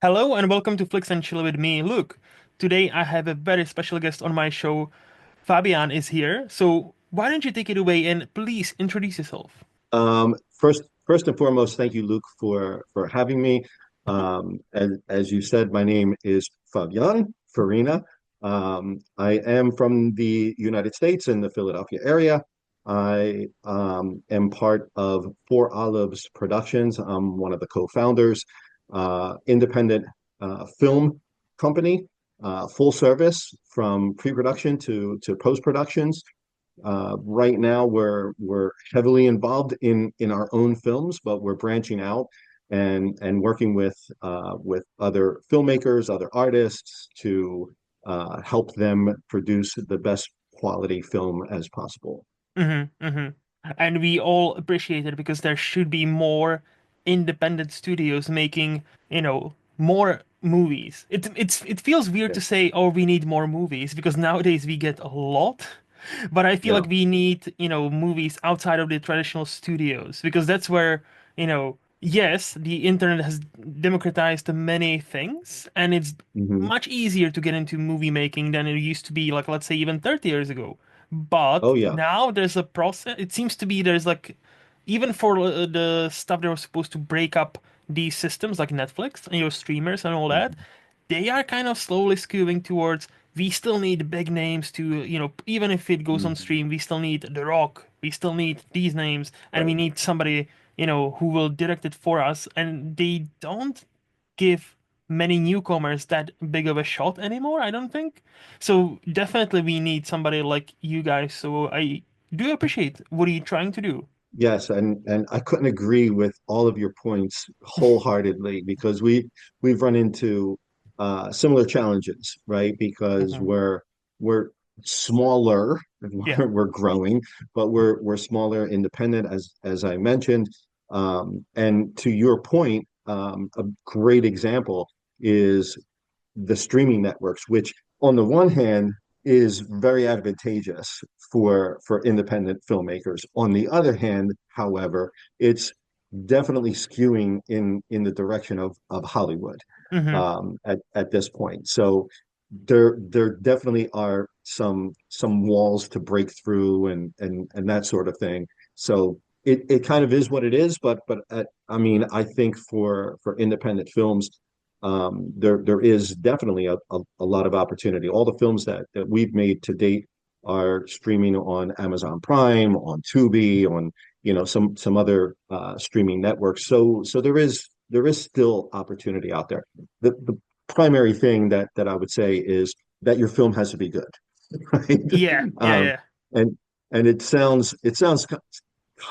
Hello and welcome to Flicks and Chill with me, Luke. Today I have a very special guest on my show. Fabian is here. So why don't you take it away and please introduce yourself? First and foremost, thank you, Luke, for having me. As you said, my name is Fabian Farina. I am from the United States in the Philadelphia area. I am part of Four Olives Productions. I'm one of the co-founders, independent film company, full service from pre-production to post-productions. Right now, we're heavily involved in our own films, but we're branching out and working with other filmmakers, other artists to help them produce the best quality film as possible. Hmm. And we all appreciate it because there should be more independent studios making, more movies. It feels weird Yeah, to say, oh, we need more movies because nowadays we get a lot. But I feel yeah, like we need, movies outside of the traditional studios because that's where, yes, the internet has democratized many things and it's hmm. much easier to get into movie making than it used to be, like, let's say, even 30 years ago. But Oh yeah. now there's a process. It seems to be there's like, even for the stuff that was supposed to break up these systems like Netflix and your streamers and all that, Mhm. they are kind of slowly skewing towards we still need big names to, even if it goes on Mhm. stream, we still need The Rock, we still need these names, and we Right. need somebody, who will direct it for us. And they don't give many newcomers that big of a shot anymore, I don't think. So definitely we need somebody like you guys. So I do appreciate what are you trying to do. Yes, and I couldn't agree with all of your points wholeheartedly because we've run into similar challenges, right? Because Hmm. we're smaller, Yeah. we're growing, but we're smaller, independent, as I mentioned. And to your point, a great example is the streaming networks, which on the one hand is very advantageous for independent filmmakers. On the other hand, however, it's definitely skewing in the direction of Hollywood Hmm. at this point. So there definitely are some walls to break through and that sort of thing. So it kind of is what it is, but I mean, I think for independent films, there is definitely a lot of opportunity. All the films that we've made to date are streaming on Amazon Prime, on Tubi, on some other streaming networks. So there is still opportunity out there. The primary thing that I would say is that your film has to be good, right? Yeah, yeah, Um, yeah. and and it sounds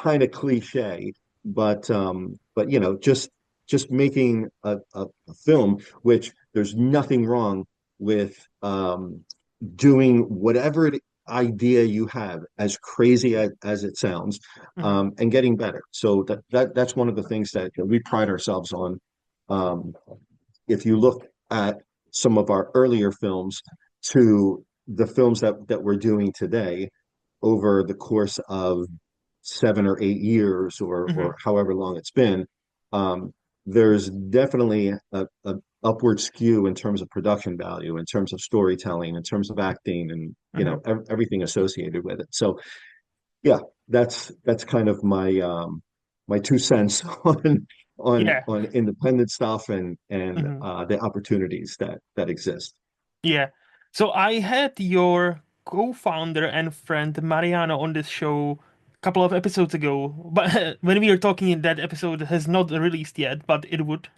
kind of cliche, but just making a film, which there's nothing wrong with doing whatever idea you have, as crazy as it sounds, Hmm. and getting better. So that's one of the things that we pride ourselves on. Um, if you look at some of our earlier films to the films that we're doing today over the course of 7 or 8 years or Hmm. however long it's been, um, there's definitely a upward skew in terms of production value, in terms of storytelling, in terms of acting, and Hmm. everything associated with it. So yeah, that's kind of my 2 cents Yeah. on independent stuff and Hmm. the opportunities that exist. Yeah. So I had your co-founder and friend Mariana on this show a couple of episodes ago. But when we are talking, that episode has not released yet, but it would,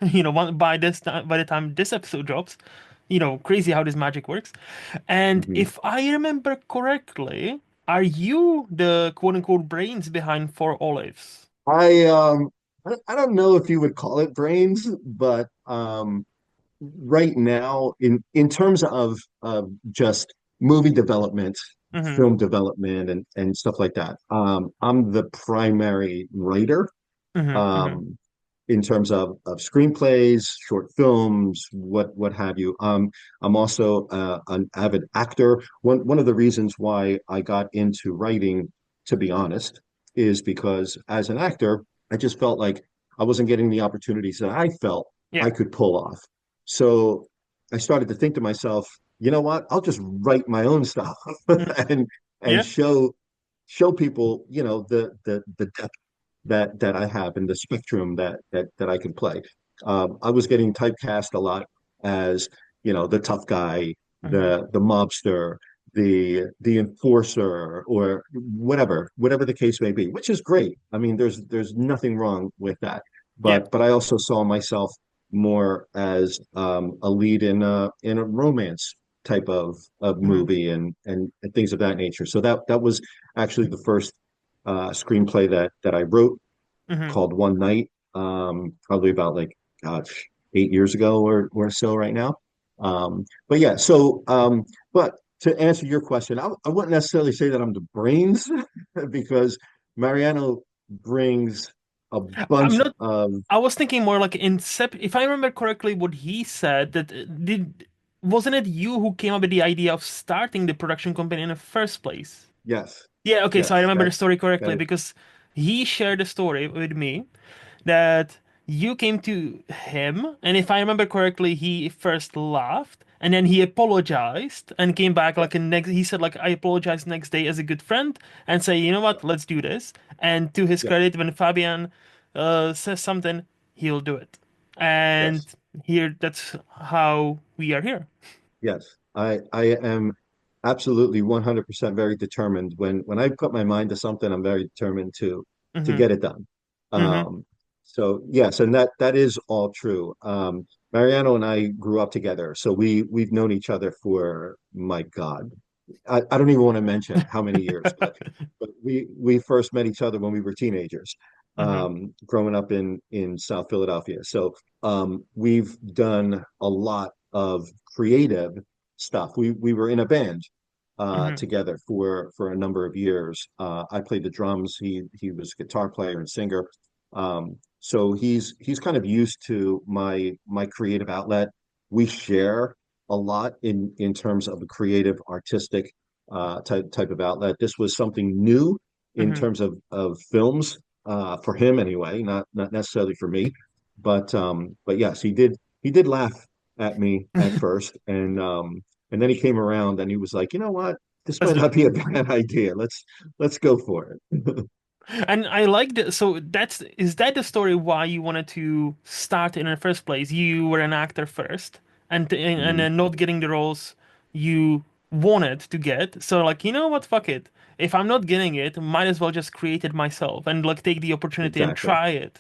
by this time, by the time this episode drops. Crazy how this magic works. And Mhm. if I remember correctly, are you the quote unquote brains behind Four Olives? I I don't know if you would call it brains, but right now in terms of just movie development, Mm-hmm. film development and stuff like that, I'm the primary writer. Mm-hmm. Mm-hmm. Um, in terms of screenplays, short films, what have you. I'm also an avid actor. One of the reasons why I got into writing, to be honest, is because as an actor, I just felt like I wasn't getting the opportunities that I felt Yeah. I could pull off. So I started to think to myself, you know what? I'll just write my own stuff Mm. and and Yeah. show people, the depth that I have and the spectrum that I can play. I was getting typecast a lot as, the tough guy, Hmm. the mobster, the enforcer, or whatever the case may be, which is great. I mean, there's nothing wrong with that. Yeah. But I also saw myself more as a lead in a romance type of Hmm. movie and things of that nature. So that was actually the first screenplay that I wrote, Hmm. called One Night, probably about, like, gosh, 8 years ago or so right now. But yeah, but to answer your question, I wouldn't necessarily say that I'm the brains because Mariano brings a I'm bunch not. of, I was thinking more like Incep. If I remember correctly, what he said that did wasn't it you who came up with the idea of starting the production company in the first place? yes, Yeah. Okay. So I yes, remember the story that correctly is, because he shared the story with me that you came to him, and if I remember correctly, he first laughed and then he apologized and came back yes, like a next. He said like I apologized next day as a good friend and say you know what, let's do this. And to his yes, credit, when Fabian says something, he'll do it. And yes. here, that's how we are here. Yes, I am absolutely 100% very determined. When I put my mind to something, I'm very determined to Hmm. get it done. Hmm. Um, so yes, and that is all true. Mariano and I grew up together, so we've known each other for, my God, I don't even want to mention how many years, but we first met each other when we were teenagers, Hmm. growing up in South Philadelphia. So we've done a lot of creative stuff. We were in a band Hmm. together for a number of years. I played the drums. He was a guitar player and singer. So he's kind of used to my creative outlet. We share a lot in terms of a creative, artistic type of outlet. This was something new in Hmm. terms of films, for him anyway, not necessarily for me. But yes, he did laugh at me at first, and then he came around and he was like, you know what, this Let's might do not it. be a bad idea. Let's go for it. And I like that. So is that the story why you wanted to start in the first place? You were an actor first, and Mhm. then not getting the roles you wanted to get. So like, you know what? Fuck it. If I'm not getting it, might as well just create it myself and like take the opportunity and Exactly. try it.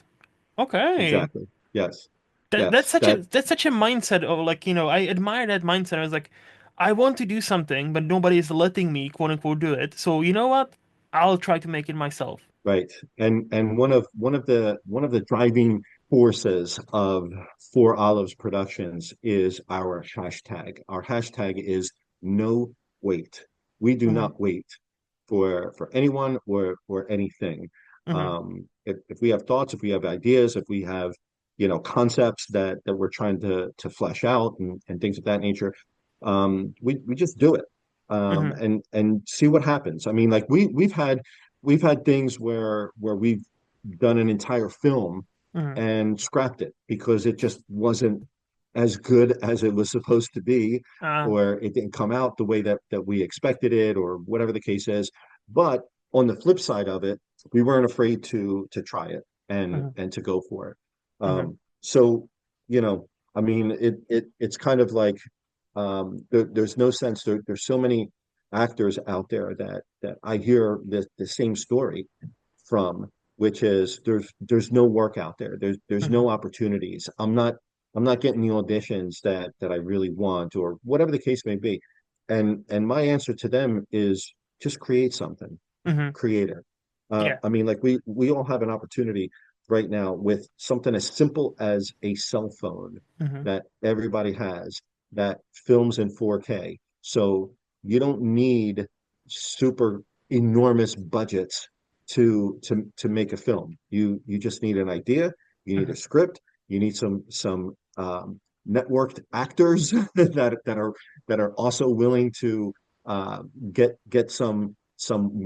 Okay. Exactly. Yes. That's Yes. such a mindset of like, I admire that mindset. I was like, I want to do something, but nobody is letting me, quote unquote, do it. So you know what? I'll try to make it myself. Right. And one of the driving forces of Four Olives Productions is our hashtag. Our hashtag is no wait. We do Hmm. not wait for anyone or anything. Hmm. If we have thoughts, if we have ideas, if we have, concepts that we're trying to flesh out and things of that nature, we just do it, Hmm. and see what happens. I mean, like, we've had things where we've done an entire film Hmm. and scrapped it because it just wasn't as good as it was supposed to be, Uh, or it didn't come out the way that we expected it, or whatever the case is. But on the flip side of it, we weren't afraid to try it and mhm, and to go for it. mhm, So, I mean, it's kind of like, there's no sense. There's so many actors out there that I hear the same story from, which is there's no work out there. There's mhm, no opportunities. I'm not getting the auditions that I really want, or whatever the case may be. And my answer to them is just create something, mhm. create it. Yeah. I mean, like, we all have an opportunity right now with something as simple as a cell phone Mhm, that everybody has, that films in 4K. So you don't need super enormous budgets to make a film. You just need an idea, you need mhm, a script, you need some networked actors that are also willing to uh, get some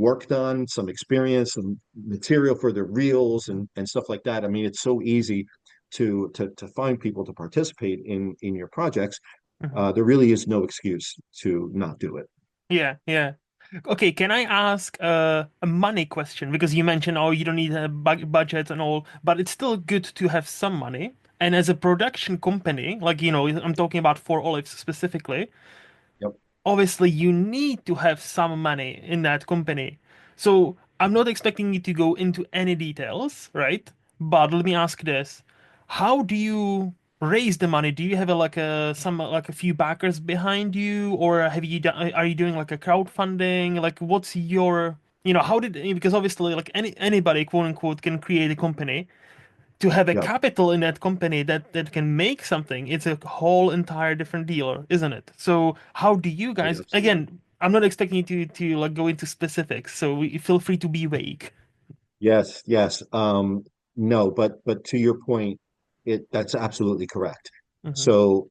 work done, some experience, some material for their reels and stuff like that. I mean, it's so easy to find people to participate in your projects, Mhm. there really is no excuse to not do it. Yeah, yeah. Okay, can I ask a money question? Because you mentioned, oh, you don't need a budget and all, but it's still good to have some money. And as a production company, like, I'm talking about For Olives specifically, Yep. obviously you need to have some money in that company. So I'm not expecting you to go into any details, right? But let me ask this. How do you raise the money? Do you have like a few backers behind you, or have you done, are you doing like a crowdfunding? Like what's your, how did, because obviously like anybody quote unquote can create a company. To have a Yep. capital in that company that can make something, it's a whole entire different deal, isn't it? So how do you Oh, guys, absolutely. again, I'm not expecting you to like go into specifics, so feel free to be vague. Yes, yes. No, but to your point, that's absolutely correct. Hmm. So,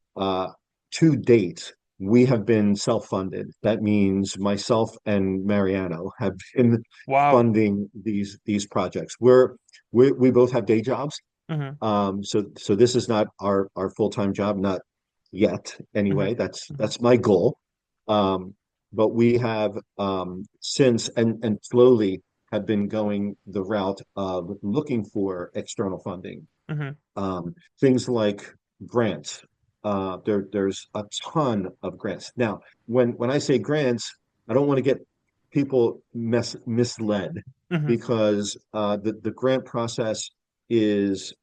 to date, we have been self-funded. That means myself and Mariano have been Wow. funding these projects. We both have day jobs. Hmm. So this is not our full-time job, not yet Hmm. anyway. Hmm. That's my goal. Um, but we have since and slowly have been going the route of looking for external funding. Hmm. Things like grants. There's a ton of grants. Now, when I say grants, I don't want to get people misled Hmm. because the grant process is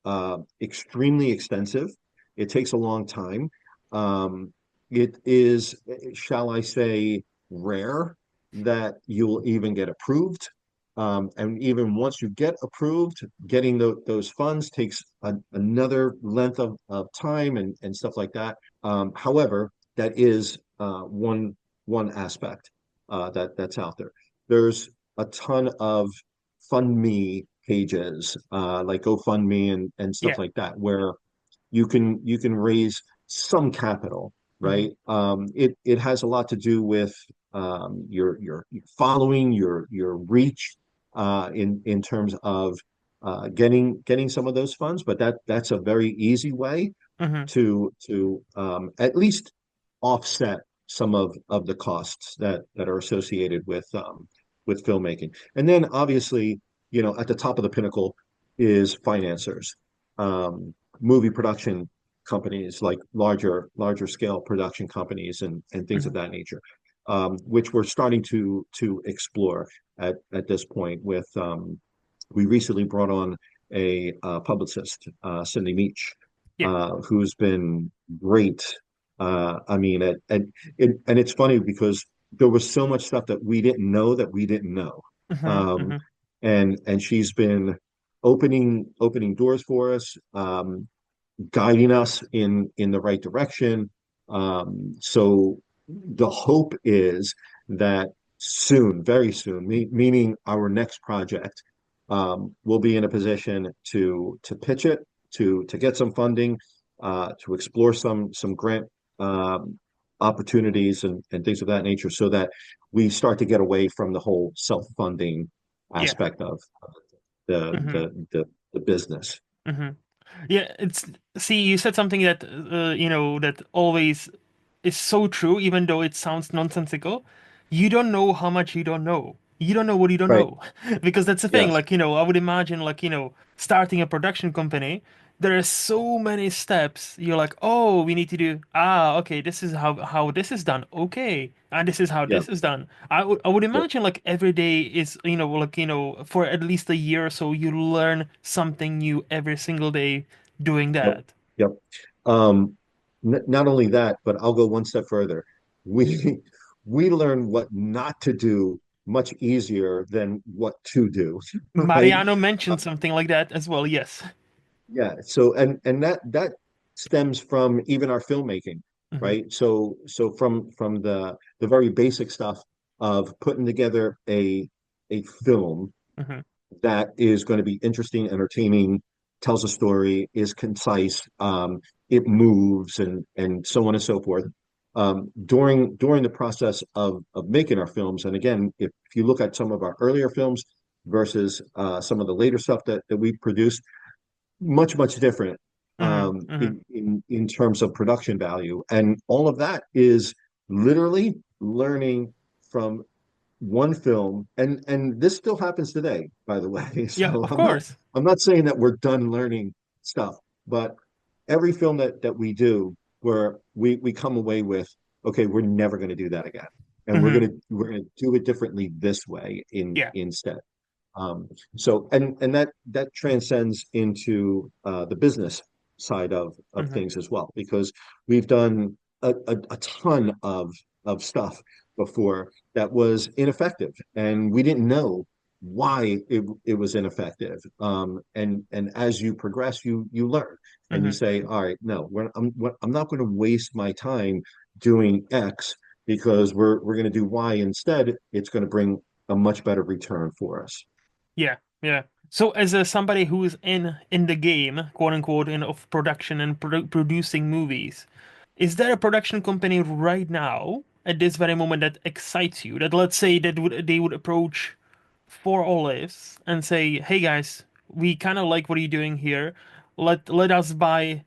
extremely extensive. It takes a long time. It is, shall I say, rare that you'll even get approved. And even once you get approved, getting those funds takes another length of time and stuff like that. However, that is one aspect that's out there. There's a ton of fund me pages like GoFundMe and stuff Yeah. like that where you can raise some capital, Hmm. right? It has a lot to do with your following, your reach in terms of getting some of those funds, but that's a very easy way Hmm. to at least offset some of the costs that are associated with filmmaking. And then obviously, at the top of the pinnacle is financiers, movie production companies like larger scale production companies and things of Hmm. that nature, which we're starting to explore at this point with we recently brought on a publicist, Cindy Meach, Yeah. who's been great. I mean, and it's funny because there was so much stuff that we didn't know that we didn't know, Hmm. um, Hmm. and she's been opening doors for us, guiding us in the right direction. So the hope is that soon, very soon, meaning our next project, we'll be in a position to pitch it, to get some funding, to explore some grant um, opportunities and things of that nature, so that we start to get away from the whole self-funding Yeah. aspect of the Hmm. the the, the business. Hmm. Yeah, see, you said something that that always is so true, even though it sounds nonsensical. You don't know how much you don't know. You don't know what you don't Right. know. Because that's the thing. Yes. Like, I would imagine, like, starting a production company, there are so many steps. You're like, oh, we need to do, okay, this is how this is done. Okay. And this is how Yep. this is done. I would Yep. imagine like every day is, like, for at least a year or so, you learn something new every single day doing Yep. that. Yep. Um, Not only that, but I'll go one step further. We we learn what not to do much easier than what to do, right? Mariano Uh, mentioned something like that as well. Yes. yeah. So and that stems from even our filmmaking, Hmm. right? So from the very basic stuff of putting together a film Hmm. that is going to be interesting, entertaining, tells a story, is concise, it moves, and so on and so forth. During the process of making our films, and again, if you look at some of our earlier films versus some of the later stuff that we produced, much different. Hmm. in terms of production value, and all of that is literally learning from one film, and this still happens today, by the way. Yeah, So of course. I'm not saying that we're done learning stuff, but every film that we do, where we come away with, okay, we're never going to do that again, and Hmm. we're gonna do it differently this way Yeah. instead. Um, so and that transcends into the business side of Hmm. things as well, because we've done a ton of stuff before that was ineffective, and we didn't know why it was ineffective. And as you progress, you learn, and you Hmm. say, all right, no, I'm not going to waste my time doing X because we're going to do Y instead. It's going to bring a much better return for us. Yeah, yeah. So as a somebody who's in the game, quote unquote, in of production and producing movies, is there a production company right now at this very moment that excites you? That let's say that would they would approach Four Olives and say, "Hey guys, we kind of like what you're doing here. Let us buy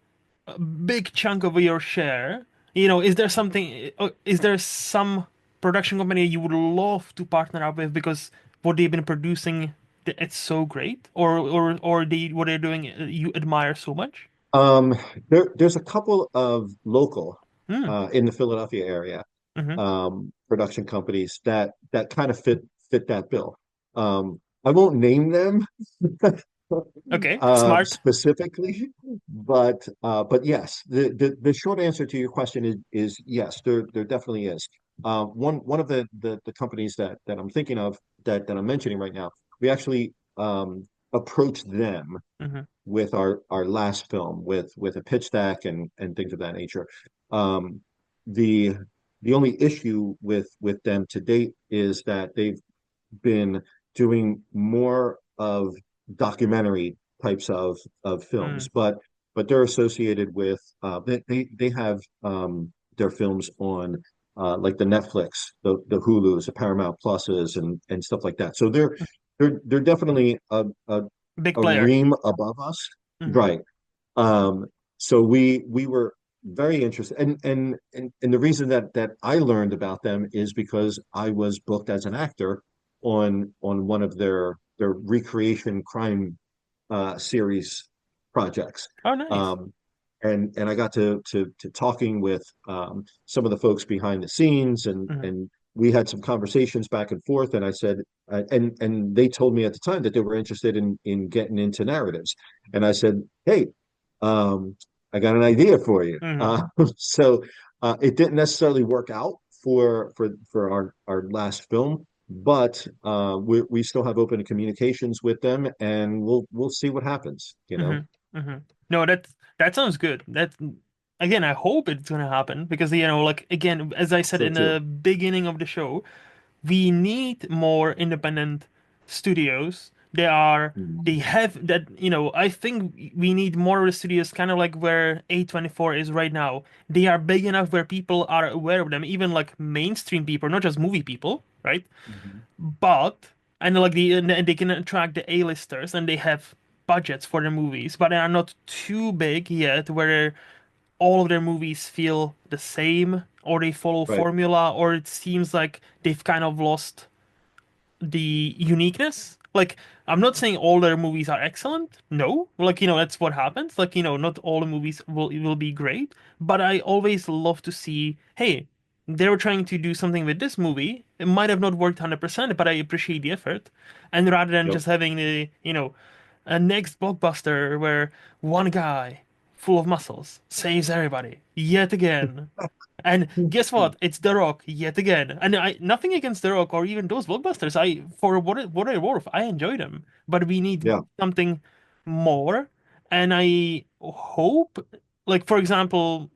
a big chunk of your share." Is there something? Is there some production company you would love to partner up with because what they've been producing, it's so great, or what they're doing, you admire so much? Um, there's a couple of local Hmm. in the Philadelphia area Hmm. production companies that kind of fit that bill. I won't name them Okay. Smart. specifically, but yes, the short answer to your question is yes, there definitely is. One of the companies that I'm thinking of that I'm mentioning right now, we actually approached them Hmm. with our last film with a pitch deck and things of that nature. Um, the the only issue with them to date is that they've been doing more of documentary types of Mm. films, but they're associated with they have their films on like the Netflix, the Hulus, the Paramount Pluses, and stuff like that. So they're definitely Big a player. ream above us, Hmm. right? Um, so we were very interested, and the reason that I learned about them is because I was booked as an actor on one of their recreation crime series projects. Oh, nice. Um, and I got to talking with some of the folks behind the scenes, Hmm. and we had some conversations back and forth. And I said, and they told me at the time that they were interested in getting into narratives. And I said, hey, um, I got an idea for you. Hmm. So it didn't necessarily work out for our last film, but we still have open communications with them, and we'll see what happens, you Hmm. know. Hmm. No, that sounds good. That again, I hope it's gonna happen because like again, as I said So in too. the beginning of the show, we need more independent studios. They Mhm. have that, I think we need more studios kind of like where A24 is right now. They are big enough where people are aware of them, even like mainstream people, not just movie people, right? Mhm. But and like and they can attract the A-listers and they have budgets for their movies, but they are not too big yet where all of their movies feel the same or they follow Right. formula or it seems like they've kind of lost the uniqueness. Like, I'm not saying all their movies are excellent. No, like that's what happens. Like, not all the movies will be great. But I always love to see, hey, they were trying to do something with this movie. It might have not worked 100%, but I appreciate the effort. And rather than Yep. just having a next blockbuster where one guy full of muscles saves everybody yet again. And guess what? It's The Rock yet again. And I nothing against The Rock or even those blockbusters. For what they're worth, I enjoy them. But we need Yeah. something more. And I hope, like for example,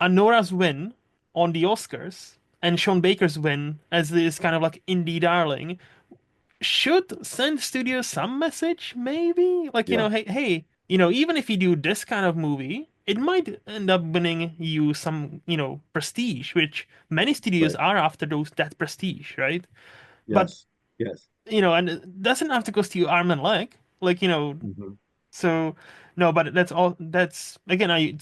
Anora's win on the Oscars and Sean Baker's win as this kind of like indie darling should send studios some message, maybe? Like, Yeah. hey, even if you do this kind of movie, it might end up winning you some, prestige, which many studios Right. are after that prestige, right? But, Yes. Yes. and it doesn't have to cost you arm and leg. Like, Mhm. So no, but that's all. That's again. I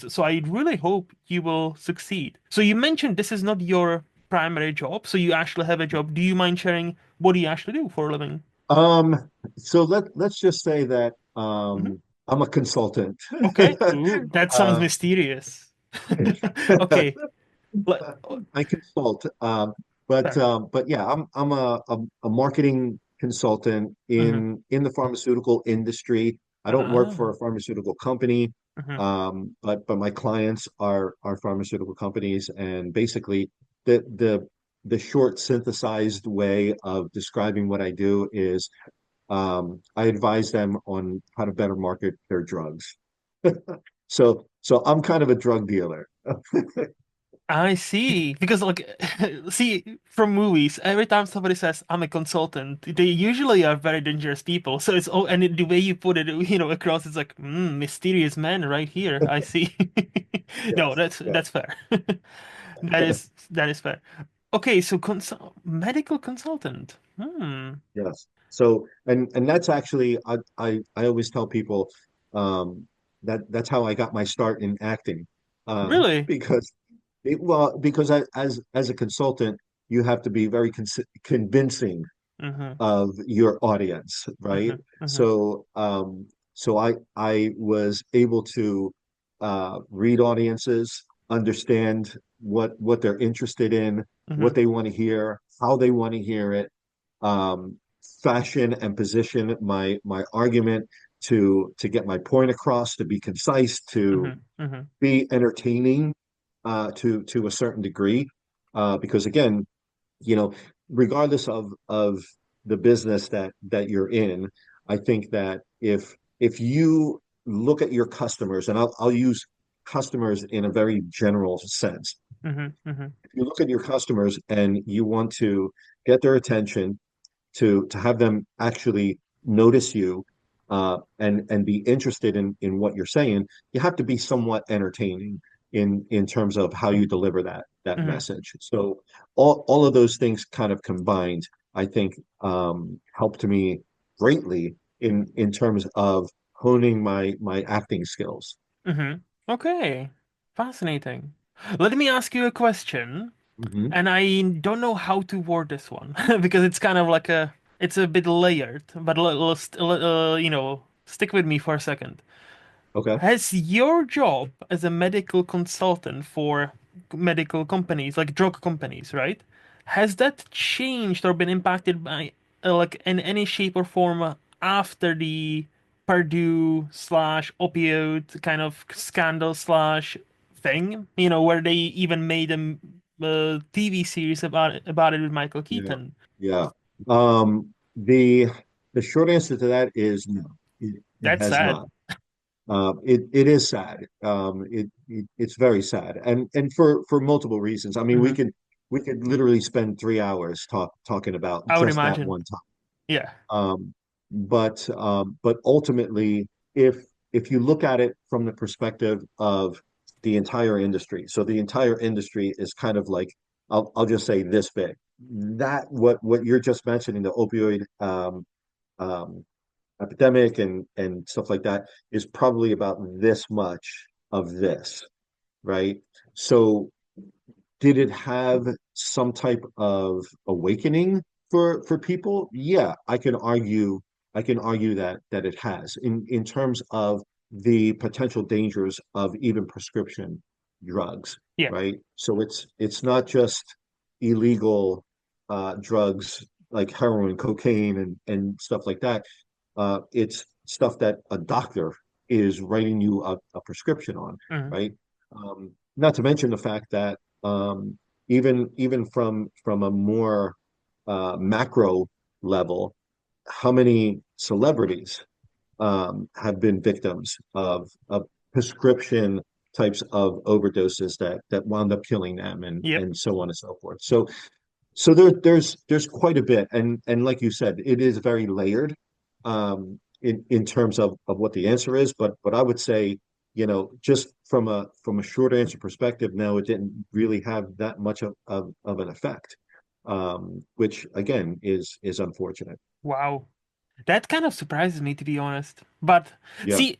really hope you will succeed. So you mentioned this is not your primary job, so you actually have a job. Do you mind sharing what do you actually do for a living? So let's just say that Hmm. I'm a consultant. Okay. Ooh, that sounds uh, mysterious. Okay. Let, I consult, fair. but yeah, I'm a marketing consultant Hmm. in the pharmaceutical industry. I don't work for Ah. a pharmaceutical company, Hmm. but my clients are pharmaceutical companies, and basically the the short synthesized way of describing what I do is I advise them on how to better market their drugs. So I'm kind of a drug dealer. I see. Because like see from movies, every time somebody says I'm a consultant, they usually are very dangerous people. So it's oh and the way you put it, across it's like mysterious man right here. I see. No, Yes, that's yes. fair. That is fair. Okay, so medical consultant. Hmm. Yes. So, and that's actually I always tell people um, that that's how I got my start in acting, Really? because because as a consultant you have to be very convincing Mm-hmm. of your audience, right? Mm-hmm. Mm-hmm. So I was able to read audiences, understand what they're interested in, Mm-hmm. what they want to hear, how they want to hear it, um, fashion and position my argument to get my point across, to be concise, to Mm-hmm. Mm-hmm. be entertaining to a certain degree. Because again, you know, regardless of the business that you're in, I think that if you look at your customers, and I'll use customers in a very general sense. Mm-hmm. Mm-hmm. If you look at your customers and you want to get their attention, to have them actually notice you and be interested in what you're saying, you have to be somewhat entertaining in terms of how you deliver that Mm-hmm. message. So all of those things kind of combined, I think, helped me greatly in terms of honing my acting skills. Mm-hmm. Okay. Fascinating. Let me ask you a question. Hmm. And I don't know how to word this one because it's kind of like it's a bit layered, but stick with me for a second. Okay. Has your job as a medical consultant for medical companies, like drug companies, right? Has that changed or been impacted by, like, in any shape or form after the Purdue slash opioid kind of scandal slash thing? Where they even made a TV series about it with Michael Yeah. Keaton. Yeah. The short answer to that is no. It That's has sad. not. It is sad. It's very sad, and for multiple reasons. I mean, Hmm. we could literally spend 3 hours talking about I would just that imagine. one time. Yeah. But ultimately, if you look at it from the perspective of the entire industry, so the entire industry is kind of like I'll just say this big. That what you're just mentioning, the opioid um, epidemic and stuff like that, is probably about this much of this, right? So did it have some type of awakening for people? Yeah, I can argue that it has in terms of the potential dangers of even prescription drugs, Yeah. right? So it's not just illegal drugs like heroin, cocaine, and stuff like that. It's stuff that a doctor is writing you a prescription on, Hmm. right? Not to mention the fact that even from a more macro level, how many celebrities have been victims of prescription types of overdoses that wound up killing them Yep. and so on and so forth. So there's quite a bit, and like you said, it is very layered in terms of what the answer is. But I would say, just from a short answer perspective, no, it didn't really have that much of an effect, which again is unfortunate. Wow. That kind of surprises me, to be honest. But Yeah. see,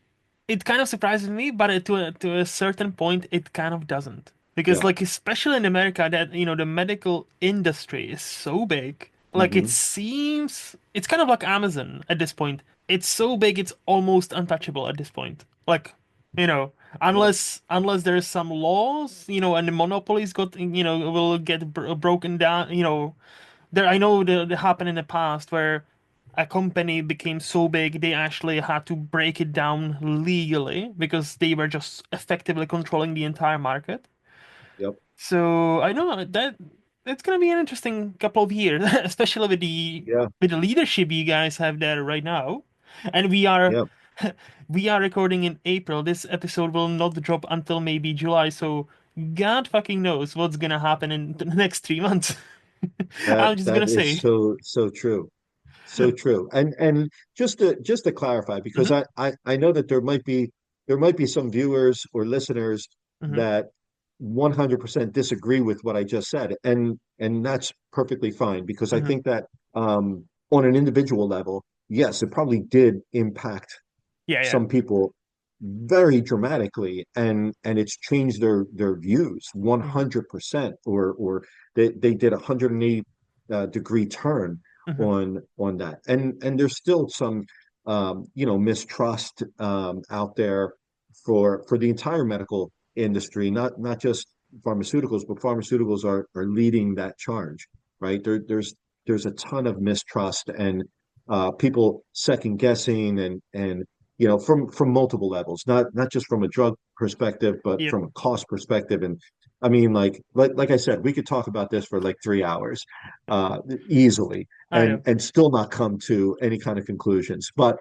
it kind of surprises me, but to a certain point, it kind of doesn't. Because, Yeah. like, especially in America, that, the medical industry is so big. Like, it Hmm. seems it's kind of like Amazon at this point. It's so big, it's almost untouchable at this point. Like, you know, Yeah. unless there's some laws, and the monopolies will get broken down. There, I know that happened in the past where a company became so big they actually had to break it down legally because they were just effectively controlling the entire market. Yep. So I know that it's gonna be an interesting couple of years, especially Yeah. with the leadership you guys have there right now. And we are Yeah. we are recording in April. This episode will not drop until maybe July, so God fucking knows what's gonna happen in the next 3 months. I'm just That gonna is say. so true. So true. And just to clarify, because Hmm. I know that there might be some viewers or listeners Hmm. that 100% disagree with what I just said, and that's perfectly fine because I Hmm. think that on an individual level, yes, it probably did impact Yeah, yeah. some people very dramatically, and it's changed their views Hmm. 100%, or they did a 180 degree turn Hmm. on that, and there's still some mistrust out there for the entire medical industry, not just pharmaceuticals, but pharmaceuticals are leading that charge, right? There's a ton of mistrust and people second guessing, and from multiple levels, not just from a drug perspective, but Yep. from a cost perspective. And I mean, like I said, we could talk about this for like 3 hours, easily, I and know. and still not come to any kind of conclusions. But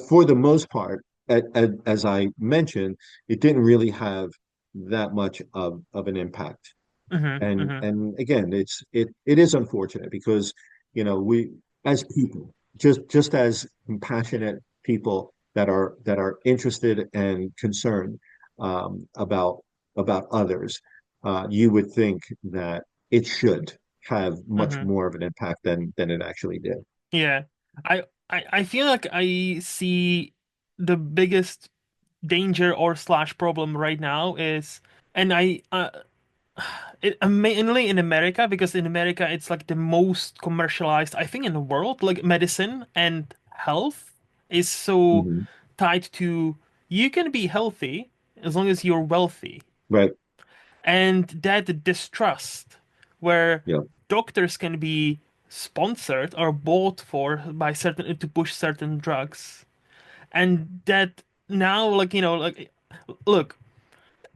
for the most part, as I mentioned, it didn't really have that much of an impact. Hmm. and Hmm. and again, it is unfortunate because we, as people, just as compassionate people that are interested and concerned about others, you would think that it should have much Hmm. more of an impact than it actually did. Yeah. I feel like I see the biggest danger or slash problem right now is, and mainly in America, because in America it's like the most commercialized, I think, in the world. Like, medicine and health is so Hmm. tied to, you can be healthy as long as you're wealthy. Right. And that distrust, where Yeah. doctors can be sponsored or bought for by certain to push certain drugs, and that now, like, look,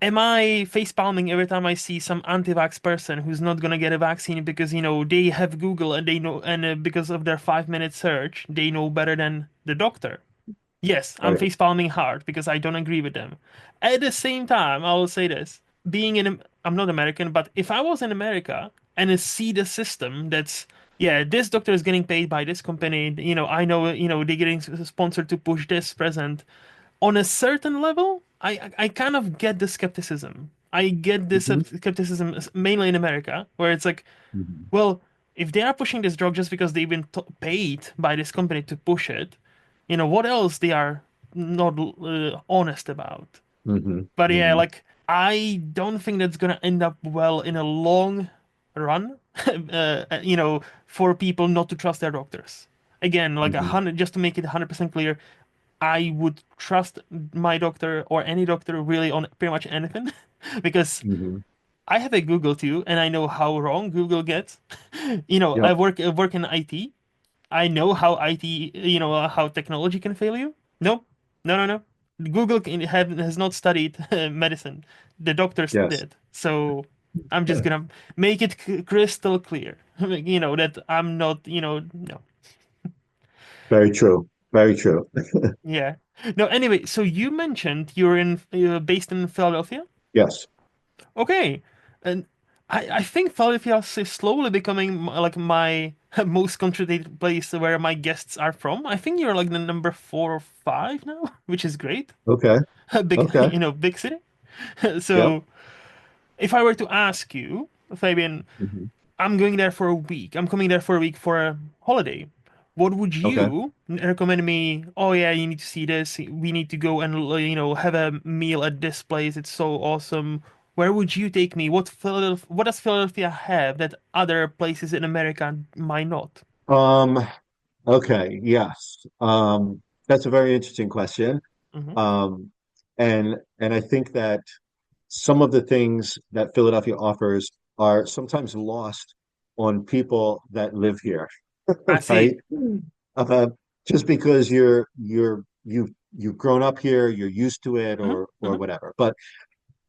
am I face palming every time I see some anti-vax person who's not gonna get a vaccine because they have Google and they know, and because of their 5 minute search they know better than the doctor? Yes, I'm Right. face palming hard because I don't agree with them. At the same time, I will say this: I'm not American, but if I was in America and I see the system that's, yeah, this doctor is getting paid by this company, I know, they're getting sponsored to push this present. On a certain level, I kind of get the skepticism. I get this Hmm. skepticism mainly in America, where it's like, Hmm. well, if they are pushing this drug just because they've been paid by this company to push it, what else they are not honest about? Hmm. But yeah, Hmm. like, I don't think that's gonna end up well in a long run, for people not to trust their doctors. Again, like, Hmm. just to make it 100% clear, I would trust my doctor or any doctor really on pretty much anything, because Hmm. I have a Google too, and I know how wrong Google gets. Yep. I work in IT. I know how IT, how technology can fail you. No, no, no, no. Google has not studied medicine. The doctors Yes. did. So I'm just gonna make it crystal clear, that I'm not, no. Very true. Very true. Yeah. No, anyway, so you mentioned you're based in Philadelphia? Yes. Okay. And I think Philadelphia is slowly becoming like my most concentrated place where my guests are from. I think you're like the number 4 or 5 now, which is great. Okay. A big, Okay. big city. Yep. So if I were to ask you, Fabian, Hmm. I'm going there for a week. I'm coming there for a week for a holiday. What would Okay. you recommend me? Oh yeah, you need to see this. We need to go and have a meal at this place. It's so awesome. Where would you take me? What does Philadelphia have that other places in America might not? Um, okay, yes. That's a very interesting question. Hmm. Um, and I think that some of the things that Philadelphia offers are sometimes lost on people that live here, I right? see. Uh, just because you've grown up here, you're used to it, Hmm. or Hmm. whatever. But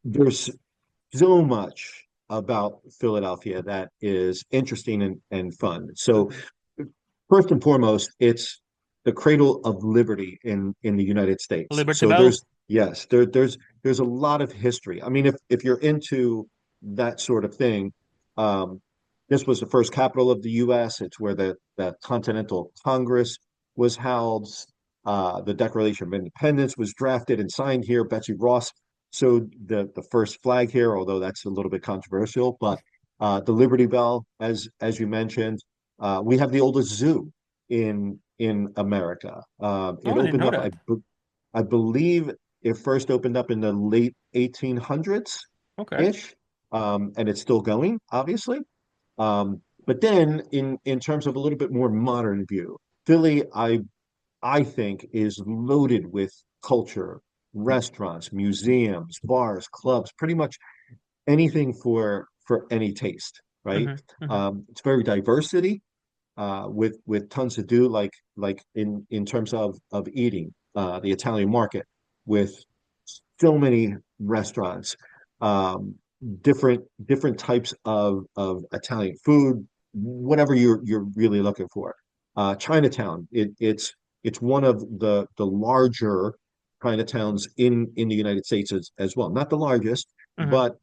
there's so much about Philadelphia that is interesting and fun. So Hmm. first and foremost, it's the cradle of liberty in the United States. Liberty So Bell. there's a lot of history. I mean, if you're into that sort of thing, um, this was the first capital of the U.S. It's where the Continental Congress was held. The Declaration of Independence was drafted and signed here. Betsy Ross sewed the first flag here, although that's a little bit controversial. But the Liberty Bell, as you mentioned, we have the oldest zoo in America. Oh, It I didn't opened know up, that. I believe, it first opened up in the late 1800s Okay. ish, and it's still going, obviously. But then, in terms of a little bit more modern view, Philly, I think, is loaded with culture, restaurants, museums, bars, clubs, pretty much anything for any taste, right? Hmm. Hmm. It's very diversity with tons to do, like in terms of eating, the Italian market with so many restaurants, um, different types of Italian food, whatever you're really looking for. Chinatown, it's one of the larger Chinatowns in the United States as well. Not the largest, Hmm. but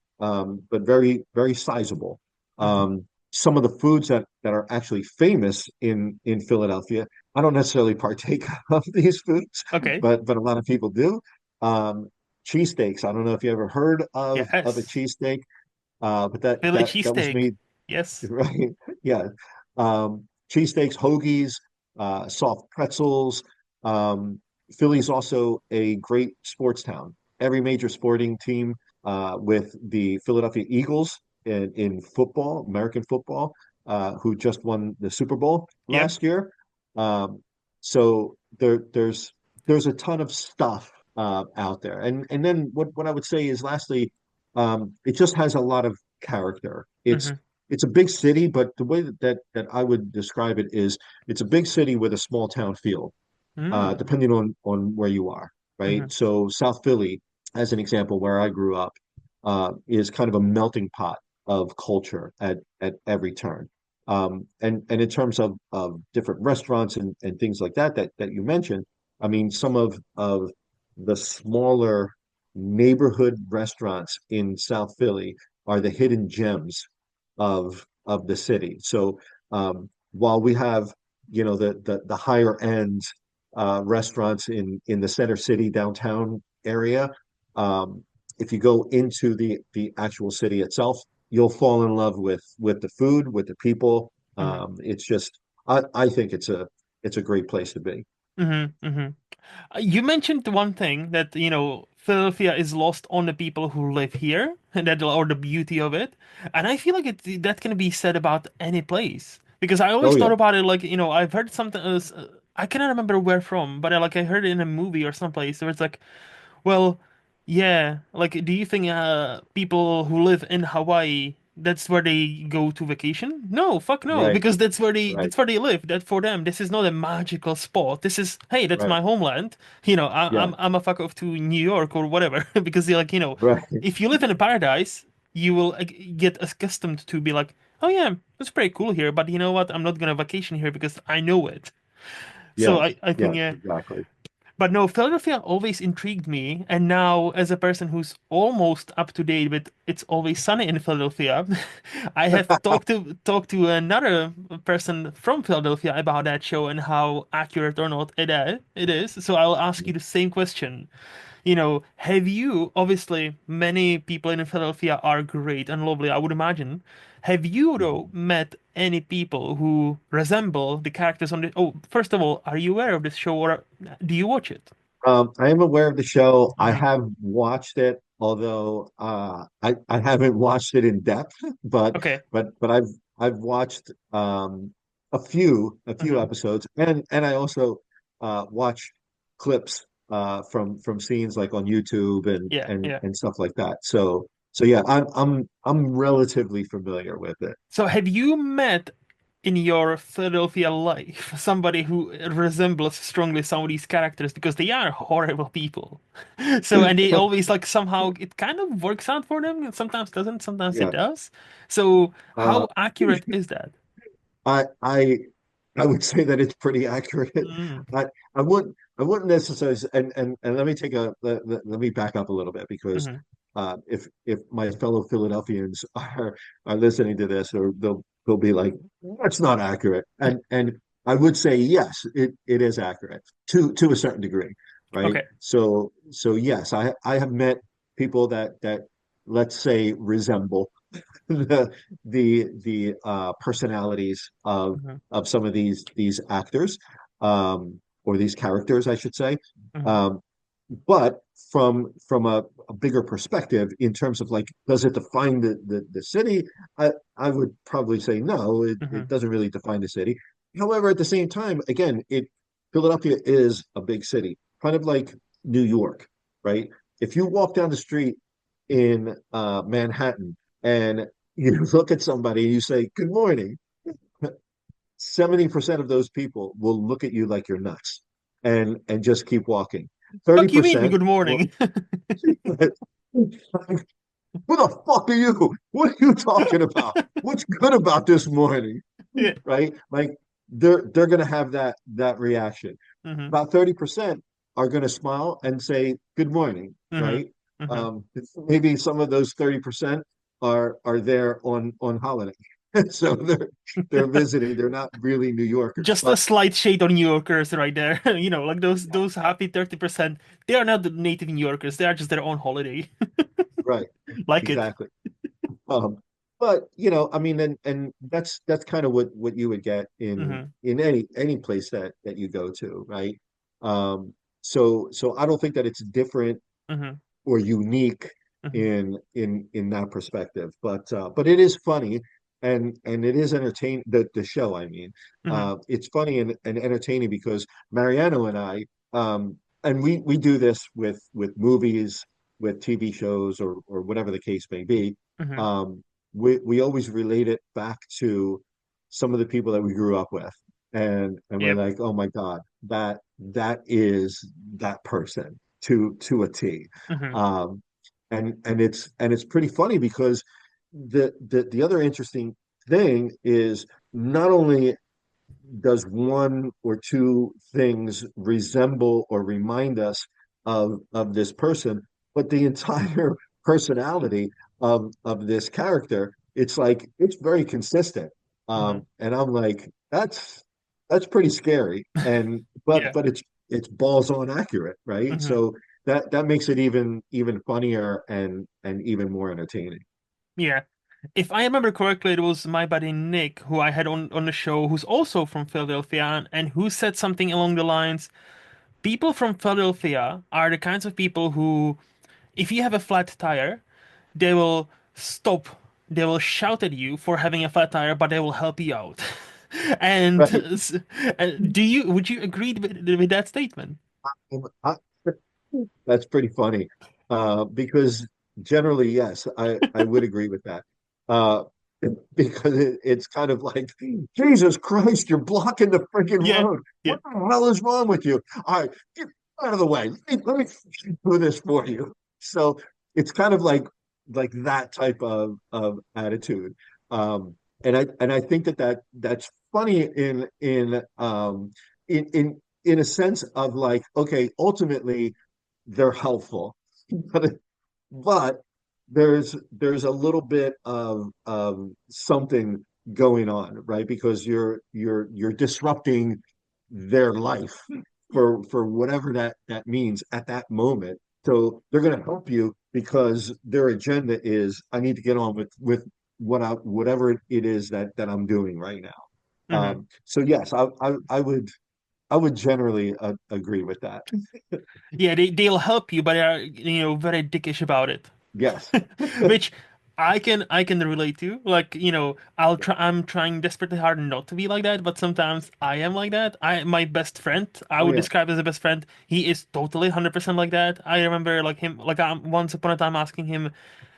very sizable. Hmm. Some of the foods that are actually famous in Philadelphia. I don't necessarily partake of these foods, Okay. but a lot of people do. Um, Cheesesteaks. I don't know if you ever heard of a Yes. cheesesteak, but Philly that was cheesesteak. made Yes. right. Yeah. Cheesesteaks, hoagies, soft pretzels. Um, Philly's also a great sports town. Every major sporting team, with the Philadelphia Eagles in football, American football, who just won the Super Bowl Yep. last year. Um, so there's a ton of stuff out there. And then what I would say is lastly, it just has a lot of character. Hmm. It's a big city, but the way that I would describe it is it's a big city with a small town feel, Mm. depending on where you are, Hmm. right? So South Philly, as an example, where I grew up, is kind of a melting pot of culture at every turn. And in terms of different restaurants and things like that you mentioned, I mean, some of the smaller neighborhood restaurants in South Philly are the hidden gems of the city. So while we have the higher end restaurants in the center city downtown area, um, if you go into the actual city itself, you'll fall in love with the food, with the people. Hmm. It's just I think it's a great place to be. Hmm. Hmm. You mentioned one thing that, Philadelphia is lost on the people who live here, and that or the beauty of it. And I feel like that can be said about any place. Because I always Oh thought yeah, about it like, I've heard something else, I cannot remember where from, but I heard it in a movie or someplace where it's like, well, yeah. Like, do you think people who live in Hawaii, that's where they go to vacation? No, fuck no, right, because right, that's where they live. That for them, this is not a magical spot. This is, hey, that's right, my homeland. yeah, I'm a fuck off to New York or whatever because they're like, right, if you live in a paradise, you will get accustomed to be like, oh yeah, it's pretty cool here, but you know what? I'm not gonna vacation here because I know it. So yes, I think yes, yeah. exactly. But no, Philadelphia always intrigued me, and now as a person who's almost up to date with It's Always Sunny in Philadelphia, I have talked to another person from Philadelphia about that show and how accurate or not it is. So I'll ask you the same question. Have you, obviously, many people in Philadelphia are great and lovely, I would imagine. Have you, though, Mhm. met any people who resemble the characters on the... Oh, first of all, are you aware of this show or do you watch it? I am aware of the show. I Hmm. have watched it, although I haven't watched it in depth, but Okay. I've watched a few Hmm. episodes, and I also watch clips from scenes like on YouTube Yeah, yeah. and stuff like that. So yeah, I'm relatively familiar with it. So have you met in your Philadelphia life somebody who resembles strongly some of these characters because they are horrible people. So and they always like somehow it kind of works out for them and sometimes doesn't, sometimes it Yeah. does. So Uh, how accurate is that? I I I would say that it's pretty accurate. Mm, I I wouldn't necessarily and let me let me back up a little bit because hmm. if my fellow Philadelphians are listening to this or they'll be like that's not accurate and I would say yes it is accurate to a certain degree, right? Okay. So yes, I have met people that let's say resemble the the personalities Hmm. of some of these actors or these characters, I should say. Hmm. Um, but from a bigger perspective, in terms of like, does it define the city? I would probably say no, it Hmm. doesn't really define the city. However, at the same time, again, it Philadelphia is a big city, kind of like New York, right? If you walk down the street in Manhattan and you look at somebody and you say, "Good morning," 70% of those people will look at you like you're nuts and just keep walking. Fuck you mean 30% good will, morning? who the fuck are you? What are you talking about? What's good about this morning? Yeah. Right? Like they're gonna have that reaction. Hmm. About 30% are gonna smile and say good morning, Hmm. right? Hmm. Um, Maybe some of those 30% are there on holiday. So they're visiting, they're not really New Yorkers. Just a But slight shade on New Yorkers right there. Like those happy 30%, they are not the native New Yorkers. They are just their own holiday. right, Like it. exactly. Um, but I mean, and that's kind of what you would get Hmm. in any place that you go to, right? So I don't think that it's different Hmm. or unique Hmm. in that perspective. But it is funny and it is entertaining. The show, I mean, Hmm. it's funny and entertaining because Mariano and I, and we do this with movies, with TV shows, or whatever the case may be. Hmm. Um, we always relate it back to some of the people that we grew up with, and we're Yep. like, oh my God, that is that person to a T. Hmm. Um, and it's pretty funny because the other interesting thing is not only does one or two things resemble or remind us of this person, but the entire personality of this character, it's like it's very consistent. Hmm. And I'm like, that's pretty scary. And Yeah. but it's balls on accurate, right? Hmm. So that makes it even funnier and even more entertaining. Yeah. If I remember correctly, it was my buddy Nick who I had on the show, who's also from Philadelphia, and who said something along the lines, people from Philadelphia are the kinds of people who, if you have a flat tire, they will stop, they will shout at you for having a flat tire, but they will help you out. And Right. would you agree with that statement? I, That's pretty funny. Because generally, yes, I would agree with that. Uh, because it's kind of like, Jesus Christ, you're blocking the freaking Yeah, road. yeah. What the hell is wrong with you? All right, get out of the way. Let me do this for you. So it's kind of like that type of attitude. And I think that's funny in a sense of like, okay, ultimately they're helpful, but but there's a little bit of something going on, right? Because you're disrupting their life for whatever that means at that moment So they're going to help you because their agenda is I need to get on with whatever it is that I'm doing right now. Hmm. So yes, I would generally agree with that. Yeah, they'll help you, but they're very dickish about it. Yes. Which I can relate to. Like, I'm trying desperately hard not to be like that, but sometimes I am like that. My best friend, I Oh would yeah. describe as a best friend. He is totally 100% like that. I remember like him, like once upon a time asking him,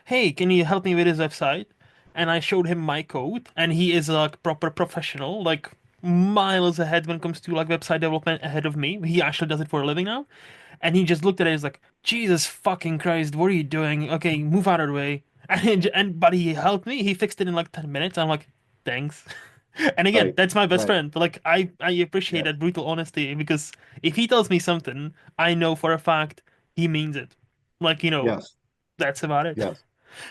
"Hey, can you help me with his website?" And I showed him my code, and he is like proper professional, like miles ahead when it comes to like website development ahead of me. He actually does it for a living now. And he just looked at it as like, Jesus fucking Christ, what are you doing? Okay, move out of the way. But he helped me. He fixed it in like 10 minutes. I'm like, thanks. And again, Right. that's my best Right. friend. Like I appreciate Yes. that brutal honesty because if he tells me something, I know for a fact he means it. Like, Yes. that's about it. Yes.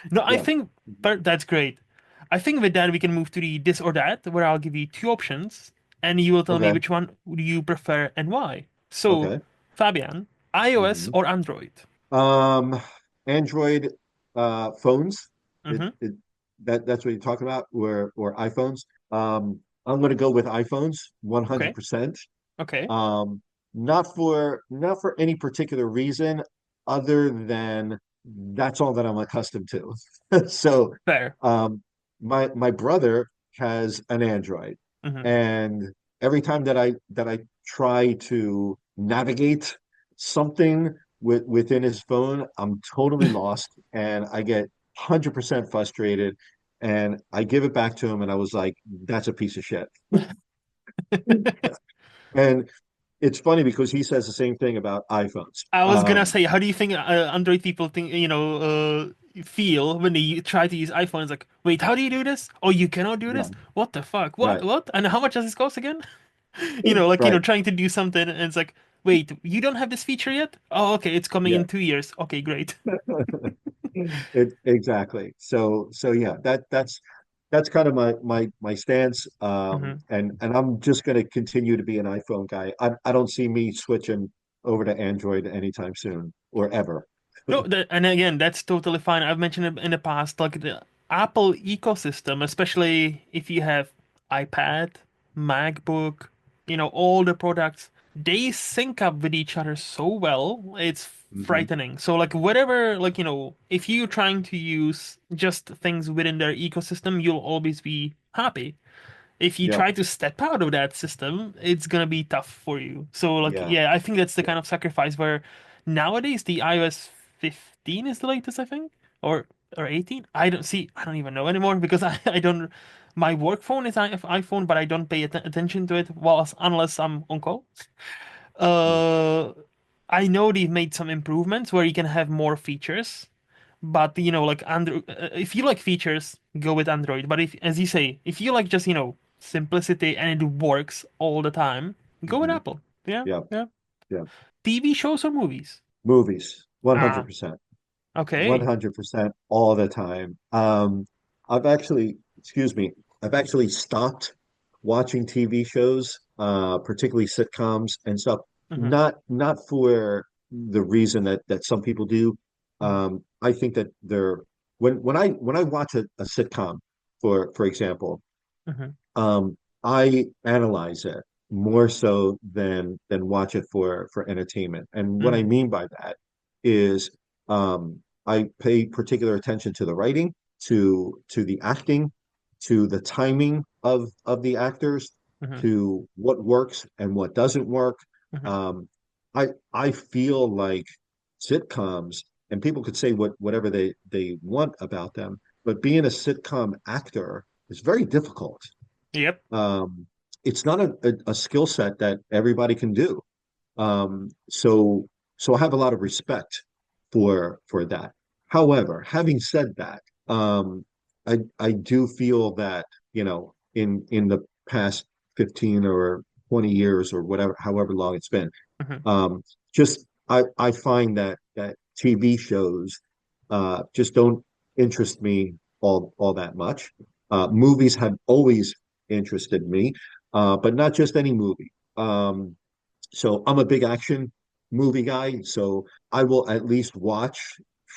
No, I Yes. think that's great. I think with that we can move to the this or that, where I'll give you two options, and you will tell me Okay. which one do you prefer and why. So, Okay. Fabian, iOS Hmm. or Android? Um, Android phones. Mm-hmm. That's what you're talking about, or iPhones. I'm going to go with iPhones Okay. 100%. Okay. Um, not for any particular reason other than that's all that I'm accustomed to. So, Fair. um, my brother has an Android, Mm-hmm. and every time that I try to navigate something within his phone, I'm totally lost, and I get 100% frustrated, and I give it back to him, and I was like, "That's a piece of shit." And it's funny because he says the same thing about iPhones. I was gonna say, how do you think Android people think, feel when they try to use iPhone? It's like, wait, how do you do this? Oh, you cannot do Yeah, this? What the fuck? What? right, What? And how much does this cost again? right. Trying to do something, and it's like, wait, you don't have this feature yet? Oh, okay, it's coming Yeah, in 2 years. Okay, great. exactly. So yeah, that's kind of my stance. Hmm. And I'm just going to continue to be an iPhone guy. I don't see me switching over to Android anytime soon or ever. No, and again, that's totally fine. I've mentioned it in the past, like the Apple ecosystem, especially if you have iPad, MacBook, all the products, they sync up with each other so well, it's Hmm. frightening. So, like, whatever, like, if you're trying to use just things within their ecosystem, you'll always be happy. If you Yep. try to step out of that system, it's gonna be tough for you. So like, Yeah. yeah, I think that's the Yeah. kind of sacrifice where nowadays the iOS 15 is the latest, I think, or 18. I don't even know anymore because I don't. My work phone is iPhone, but I don't pay attention to it whilst unless I'm on call. Mm. Uh, I know they've made some improvements where you can have more features, but like Android, if you like features, go with Android. But if, as you say, if you like just simplicity and it works all the time, go with Hmm. Apple. Yeah, Yeah. yeah. Yeah. TV shows or movies? Movies, Ah, 100%. okay. 100% all the time. I've actually, excuse me, I've actually stopped watching TV shows, particularly sitcoms and stuff. Hmm. Not for the reason that some people do. Hmm. I think that they're when I watch a sitcom, for example, Hmm. um, I analyze it more so than watch it for entertainment. And what I Hmm. mean by that is I pay particular attention to the writing, to the acting, to the timing of the actors, Hmm. to what works and what doesn't work. Hmm. Um, I feel like sitcoms, and people could say whatever they want about them, but being a sitcom actor is very difficult. Yep. um, it's not a skill set that everybody can do. So I have a lot of respect for that. However, having said that, I do feel that, in the past 15 or 20 years or whatever, however long it's been, Hmm. um, just I find that TV shows just don't interest me all that much. Movies have always interested me, but not just any movie. So I'm a big action movie guy, so I will at least watch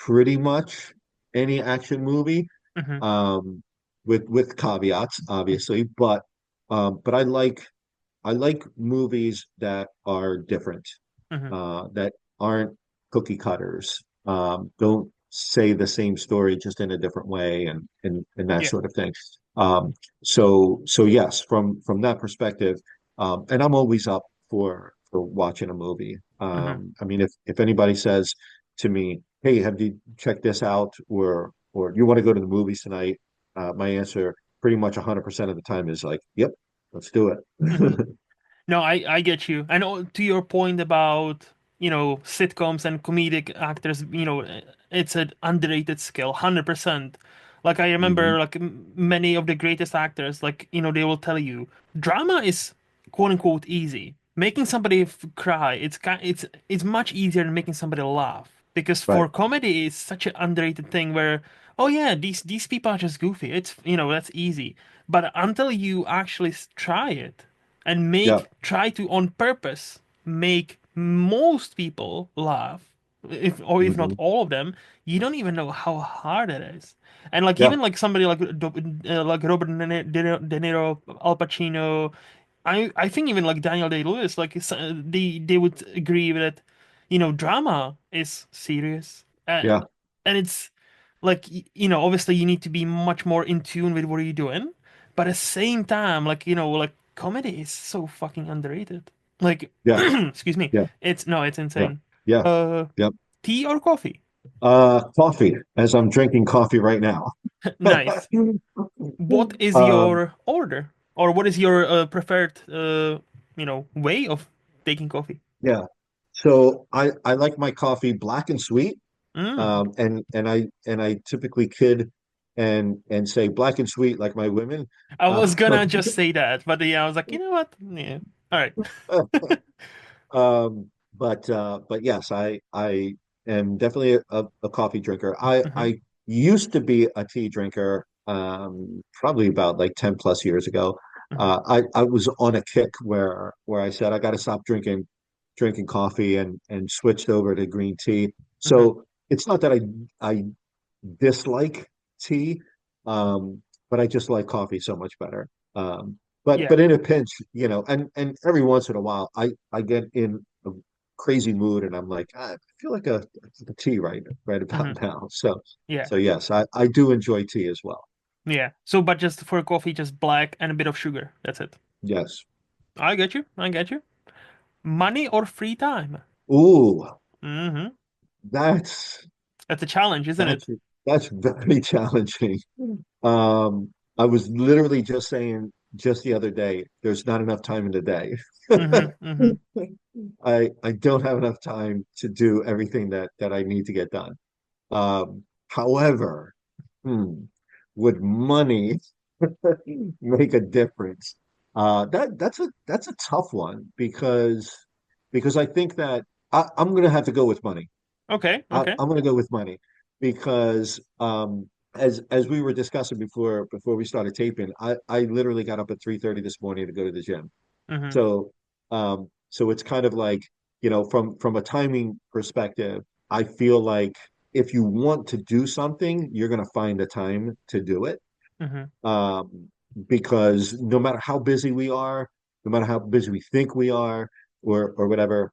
pretty much any action movie, Hmm. um, with caveats, obviously. But I like movies that are different, Hmm. that aren't cookie cutters. Don't say the same story just in a different way, and that Yeah. sort of thing. Um, so yes, from that perspective, and I'm always up for watching a movie. Hmm. I mean, if anybody says to me, "Hey, have you checked this out?" or "You want to go to the movies tonight?" My answer pretty much 100% of the time is like, "Yep, let's do Hmm. it." No, I get you. And to your point about, sitcoms and comedic actors, it's an underrated skill, 100%. Like I remember Mhm. like many of the greatest actors, like, they will tell you drama is quote unquote easy. Making somebody cry, it's much easier than making somebody laugh. Because Right. for comedy, it's such an underrated thing where, oh yeah, these people are just goofy. It's, that's easy. But until you actually try it and Yeah. try to on purpose make most people laugh, if not Hmm. all of them, you don't even know how hard it is. And like Yeah. even like somebody like like Robert De Niro, Al Pacino, I think even like Daniel Day-Lewis, like they would agree that, drama is serious, Yeah. and it's like obviously you need to be much more in tune with what you're doing, but at the same time, like like comedy is so fucking underrated. Like, Yeah. excuse me, Yeah. it's Yeah. insane. Yeah. Uh, Yeah. Tea or coffee? Coffee, as I'm drinking coffee right now. Nice. What is Um, your order, or what is your preferred way of taking coffee? yeah. So I like my coffee black and sweet. Mm. And I typically kid and say black and sweet like my women. I Uh, was gonna just say that, but yeah, I was like, you know what? Yeah. All right. but yes, I am definitely a coffee drinker. Hmm. I used to be a tea drinker, probably about like 10 plus years ago. Hmm. I was on a kick where I said I got to stop drinking coffee and switched over to green tea. Hmm. So it's not that I dislike tea, but I just like coffee so much better. But Yeah. but in a pinch, and every once in a while, I get in a crazy mood, and I'm like, I feel like a tea right Hmm. about now. So Yeah. so yes, I do enjoy tea as well. Yeah. So, but just for coffee, just black and a bit of sugar. That's it. Yes. I get you. I get you. Money or free time? Ooh, Hmm. that's That's a challenge, isn't that's it? that's very challenging. I was literally just saying just the other day, there's not enough time in the day. Hmm. Hmm. I don't have enough time to do everything that I need to get done. However, hmm, would money make a difference? That's a tough one because I think that I'm going to have to go with money. Okay. Okay. I'm going to go with money because as we were discussing before we started taping, I literally got up at 3:30 this morning to go to the gym. Hmm. So it's kind of like, from a timing perspective, I feel like if you want to do something, you're going to find the time to do it. Hmm. Um, because no matter how busy we are, no matter how busy we think we are, or whatever,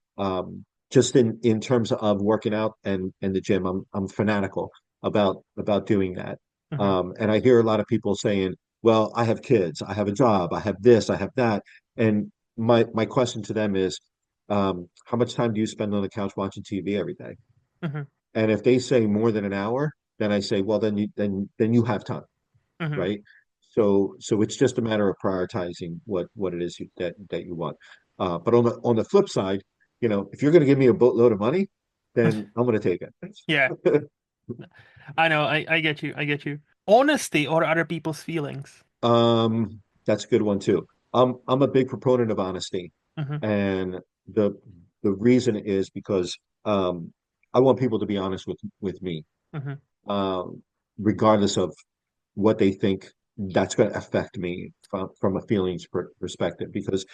just in terms of working out and the gym, I'm fanatical about doing that. Hmm. And I hear a lot of people saying, "Well, I have kids, I have a job, I have this, I have that," and my question to them is, how much time do you spend on the couch watching TV every day? Hmm. And if they say more than an hour, then I say, well, then you have time, Hmm. right? So it's just a matter of prioritizing what it is that you want. But on the flip side, if you're going to give me a boatload of money, then I'm going to take Yeah. it. I know. I get you. I get you. Honesty or other people's feelings? That's a good one too. I'm a big proponent of honesty, Hmm. and the the reason is because I want people to be honest with me, Hmm. um, regardless of what they think that's going to affect me from a feelings perspective. Because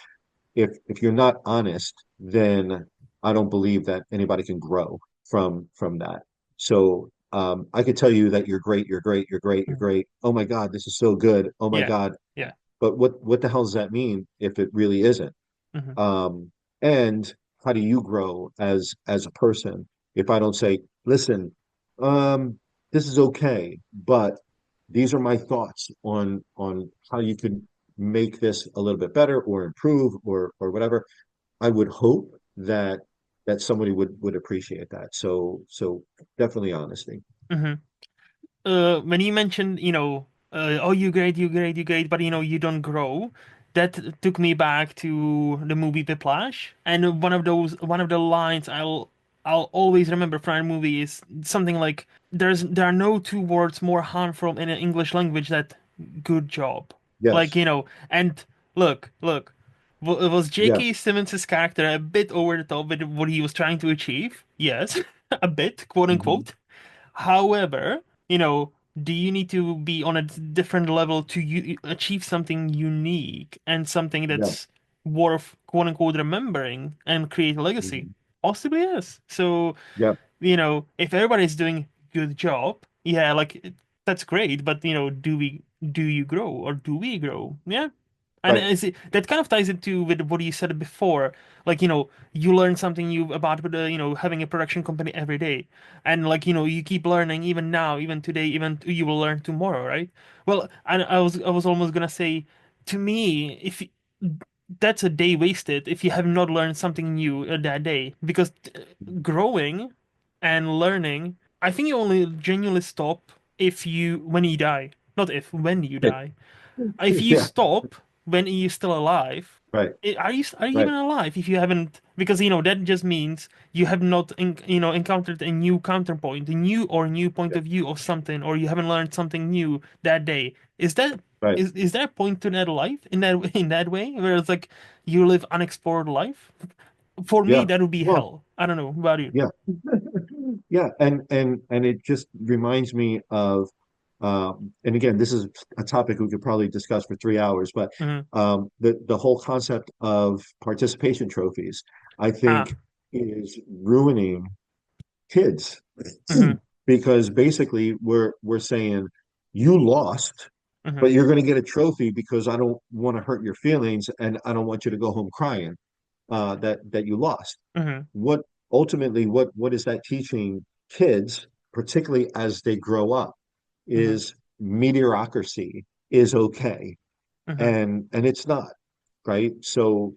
if you're not honest, then I don't believe that anybody can grow from that. So I could tell you that you're great, you're great, you're great, you're Mhm. great. Oh my God, this is so good. Oh my Yeah. God. Yeah. But what the hell does that mean if it really isn't? Hmm. Um, and how do you grow as a person if I don't say, listen, um, this is okay, but these are my thoughts on how you could make this a little bit better or improve or whatever. I would hope that somebody would appreciate that. So definitely honesty. Hmm. When you mentioned, oh, you great, you great, you great, but you don't grow. That took me back to the movie Whiplash, and one of the lines I'll always remember from that movie is something like, there are no two words more harmful in an English language that good job. Like, Yes. and look, was Yeah. J.K. Simmons' character a bit over the top with what he was trying to achieve? Yes, a bit, quote Hmm. unquote. However, you know, do you need to be on a different level to achieve something unique and something Yeah. that's worth quote unquote remembering and create a legacy? Hmm. Possibly yes. So, Yeah. if everybody's doing good job, yeah, like that's great, but do you grow or do we grow? Yeah. And Right. that kind of ties into with what you said before, like you learn something new about having a production company every day, and like you keep learning even now, even today, even you will learn tomorrow, right? Well, I was almost gonna say, to me, if that's a day wasted if you have not learned something new that day, because growing and learning, I think you only genuinely stop if you when you die, not if when you die. If you Yeah. stop when you're still alive, Right. are you Right. even alive if you haven't? Because that just means you have not encountered a new counterpoint, a new point Yeah. of view of something, or you haven't learned something new that day. Is that Right. is there a point to that life in that way where it's like you live unexplored life? For me, Yeah. that would be Well, hell. I don't know about you. yeah. Yeah, and it just reminds me of and again, this is a topic we could probably discuss for 3 hours, but Hmm. the whole concept of participation trophies, I Ah. think, is ruining kids Hmm. because basically we're saying you lost, Hmm. but you're going to get a trophy because I don't want to hurt your feelings and I don't want you to go home crying that you lost. Hmm. What ultimately what is that teaching kids, particularly as they grow up, Hmm. is mediocrity is okay, Hmm. and it's not, right? So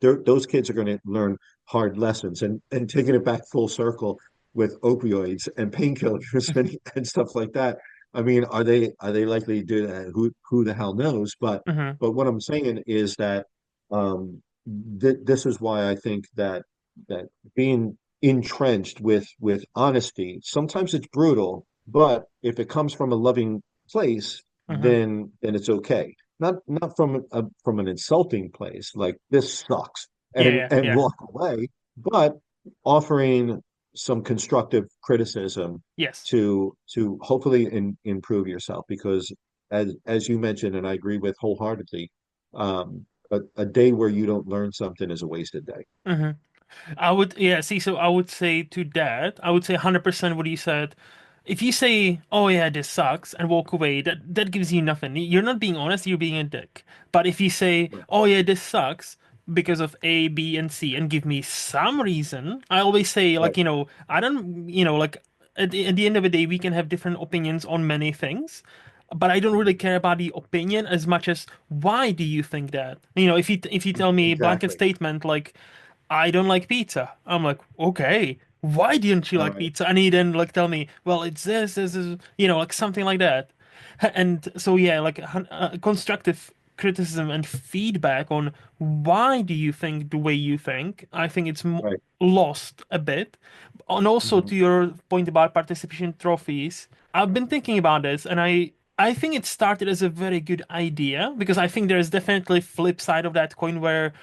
those kids are going to learn hard lessons, and taking it back full circle with opioids and painkillers and stuff like that. I mean, are they likely to do that? Who the hell knows? But Hmm. but what I'm saying is that this is why I think that being entrenched with honesty, sometimes it's brutal, but if it comes from a loving place, Hmm. then it's okay. Not from an insulting place, like this sucks, Yeah, and yeah, and yeah. walk away, but offering some constructive criticism Yes. to hopefully improve yourself. Because as you mentioned, and I agree with wholeheartedly, a day where you don't learn something is a wasted day. Hmm. I would, yeah, see, so I would say to that, I would say 100% what you said. If you say, "Oh yeah, this sucks," and walk away, that gives you nothing. You're not being honest, you're being a dick. But if you say, Right, "Oh yeah, this sucks because of A, B, and C," and give me some reason, I always say, right, like, I don't, like, at the end of the day, we can have different opinions on many things. But I don't really mhm, care about the opinion as much as why do you think that? If you tell me blanket exactly. statement like I don't like pizza. I'm like, okay, why didn't you All like right. pizza? And he then like tell me, well, it's this, like something like that. And so yeah, like constructive criticism and feedback on why do you think the way you think. I think it's Right. lost a bit. And also Mhm. to your point about participation trophies, I've been thinking about this, and I think it started as a very good idea because I think there's definitely flip side of that coin where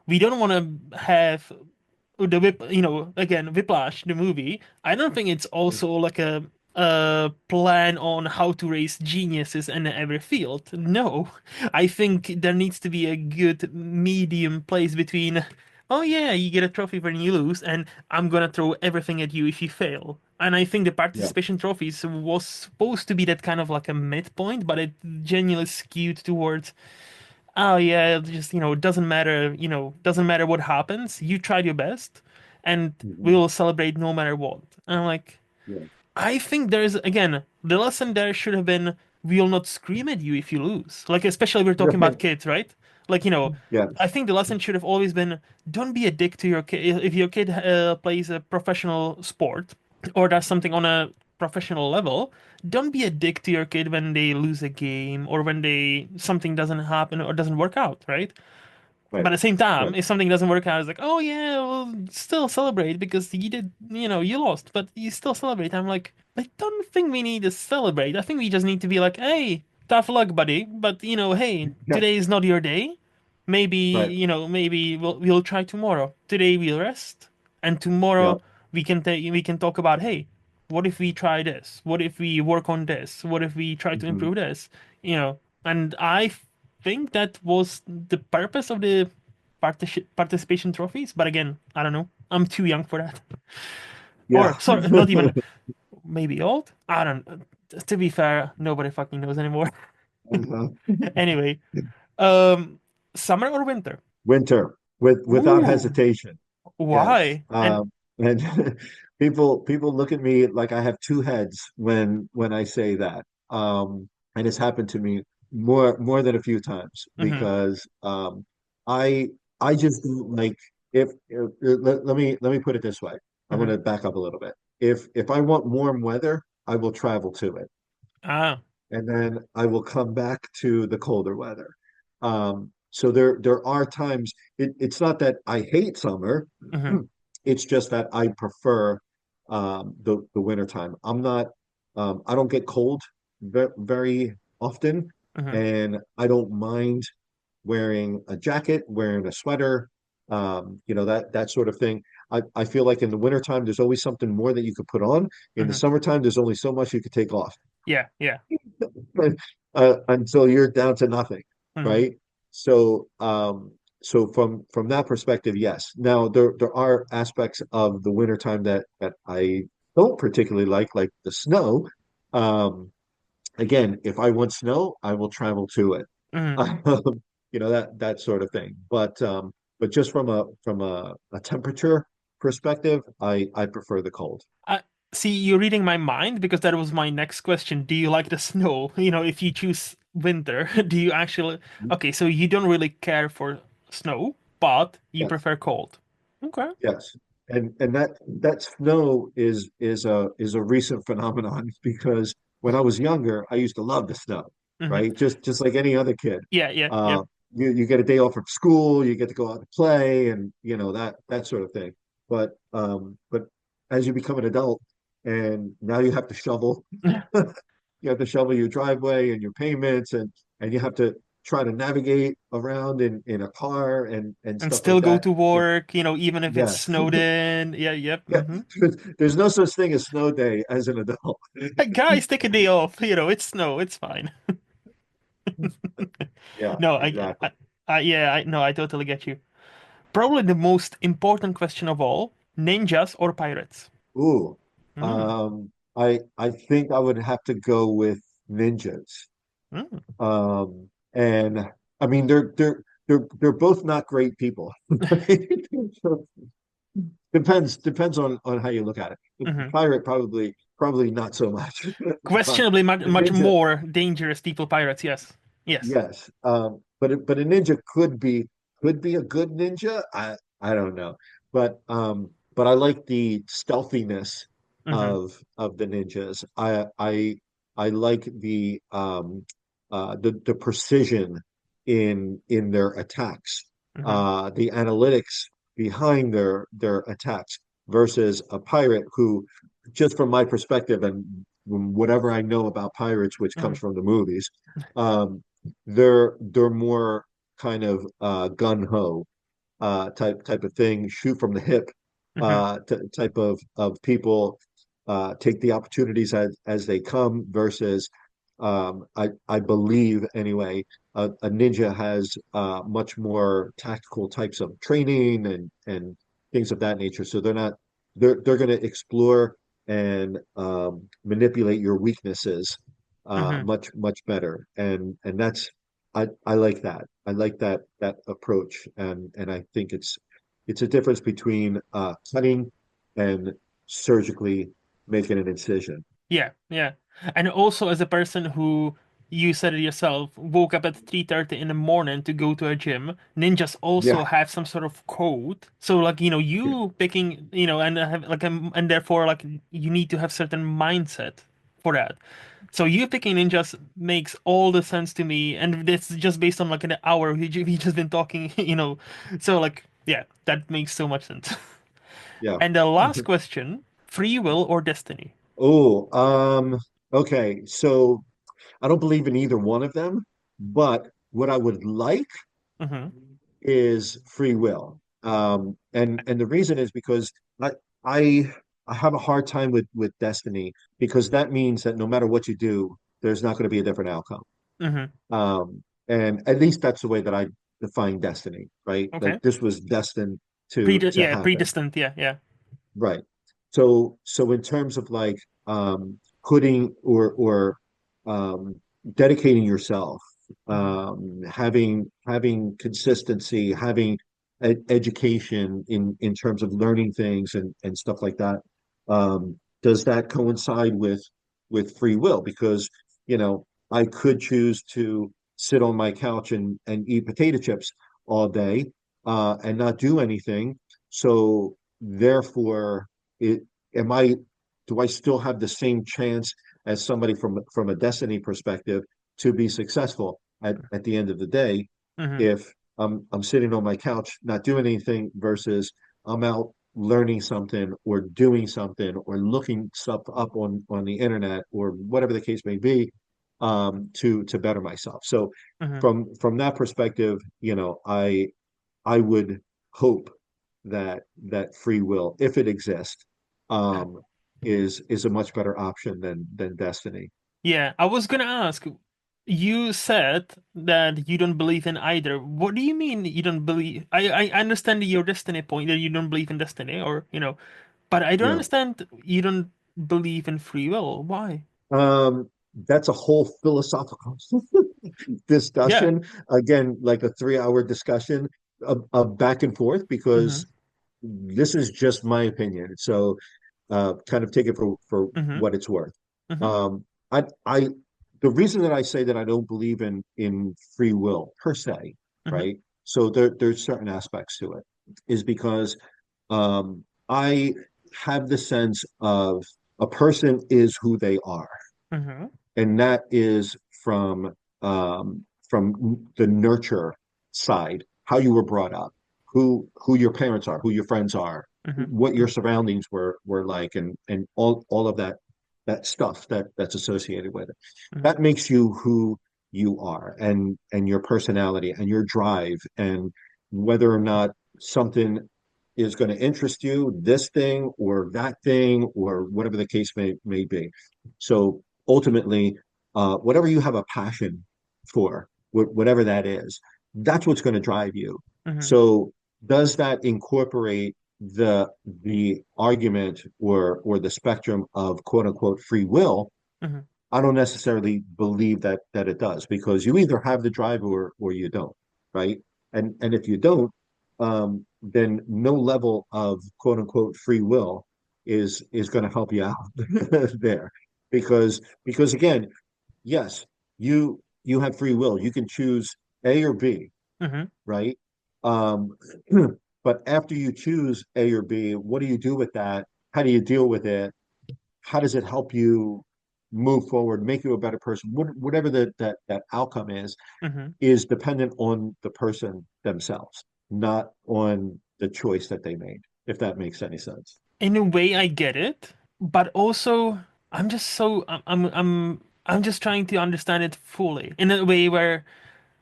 we don't want to have the again, Whiplash, the movie. I don't think it's also like a plan on how to raise geniuses in every field. No, I think there needs to be a good medium place between oh yeah, you get a trophy when you lose, and I'm gonna throw everything at you if you fail. And I think the Yeah. participation trophies was supposed to be that kind of like a midpoint, but it genuinely skewed towards, oh yeah, it just, it doesn't matter, doesn't matter what happens. You tried your best, and we Mhm. will celebrate no matter what. And I'm like, Yeah. I think there's again the lesson there should have been we'll not scream at you if you lose. Like especially we're talking about Right. kids, right? Like I Yes. think the lesson should have always been don't be a dick to your kid if your kid plays a professional sport or does something on a professional level. Don't be a dick to your kid when they lose a game or when they something doesn't happen or doesn't work out, right? Right. But at the same time, Right. if something doesn't work out, it's like, oh yeah, well, still celebrate because you did, you lost, but you still celebrate. I'm like, I don't think we need to celebrate. I think we just need to be like, hey, tough luck, buddy. But hey, Yeah. today is not your day. Maybe, Right. maybe we'll try tomorrow. Today we'll rest, and Yeah. tomorrow we can talk about, hey, what if we try this? What if we work on this? What if we try to Mhm. improve this? And I think that was the purpose of the participation trophies. But again, I don't know. I'm too young for that. Or Yeah. sorry, not even maybe old. I don't. To be fair, nobody fucking knows anymore. Uh-huh. Anyway, um, summer or winter? Winter, without Ooh, hesitation. Yes. why? And And people look at me like I have two heads when I say that. And it's happened to me more than a few times mhm, because I I just don't like let me put it this way. I'm going mhm. to back up a little bit. If I want warm weather, I will travel to it, Ah, and then I will come back to the colder weather. So there are times it's not that I hate summer, mhm, it's just that I prefer the winter time. I don't get cold very often, mhm, and I don't mind wearing a jacket, wearing a sweater, that sort of thing. I feel like in the wintertime, there's always something more that you could put on. In the mhm. summertime, there's only so much you could take off. Yeah, yeah. Until you're down to nothing, Mhm, right? So, so from that perspective, yes. Now there are aspects of the wintertime that I don't particularly like the snow. Um, Again, if I want snow, I will travel to it. mhm. That sort of thing. But just from a temperature perspective, I prefer the cold. I see you're reading my mind because that was my next question. Do you like the snow? If you choose winter, do you actually? Okay, so you don't really care for snow, but you Yes. prefer cold. Okay. Yes, and that snow is a recent phenomenon because when I was younger, I used to love the snow, Hmm. right? Just like any other kid. Yeah, yeah, Uh, yep. you get a day off from school, you get to go out and play, and that sort of thing. But as you become an adult, and now you have to shovel, you have to shovel your driveway and your payments, and you have to try to navigate around in a car and And stuff like still go that. to work, even if it's Yes. snowed in. Yeah, yep. Yeah, Hmm. there's no such thing as snow day as an adult. Hey, guys, take a day off. It's snow. It's fine. Yeah, No, exactly. yeah, no, I totally get you. Probably the most important question of all: ninjas or pirates? Ooh, Mm, I think I would have to go with ninjas. mm, And I mean they're both not great people. So depends on how you look at it. The mhm. pirate probably not so much, but Questionably the much ninja. more dangerous people pirates. Yes, yes. Yes, but a ninja could be a good ninja. I don't know, but I like the stealthiness Hmm. of the ninjas. I like the precision in their attacks, Hmm. the analytics behind their attacks versus a pirate who, just from my perspective and from whatever I know about pirates, which comes Hmm. from the movies. Um, they're more kind of gun ho type of thing, shoot from the hip Hmm. type of people, take the opportunities as they come versus I believe anyway a ninja has much more tactical types of training and things of that nature. So they're going to explore and manipulate your weaknesses Hmm. much better. And that's I like that. I like that approach, and I think it's a difference between cutting and surgically making an incision. Yeah, yeah. And also as a person who, you said it yourself, woke up at 3:30 in the morning to go to a gym, ninjas also Yeah, have some sort of code. So like, yeah, you picking, and have like and therefore like you need to have certain mindset for that. So you picking ninjas makes all the sense to me, and it's just based on like an hour we just been talking, So like, yeah, that makes so much sense. yeah. And the last question, free will or destiny? Oh, okay. So I don't believe in either one of them, but what I would like Mm-hmm. is free will. And the reason is because I I I have a hard time with destiny because that means that no matter what you do, there's not going to be a different outcome. Mm-hmm. And at least that's the way that I define destiny, right? Like Okay. this was destined to Yeah, happen. predestined. Yeah, yeah. Right. So in terms of like putting or dedicating yourself, Mm-hmm. having consistency, having education in terms of learning things and stuff like that, does that coincide with free will? Because, I could choose to sit on my couch and eat potato chips all day and not do anything. So therefore, it am I do I still have the same chance as somebody from a destiny perspective to be successful at the end of the day Mm-hmm. if I'm sitting on my couch not doing anything versus I'm out learning something or doing something or looking stuff up on the internet or whatever the case may be to better myself. So Mm-hmm. from that perspective, I would hope that free will, if it exists, Yeah. um, is a much better option than destiny. Yeah, I was gonna ask. You said that you don't believe in either. What do you mean you don't believe? I understand your destiny point that you don't believe in destiny, or but I don't Yeah. understand you don't believe in free will. Why? That's a whole philosophical Yeah. discussion. Again, like a 3 hour discussion of back and forth Mm-hmm. because this is just my opinion. So kind of take it for Mm-hmm. what it's worth. Mm-hmm. Um, I the reason that I say that I don't believe in free will per se, Mm-hmm. right? So there's certain aspects to it, is because I have the sense of a person is who they are, Mm-hmm. and that is from the nurture side, how you were brought up, who your parents are, who your friends are, what your Mm-hmm. surroundings were like, and all of that stuff that's associated with it. Mm-hmm. That makes you who you are, and your personality and your drive, and whether or not something is going to interest you, this thing or that thing, or whatever the case may be. So ultimately, whatever you have a passion for, whatever that is, that's what's going to drive you. Mm-hmm. So does that incorporate the argument or the spectrum of quote unquote free will? Mm-hmm. I don't necessarily believe that it does because you either have the drive or you don't, right? And if you don't, then no level of quote unquote free will is going to help you out there because again, yes, you have free will. You can choose A or B, Mm-hmm. right? Um, but after you choose A or B, what do you do with that? How do you deal with it? How does it help you move forward, make you a better person? Whatever that outcome Mm-hmm. is dependent on the person themselves, not on the choice that they made, if that makes any sense. In a way, I get it, but also I'm just so I'm just trying to understand it fully in a way where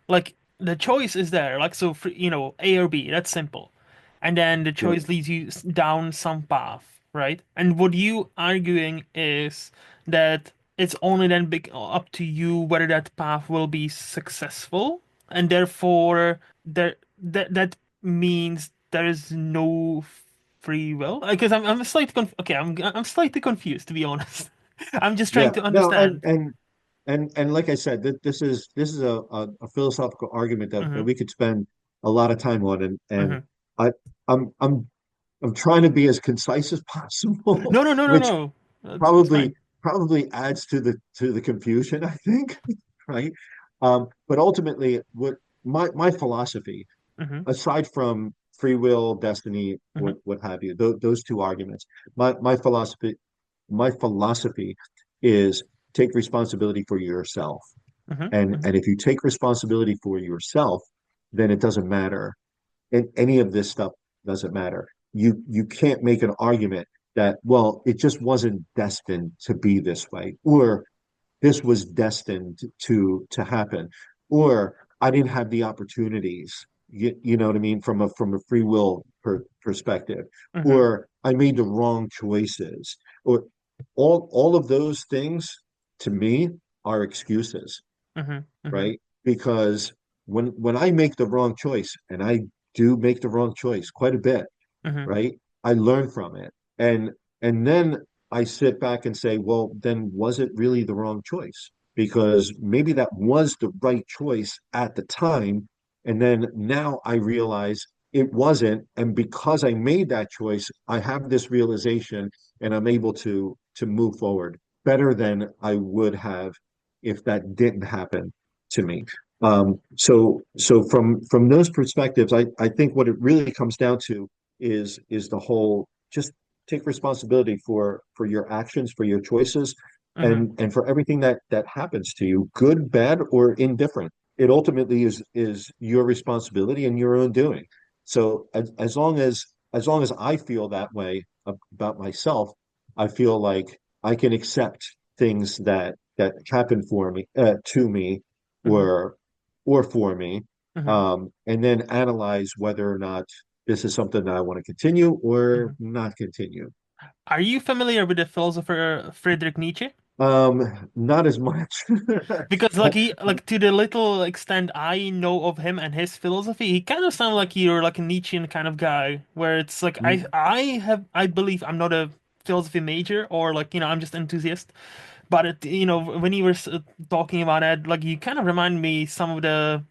like the choice is there, like so for, A or B, that's simple, and then the Right. choice leads you down some path, right? And what you arguing is that it's only then up to you whether that path will be successful, and therefore that means there is no free will. Because I'm slightly okay. I'm slightly confused, to be honest. I'm just trying Yeah, to no, understand. and like I said, this is a philosophical argument that Hmm. we could spend a lot of time on, and Hmm. I I'm I'm I'm trying to be as concise as possible, No, no, no, no, which no. It's probably fine. probably adds to the confusion, I think, right? But ultimately, what my philosophy, Hmm. aside from free will, destiny, Hmm. what have you, those two arguments, my philosophy is take responsibility for yourself. Hmm. And Hmm. if you take responsibility for yourself, then it doesn't matter. And any of this stuff doesn't matter. You can't make an argument that, well, it just wasn't destined to be this way, or this was destined to happen, or I didn't have the opportunities. You know what I mean, from a free will perspective, Hmm. or I made the wrong choices, or all of those things to me are excuses, Hmm. Hmm. right? Because when I make the wrong choice, and I do make the wrong choice quite a bit, Hmm. right? I learn from it. And then I sit back and say, well, then was it really the wrong choice? Because maybe that was the right choice at the time. And then now I realize it wasn't. And because I made that choice, I have this realization and I'm able to move forward better than I would have if that didn't happen to me. So from those perspectives, I think what it really comes down to is the whole just take responsibility for your actions, for your choices, Hmm. and for everything that happens to you, good, bad, or indifferent. It ultimately is your responsibility and your own doing. So as long as I feel that way about myself, I feel like I can accept things that happen for me to me Hmm. or or for me, Hmm. and then analyze whether or not this is something that I want to continue or Hmm. not continue. Are you familiar with the philosopher Friedrich Nietzsche? Not as much. Because like he like to the little extent I know of him and his philosophy, he kind of sounds like you're like a Nietzschean kind of guy, where it's like I believe I'm not a philosophy major or like I'm just enthusiast, but when you were talking about it, like you kind of remind me some of the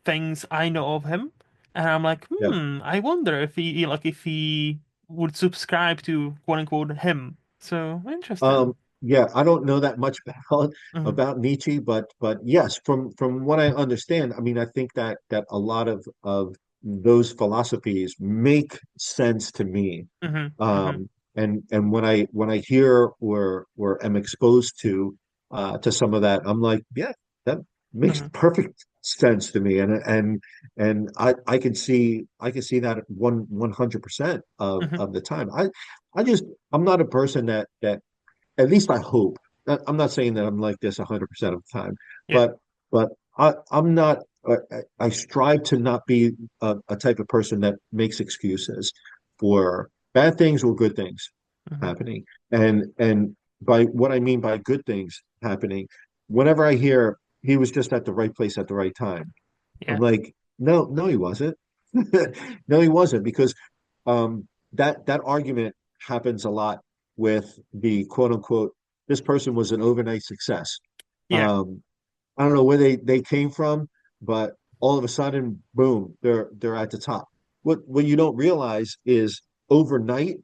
things I know of him, and I'm like, Yeah. I wonder if he would subscribe to quote unquote him. So interesting. Um, yeah, I don't know that much about Hmm. about Nietzsche, but yes, from what I understand, I mean, I think that a lot of those philosophies make sense to me. Hmm. Hmm. And when I hear or am exposed to some of that, I'm like, yeah, that makes Hmm. perfect sense to me, and I can see that 100% Hmm. of the time. I just I'm not a person that at least I hope. I'm not saying that I'm like this 100% of the time, Yeah. but I'm not. I strive to not be a type of person that makes excuses for bad things or good things Hmm. happening. And by what I mean by good things happening, whenever I hear he was just at the right place at the right time, I'm Yeah. like, no, no, he wasn't. No, he wasn't, because that argument happens a lot with the quote unquote, this person was an overnight success. Yeah. Um, I don't know where they came from, but all of a sudden, boom, they're at the top. What you don't realize is overnight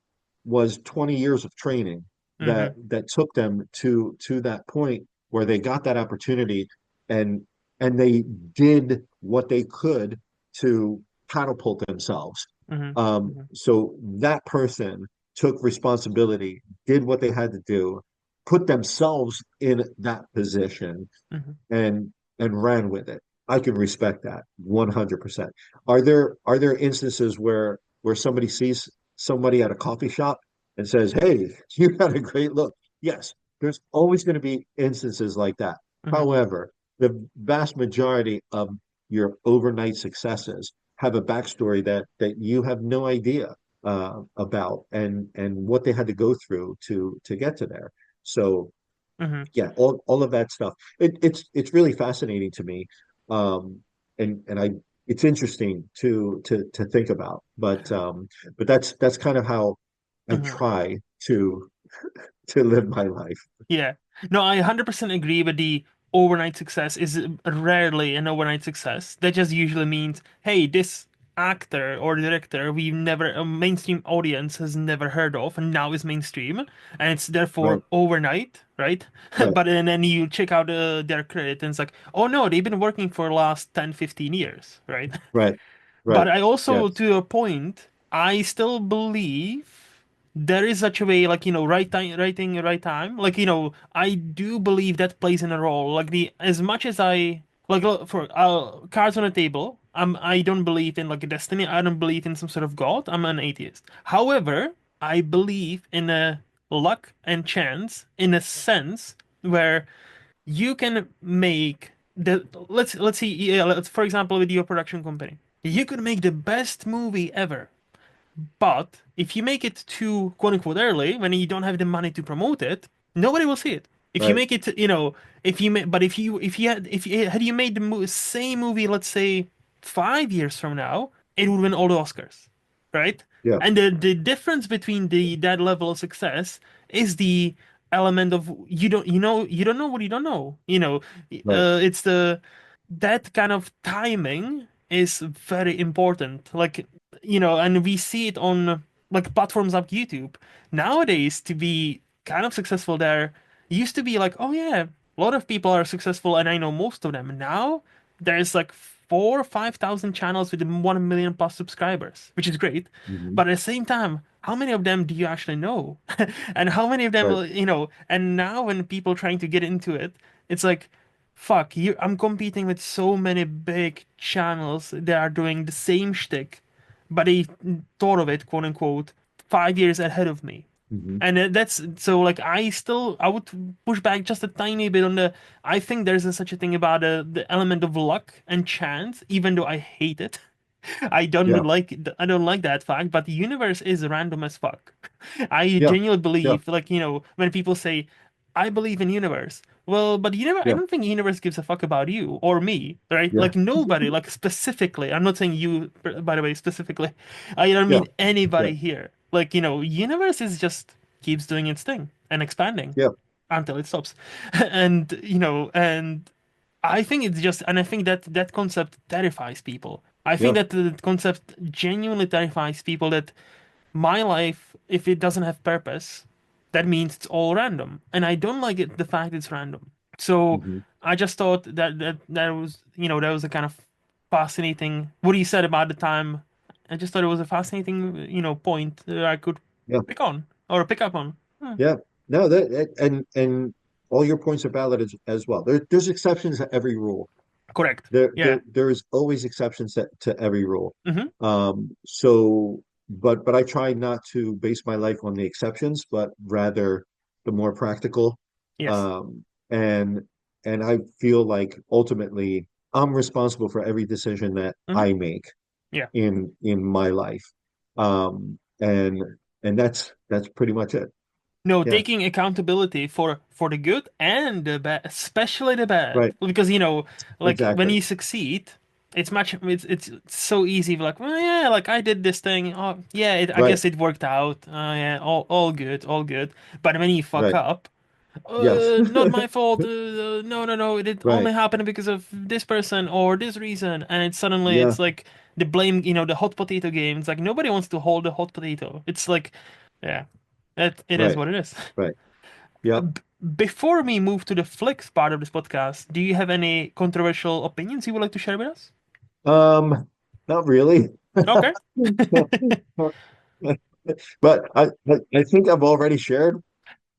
was 20 years of training that Hmm. that took them to that point where they got that opportunity, and and they did what they could to catapult themselves. Hmm. Hmm. So that person took responsibility, did what they had to do, put themselves in that position, Hmm. and ran with it. I can respect that 100%. Are there instances where somebody sees somebody at a coffee shop and says, "Hey, you got a great look"? Yes, there's always going to be instances like that. Hmm. However, the vast majority of your overnight successes have a backstory that you have no idea about, and what they had to go through to get to there. So Hmm. Yeah, all of that stuff. It's really fascinating to me. Um, and I it's interesting to think about. But that's kind of how I Hmm. try to live my life. Yeah. No, I 100% agree with the overnight success is rarely an overnight success. That just usually means, hey, this actor or director a mainstream audience has never heard of and now is mainstream and it's therefore Right, overnight, right? right, But and then you check out their credit and it's like, oh no, they've been working for the last 10, 15 years, right? right, But right. I also, Yes. to a point, I still believe there is such a way, like, right time, right thing, right time. Like, I do believe that plays in a role. Like as much as like look, for cards on the table, I don't believe in like a destiny. I don't believe in some sort of God. I'm an atheist. However, I believe in a luck and chance in a sense where you can make let's see, yeah, for example, with your production company, you could make the best movie ever, but if you make it too quote unquote early, when you don't have the money to promote it, nobody will see it. If you Right. make it, if you make, but if you made the same movie, let's say 5 years from now, it would win all the Oscars, right? Yeah. And the difference between the that level of success is the element of you don't know what you don't know. Right. It's the that kind of timing is very important. Like, and we see it on like platforms like YouTube. Nowadays, to be kind of successful there, used to be like, oh yeah, a lot of people are successful and I know most of them. Now there's like 4 or 5 thousand channels with 1 million plus subscribers, which is great. Hmm. But at the same time, how many of them do you actually know? And how many of them, Right. and now when people trying to get into it, it's like, fuck, I'm competing with so many big channels that are doing the same shtick, but they thought of it, quote unquote, 5 years ahead of me. Hmm. And that's so like I would push back just a tiny bit on the I think there's such a thing about the element of luck and chance, even though I hate it. Yeah. I don't like that fact, but the universe is random as fuck. I Yeah. genuinely Yeah. believe, like, when people say, I believe in universe. Well, but I Yeah. don't think universe gives a fuck about you or me, right? Yeah. Like nobody, like specifically. I'm not saying you, by the way, specifically. I don't Yeah. mean Yeah. anybody here. Like, universe is just keeps doing its thing and expanding Yeah. until it stops. And I think it's just, and I think that that concept terrifies people. I think Yeah. that the concept genuinely terrifies people that my life, if it doesn't have purpose, that means it's all random. And I don't like it, the fact it's random. So Hmm. I just thought that was, that was a kind of fascinating, what you said about the time. I just thought it was a fascinating, point that I could Yeah. pick on or pick up on. Hmm. Yeah. No, and all your points are valid as well. There's exceptions to every rule. Correct. Yeah. There's always exceptions to every rule. Hmm. So, but I try not to base my life on the exceptions, but rather the more practical. Yes. Um, and and I feel like ultimately I'm responsible for every decision that Hmm. I make Yeah. in my life. And that's pretty much it. No, Yeah. taking accountability for the good and the bad, especially the bad, Right. because like when Exactly. you succeed, it's so easy. Like, well, yeah, like I did this thing. Oh, yeah, I Right. guess it worked out. Yeah, all good, all good. But when you fuck Right. up, Yes. not my fault. No, no, no. It Right. only happened because of this person or this reason, and suddenly Yeah. it's like the blame. The hot potato game. It's like nobody wants to hold the hot potato. It's like, yeah, it is Right. what it is. Right. Yep. Before we move to the flicks part of this podcast, do you have any controversial opinions you would like to share with us? Not really. Okay. But I think I've already shared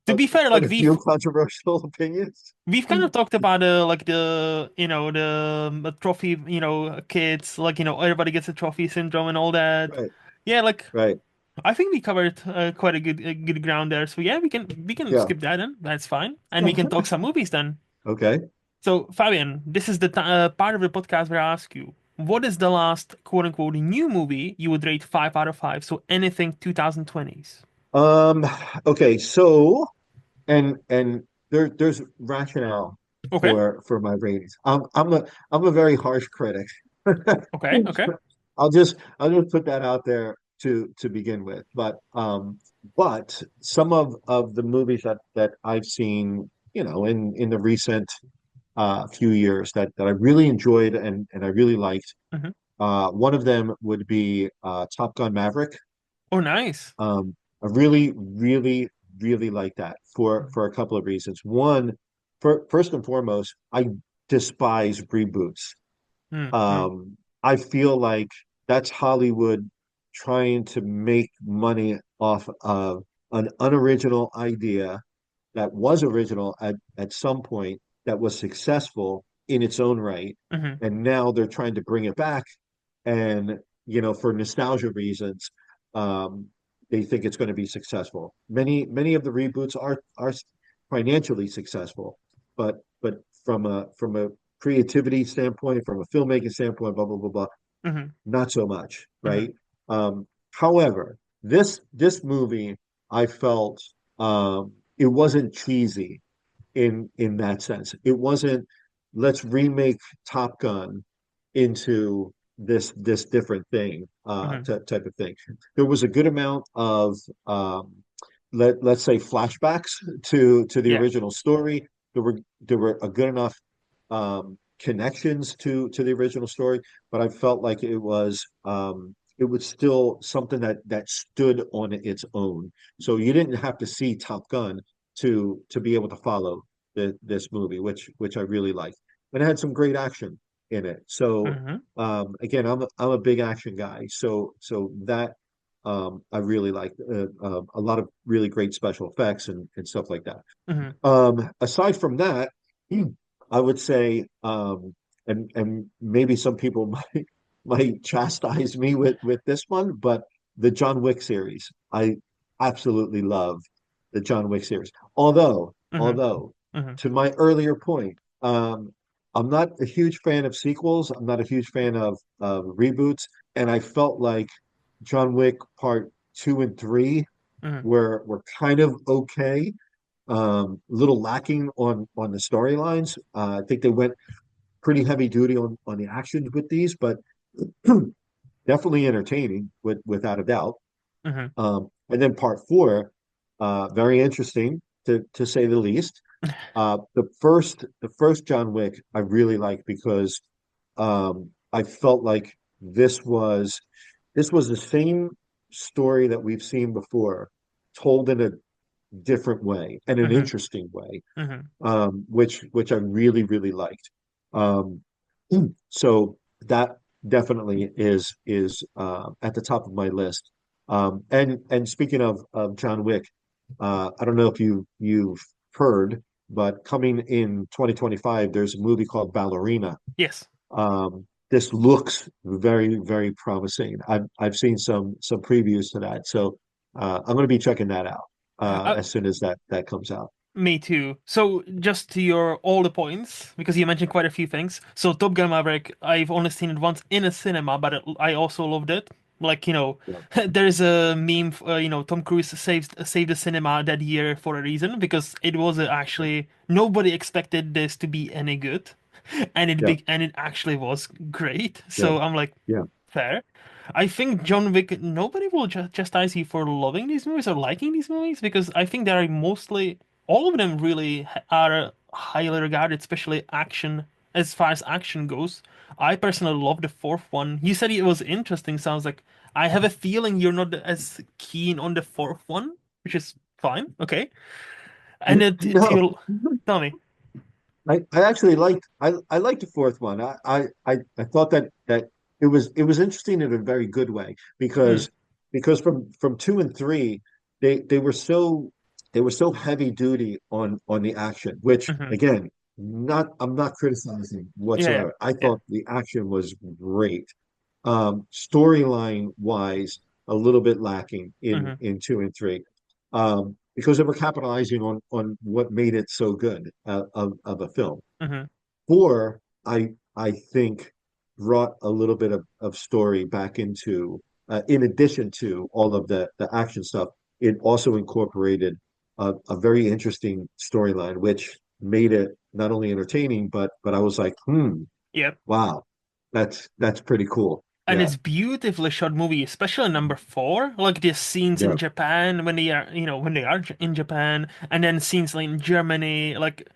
To be fair, quite like a few controversial opinions. we've kind of talked about like the trophy, kids, like everybody gets a trophy syndrome and all that. Right. Yeah, like Right. I think we covered quite a good ground there. So yeah, we can Yeah. skip that then. That's fine, and we can talk some movies then. Okay. So, Fabian, this is the part of the podcast where I ask you, what is the last quote unquote new movie you would rate 5 out of 5? So, anything 2020s. Um, okay, so and there's rationale Okay. for my ratings. I'm a very harsh critic. Okay. Okay. I'll just put that out there to begin with. But some of the movies that I've seen, in the recent few years that I really enjoyed and I really liked. Hmm. One of them would be Top Gun Maverick. Oh, nice. I really, really, really like that for a couple of reasons. One, first and foremost, I despise reboots. Mm-hmm. I feel like that's Hollywood trying to make money off of an unoriginal idea that was original at some point, that was successful in its own right, Hmm. and now they're trying to bring it back, and for nostalgia reasons, um, they think it's going to be successful. Many of the reboots are financially successful, but from a creativity standpoint, from a filmmaking standpoint, blah blah blah blah, Hmm. not so much, Hmm. right? However, this movie, I felt, it wasn't cheesy in that sense. It wasn't, let's remake Top Gun into this different thing, Hmm. type of thing. There was a good amount of, um, let's say, flashbacks to the Yeah. original story. There were a good enough connections to the original story, but I felt like it was still something that stood on its own. So you didn't have to see Top Gun to be able to follow this movie, which I really liked. And it had some great action in it. So Hmm. again, I'm a big action guy. So that I really liked, a lot of really great special effects and stuff like that. Hmm. Aside from that, I would say, and maybe some people might chastise me with this one, but the John Wick series, I absolutely love the John Wick series. Although, Hmm. although, Hmm. to my earlier point, I'm not a huge fan of sequels. I'm not a huge fan of reboots, and I felt like John Wick Part Two and Three Hmm. were kind of okay, a little lacking on the storylines. I think they went pretty heavy duty on the actions with these, but definitely entertaining without a doubt. Hmm. And then part four, very interesting to say the least. The first John Wick I really liked because I felt like this was the same story that we've seen before, told in a different way and an Hmm. interesting way, Hmm. which I really, really liked. Um, so that definitely is at the top of my list. And speaking of John Wick, I don't know if you've heard, but coming in 2025, there's a movie called Ballerina. Yes. This looks very, very promising. I've seen some previews to that, so I'm going to be checking that out Uh, as soon as that comes out. Me too. So just to your all the points, because you mentioned quite a few things. So Top Gun Maverick, I've only seen it once in a cinema, but I also loved it. Like, Yeah, there's a meme, Tom Cruise saved the cinema that year for a reason because it was actually nobody expected this to be any good, and yeah, it actually was great. yeah, So I'm like, yeah. fair. I think John Wick, nobody will chastise you for loving these movies or liking these movies because I think they are mostly, all of them really are highly regarded, especially action, as far as action goes. I personally love the fourth one. You said it was interesting, sounds like I have a feeling you're not as keen on the fourth one, which is fine, okay. And to No, your, tell me. I actually liked the fourth one. I thought that it was interesting in a very good way Mm, because from two and three, they were so heavy duty on the action, which hmm. again, not I'm not criticizing Yeah, yeah, whatsoever. I yeah. thought the action was great. Storyline wise, a little bit lacking in Hmm. in two and three, because they were capitalizing on what made it so good, of a film. Hmm. Four, I think, brought a little bit of story back into, in addition to all of the action stuff. It also incorporated a very interesting storyline, which made it not only entertaining, but I was like, Yep. wow, that's pretty cool. And Yeah, it's beautifully shot movie, especially number four. Like the scenes in yeah, Japan when they are, when they are in Japan, and then scenes like in Germany. Like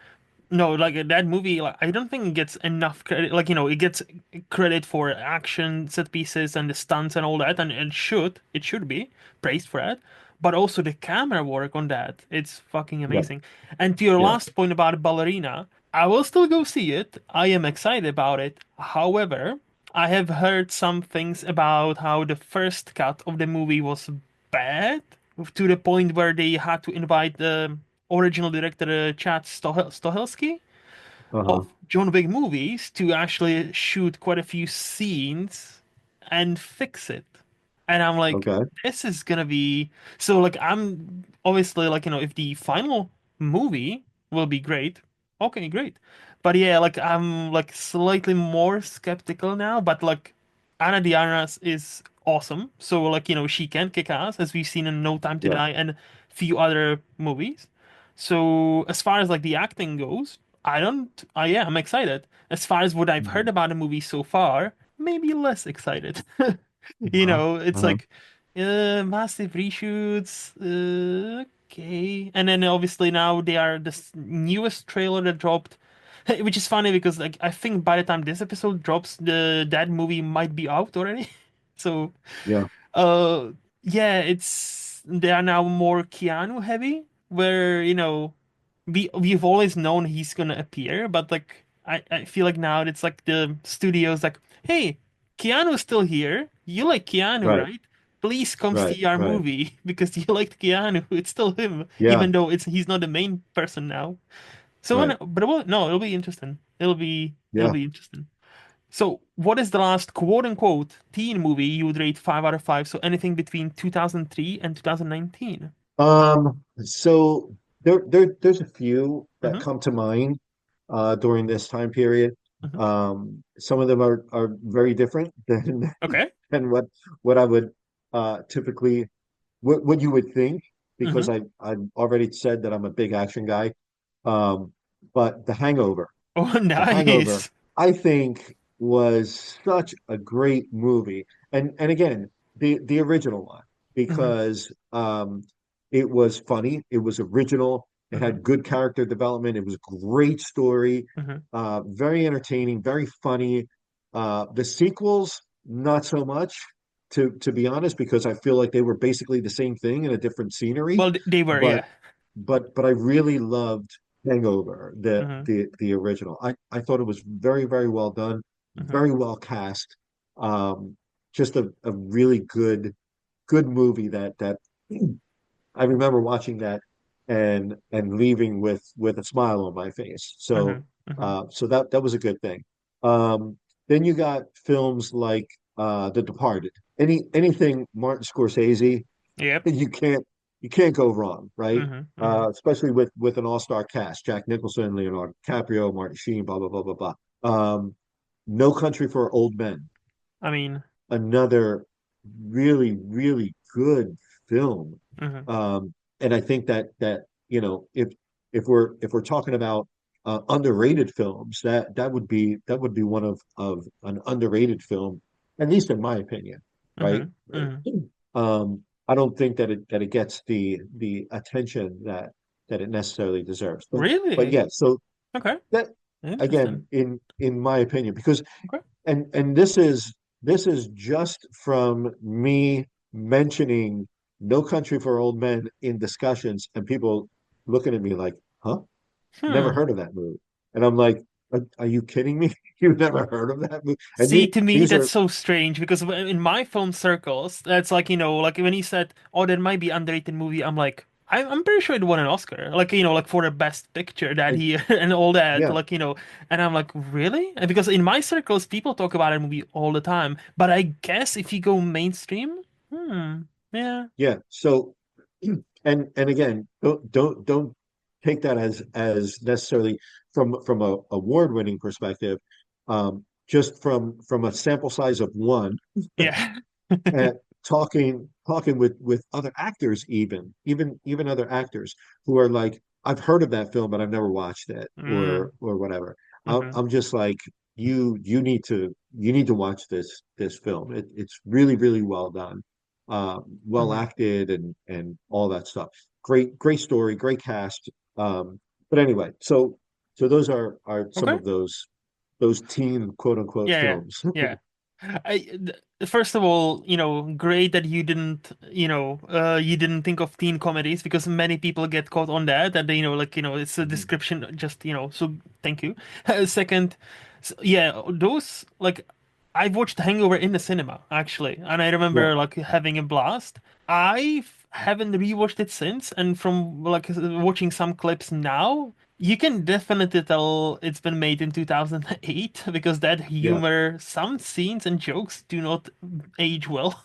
no, like that movie, like I don't think it gets enough credit. Like it gets credit for action set pieces and the stunts and all that, and it should be praised for that. But also the camera work on that, it's fucking yeah, amazing. And to your yeah. last point about Ballerina, I will still go see it. I am excited about it. However, I have heard some things about how the first cut of the movie was bad to the point where they had to invite the original director Chad Stahelski Uh-huh. of John Wick movies to actually shoot quite a few scenes and fix it. And I'm like, Okay. this is gonna be so like I'm obviously like if the final movie will be great, okay, great. But yeah, like I'm like slightly more skeptical now, but like Ana de Armas is awesome. So like she can kick ass as we've seen in No Time to Yeah. Die and few other movies. So as far as like the acting goes, I don't. Yeah, I'm excited. As far as what I've heard Mhm. about the movie so far, maybe less excited. Uh-huh. It's Uh-huh. like massive reshoots. Okay, and then obviously now they are this newest trailer that dropped, which is funny because like I think by the time this episode drops, the that movie might be out already. So, Yeah. uh, yeah, they are now more Keanu heavy, where we've always known he's gonna appear, but like I feel like now it's like the studio's like, hey, Keanu's still here. You like Keanu, Right. right? Please come Right. see our Right. movie because you liked Keanu. It's still him, Yeah. even though he's not the main person now. So Right. but no, it'll be interesting. It'll Yeah. be interesting. So, what is the last quote unquote teen movie you would rate 5 out of 5? So, anything between 2003 and 2019. So there's a few that Mm-hmm. come to mind during this time period. Mm-hmm. Some of them are very different than Okay. than what I would typically what you would think because Mm-hmm. I've already said that I'm a big action guy. Um, but Oh, The Hangover, nice. I think was such a great movie. And again, the original one Mm-hmm. because it was funny, it was original, it Mm-hmm. had good character development, it was a great story, Mm-hmm. very entertaining, very funny. The sequels, not so much, to be honest, because I feel like they were basically the same thing in a different scenery. Well, they were, But yeah. but I really loved Hangover, Mm-hmm. the original. I thought it was very, very well done, Mm-hmm. very well cast. Um, just a really good movie that I remember watching that and leaving with a smile on my face. Mm-hmm. Mm-hmm. So that was a good thing. Then you got films like The Departed. Anything Martin Scorsese, Yep. you can't go wrong, right? Mm-hmm. Mm-hmm. Especially with an all-star cast: Jack Nicholson, Leonardo DiCaprio, Martin Sheen, blah blah blah blah blah. No Country for Old Men, I mean, another really good film. mm-hmm. And I think that if we're talking about underrated films, that would be one of an underrated film, at least in my opinion, right? Mm-hmm. Mm-hmm. I don't think that it gets the attention that it necessarily deserves. But Really? yeah, so Okay. that again, Interesting. in my opinion, because Okay. and this is just from me mentioning No Country for Old Men in discussions and people looking at me like, huh? Never Hmm. heard of that movie. And I'm like, are you kidding me? You've never heard of that movie? And See, to me, these that's are so strange because in my film circles, that's like, like when he said, oh, that might be underrated movie, I'm like, I'm pretty sure it won an Oscar. Like, like for the best picture that I, he and all that. yeah, Like, and I'm like, really? And because in my circles, people talk about that movie all the time. But I guess if you go mainstream, yeah, yeah. So and again, don't take that as necessarily from a award-winning perspective. Just from a sample size of one, yeah. talking with other actors, even other actors who are like, I've heard of that film, but I've never watched it, Mm, or whatever. hmm I'm just like, you need to watch this film. It's really really well done, well hmm acted, and all that stuff. Great story, great cast. But anyway, so those are some Okay. of those teen quote unquote Yeah, films. yeah. First of all, great that you didn't think of teen comedies because many people get caught on that, and like, it's a Mhm. description, just, so thank you. Second, yeah, those, like, I've watched Hangover in the cinema, actually, and I Yeah, remember, like, having a blast. I haven't rewatched it since, and from, like, watching some clips now, you can definitely tell it's been made in 2008 because that yeah, humor, some scenes and jokes do not age well.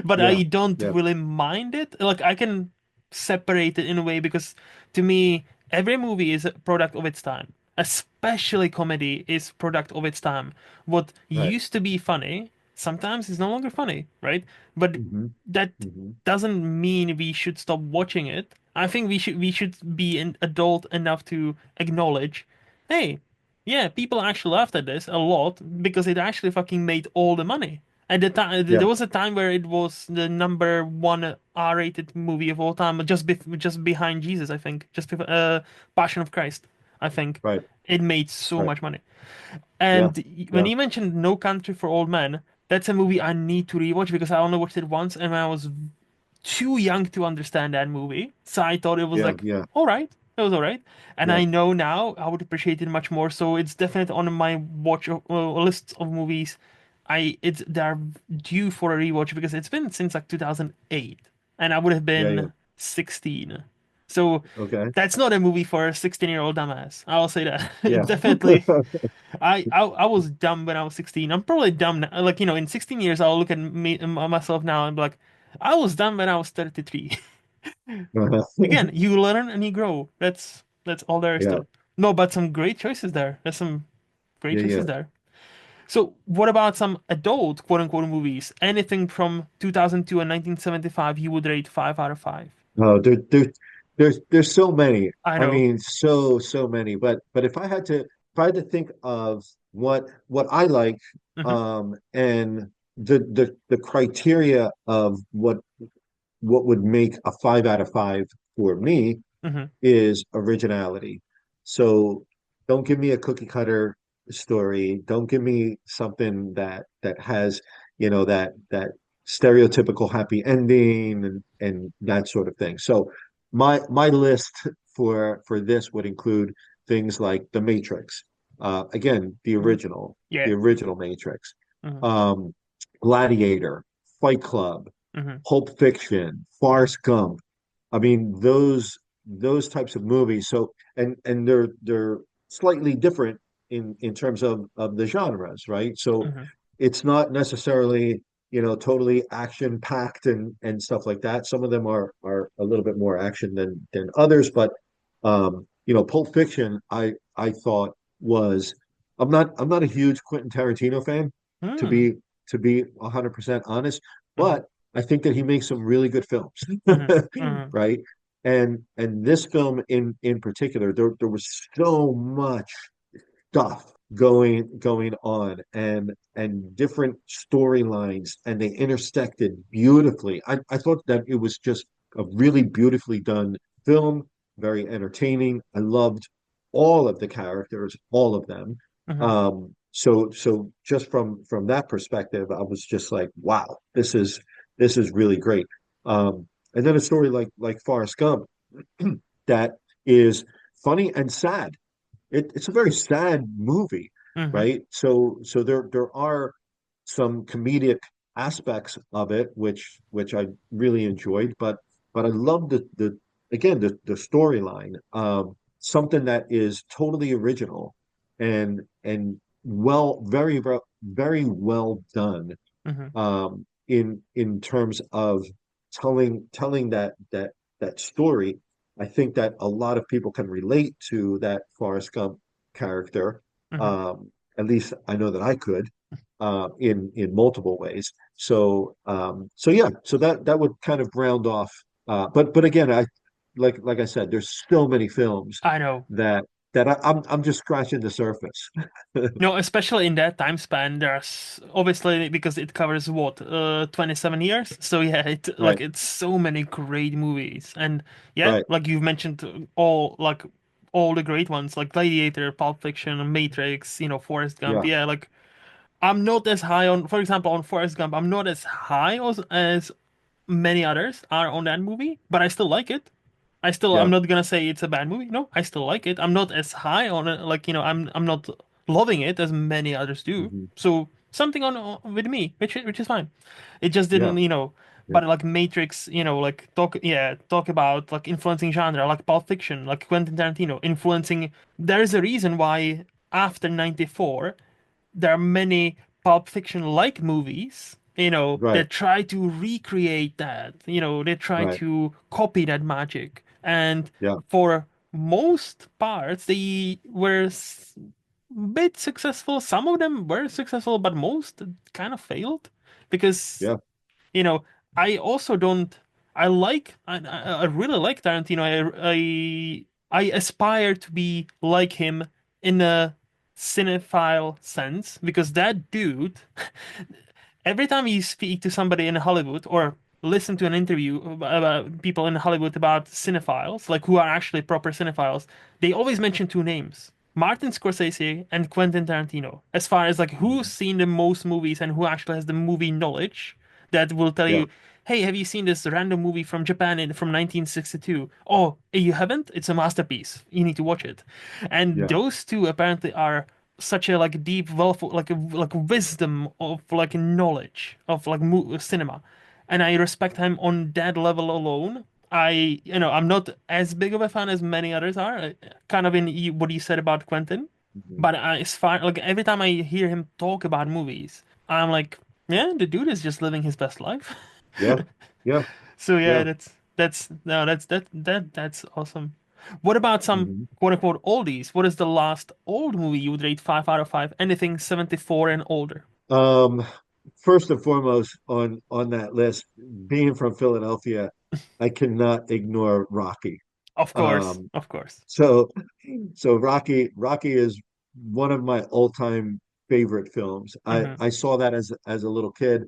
But yeah, I don't yeah, really mind it. Like, I can separate it in a way because to me, every movie is a product of its time. Especially comedy is product of its time. What right. used to be funny sometimes is no longer funny, right? But Hmm. that Hmm. doesn't mean we should stop watching it. I think we should be an adult enough to acknowledge, hey, yeah, people actually laughed at this a lot because it actually fucking made all the money. At the time, Yeah, there was a time where it was the number one R-rated movie of all time, just behind Jesus, I think, Passion of Christ, I think. right, It made so right. much money. Yeah, And when yeah, you mentioned No Country for Old Men, that's a movie I need to rewatch because I only watched it once and I was too young to understand that movie. So I thought it was yeah, like, yeah, all right, it was all right. And yeah, I know now I would appreciate it much more. So it's definitely on my list of movies. They're due for a rewatch because it's been since like 2008, and I would have yeah, yeah. been 16. So Okay. that's not a movie for a 16-year-old dumbass. I'll say that. Yeah. Definitely. I was dumb when I was 16. I'm probably dumb now. Like, in 16 years, I'll look at me myself now and be like, I was dumb when I was 33. Uh-huh. Again, you learn and you grow. That's all there is to Yeah, it. No, but some great choices there. There's some great yeah, choices yeah. there. So, what about some adult quote unquote movies? Anything from 2002 and 1975 you would rate 5 out of 5. Oh, there's so many. I I know. mean, so many. But if I had to think of what I like, Hmm and the criteria of what would make a 5 out of 5 for me hmm is originality. So don't give me a cookie cutter story. Don't give me something that has, that stereotypical happy ending and that sort of thing. So my list for this would include things like The Matrix. Again, hmm the Yeah. original Matrix. hmm Um, Gladiator, Fight Club, hmm Pulp Fiction, Forrest Gump. I mean, those types of movies. So and they're slightly different in terms of the genres, right? So hmm it's not necessarily, totally action packed and stuff like that. Some of them are a little bit more action than others, but Pulp Fiction, I thought was I'm not a huge Quentin Tarantino fan, to hmm be to be 100% honest, hmm but I think that he makes some really good films, hmm hmm right? And this film in particular, there was so much stuff going on and different storylines, and they intersected beautifully. I thought that it was just a really beautifully done film, very entertaining. I loved all of the characters, all of them. hmm So just from that perspective, I was just like, wow, this is really great. And then a story like Forrest Gump that is funny and sad. It's a very sad movie, hmm right? So there are some comedic aspects of it which I really enjoyed, but I love the again the storyline. Something that is totally original and very well done, hmm in terms of telling that story. I think that a lot of people can relate to that Forrest Gump character. hmm At least I know that I could, in multiple ways. So yeah, so that would kind of round off. But again, I like I said, there's so many films I know. that I'm just scratching the surface. No, especially in that time span, there's obviously because it covers what, 27 years. So yeah, Right, it's so many great movies. And yeah, right, like you've mentioned all the great ones like Gladiator, Pulp Fiction, Matrix, Forrest Gump. yeah, Yeah, like I'm not as high on, for example, on Forrest Gump, I'm not as high as many others are on that movie, but I still like it. I'm yeah, not gonna say it's a bad movie. No, I still like it. I'm not as high on it, like, I'm not loving it as many others do. hmm, So something with me, which is fine. It just yeah, didn't, yeah, but like Matrix, like talk about like influencing genre, like Pulp Fiction, like Quentin Tarantino influencing. There is a reason why after '94 there are many Pulp Fiction like movies, right, that try to recreate that, they try right, to copy that magic. And yeah, for most parts, they were bit successful. Some of them were successful, but most kind of failed because yeah, you know, I also don't. I really like Tarantino. I aspire to be like him in a cinephile sense because that dude, every time you speak to somebody in Hollywood or listen to an interview about people in Hollywood about cinephiles, like who are actually proper cinephiles, they always mention two names. Martin Scorsese and Quentin Tarantino, as far as like who's mhm, seen the most movies and who actually has the movie knowledge that will tell yeah, you, hey, have you seen this random movie from Japan from 1962? Oh, you haven't? It's a masterpiece. You need to watch it. And yeah, those two apparently are such a like deep wealth, like wisdom of like knowledge of like cinema, and I respect him on that level alone. I'm not as big of a fan as many others are, kind of in what you said about Quentin, mhm, but it's fine. Like every time I hear him talk about movies, I'm like, yeah, the dude is just living his best life. yeah, yeah, So yeah, yeah. that's no, that's awesome. What about some Mhm. quote unquote oldies? What is the last old movie you would rate 5 out of 5? Anything 74 and older? Um, First and foremost on that list, being from Philadelphia, I cannot ignore Rocky. Of course, Um, of course. so so Rocky is one of my all-time favorite films. Hmm. I saw that as a little kid.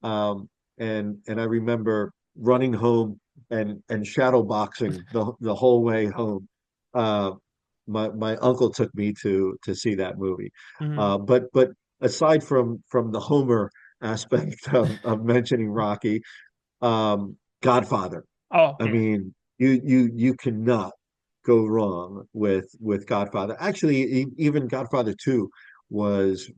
Um, and I remember running home and shadow boxing the whole way home. Uh, my uncle took me to see that movie. Hmm. But aside from the Homer aspect of mentioning Rocky, Godfather. Oh I yeah. mean, you cannot go wrong with Godfather. Actually, even Godfather 2 was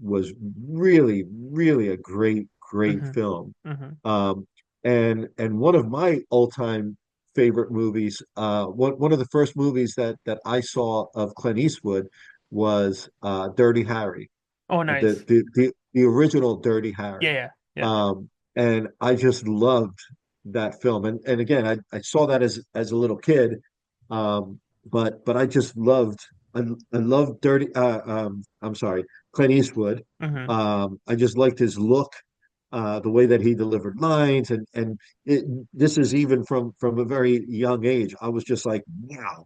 really a great Hmm. film. Hmm. Um, and one of my all-time favorite movies, one of the first movies that I saw of Clint Eastwood was Dirty Harry, Oh nice. the original Dirty Yeah, Harry. yeah, yeah. And I just loved that film. And again, I saw that as a little kid. But I just I loved I'm sorry, Clint Eastwood. Hmm. I just liked his look, the way that he delivered lines, and this is even from a very young age. I was just like, wow,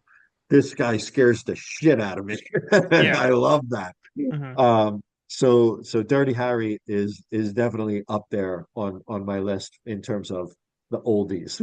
this guy scares the shit out of me. And Yeah. I love that. Hmm. So Dirty Harry is definitely up there on my list in terms of the oldies.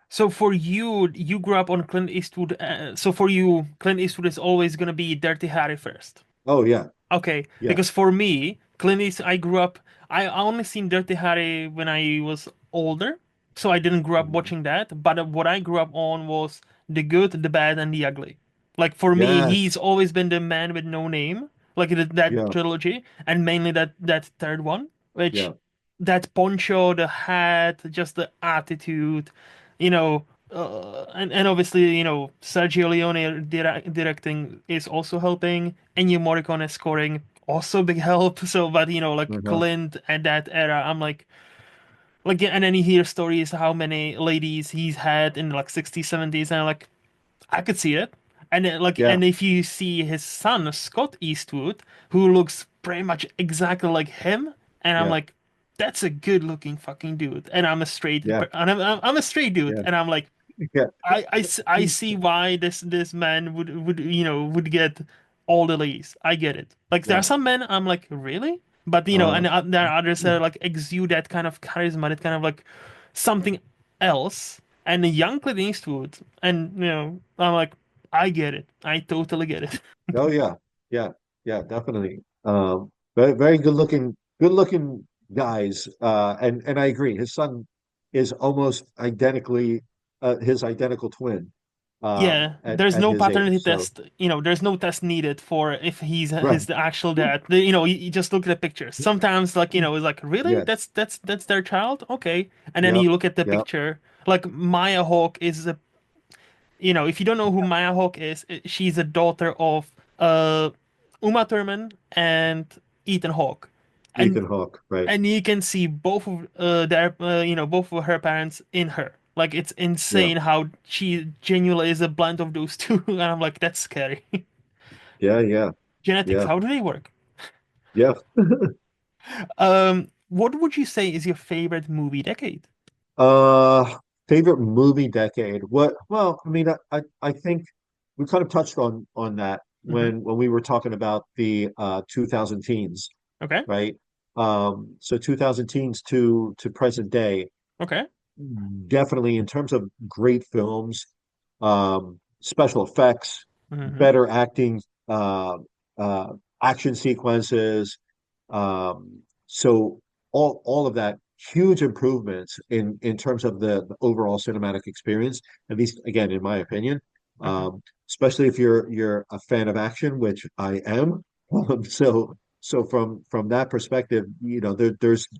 So for you, you grew up on Clint Eastwood. So for you, Clint Eastwood is always gonna be Dirty Harry first. Oh yeah, Okay, yeah, because for me, Clint Eastwood, I grew up. I only seen Dirty Harry when I was older, so I didn't grow up mhm. watching that. But what I grew up on was the good, the bad, and the ugly. Like for me, he's Yes, always been the man with no name, like that yeah, trilogy, and mainly that third one, which yeah, that poncho, the hat, just the attitude, you know. And obviously, Sergio Leone directing is also helping. Ennio Morricone scoring also big help. So, but like uh-huh, Clint at that era, I'm like, yeah, and then you hear stories how many ladies he's had in like 60s, 70s, and like I could see it. And yeah, and if you see his son Scott Eastwood, who looks pretty much exactly like him, and I'm yeah, like, that's a good looking fucking dude, and I'm a straight, Yeah, and I'm a straight dude, yeah, and I'm like, yeah, I see why this man would would get all the leads. I get it. Like there yeah. are some men I'm like really, but Uh, and there are others that like exude that kind of charisma, that kind of like something else. And the young Clint Eastwood, and I'm like, I get it. I totally get it. oh yeah, yeah, yeah, definitely. Very, very good looking guys. And I agree. His son is almost identically his identical twin Yeah, there's at no his age. paternity So test. There's no test needed for if he's right. his the actual dad. You just look at the pictures. Sometimes, like, it's like, really? Yes. That's their child? Okay. And then Yep. you look at the Yep. picture. Like Maya Hawke is if you don't know who Maya Hawke is, she's a daughter of Uma Thurman and Ethan Hawke. And Ethan Hawke. Right. you can see both of both of her parents in her. Like it's Yeah. insane how she genuinely is a blend of those two, and I'm like, that's scary. Yeah. Yeah. Genetics, Yeah. how do they work? Yeah. What would you say is your favorite movie decade? Uh, Favorite movie decade. What? Well, I mean, I think we kind of touched on that Hmm. when we were talking about the 2000 teens, Okay, right? So 2000 teens to present day, okay. definitely in terms of great films, special effects, Hmm. better acting, uh, action sequences. So all of that, huge improvements in terms of the overall cinematic experience, at least again, in my opinion. Hmm. Especially if you're a fan of action, which I am. So from that perspective,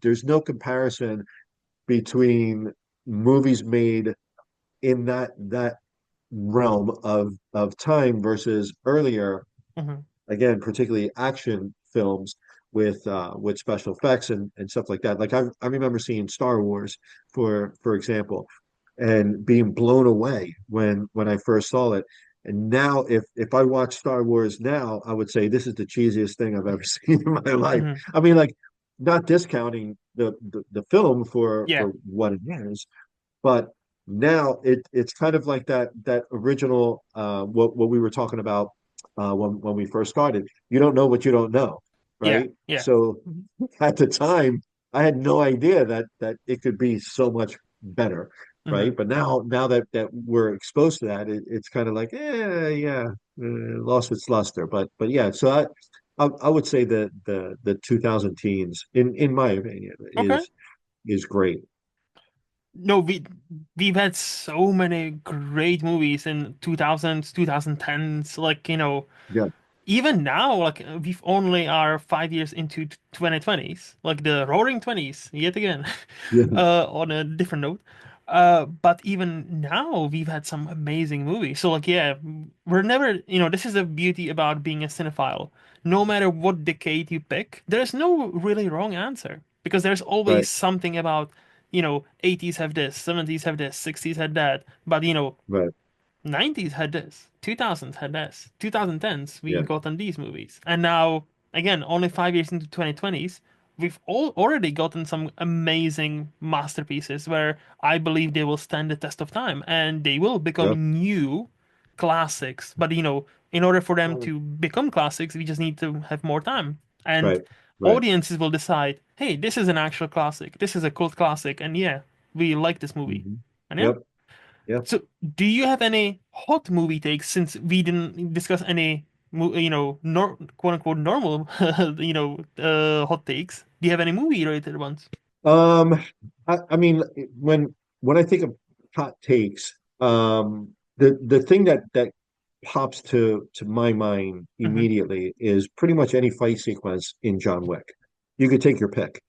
there's no comparison between movies made in that realm of time versus earlier, Hmm. again, particularly action films with special effects and stuff like that. Like I remember seeing Star Wars for example, and being blown away when I first saw it. And now if I watch Star Wars now, I would say this is the cheesiest thing I've ever seen in my life. Hmm. I mean, like not discounting the film Yeah, for what it is, but now it's kind of like that original what we were talking about when we first started. You don't know what you don't know, yeah, right? yeah. So at the time, I had no idea that it could be so much better, Hmm. right? But now that we're exposed to that, it's kind of like, yeah, lost its luster. But yeah, so I would say the 2000 teens, in my opinion, Okay. is great. No, we've had so many great movies in 2000s, 2010s. Like, Yeah, even now, like we've only are 5 years into 2020s, like the Roaring Twenties, yet again, yeah, on a different note. But even now, we've had some amazing movies. So, like, yeah, we're never, this is the beauty about being a cinephile. No matter what decade you pick, there's no really wrong answer because there's always right, something about, 80s have this, 70s have this, 60s had that. But, right. 90s had this, 2000s had this, 2010s we Yeah. gotten these movies, and now again, only 5 years into 2020s, we've all already gotten some amazing masterpieces where I believe they will stand the test of time and they will Yeah. become new classics. But in order for them to become classics, we just need to have more time, and Right. Right. audiences will decide, hey, this is an actual classic, this is a cult classic, and yeah, we like this movie, Hmm. and yeah. Yep. Yep. So, do you have any hot movie takes since we didn't discuss any, quote unquote normal, hot takes? Do you have any movie related ones? Um, I mean, when I think of hot takes, the thing that pops to my mind Hmm. immediately is pretty much any fight sequence in John Wick. You could take your pick.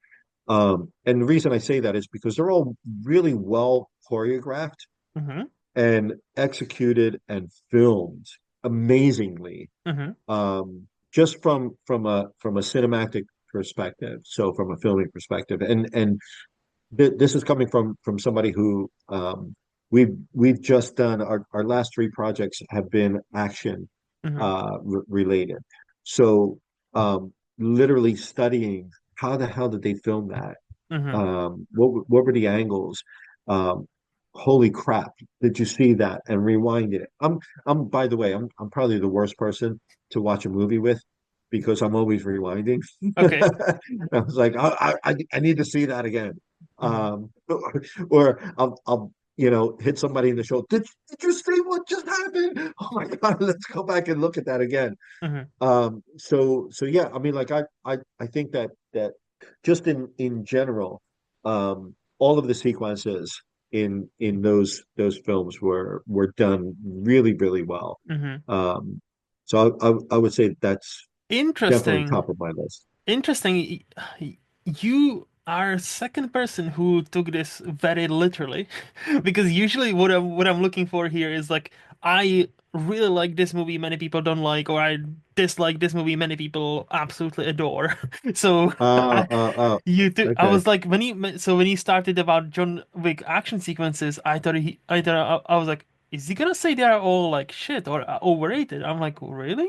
And the reason I say that is because they're all really well choreographed Hmm. and executed and filmed amazingly, Hmm. just from a cinematic perspective, so from a filming perspective, and this is coming from somebody who we've just done our last three projects have been action Hmm. related, so literally studying how the hell did they film that, Hmm. What were the angles? Um, Holy crap! Did you see that? And rewind it. I'm by the way, I'm probably the worst person to watch a movie with because I'm always rewinding. Okay. I was like, I need to see that again. Hmm. Or I'll hit somebody in the shoulder. Did you see what just happened? Oh my God, let's go back and look at that again. Hmm. So yeah, I mean, like I think that just in general, all of the sequences in those films were done really, really well. Hmm. Um, so I would say that's definitely Interesting. top of my list. Interesting. You are second person who took this very literally, because usually what I'm looking for here is like I really like this movie, many people don't like, or I dislike this movie, many people absolutely adore. So Uh, I, uh, uh, I okay. was like when he started about John Wick action sequences, I was like, is he gonna say they are all like shit or overrated? I'm like, really?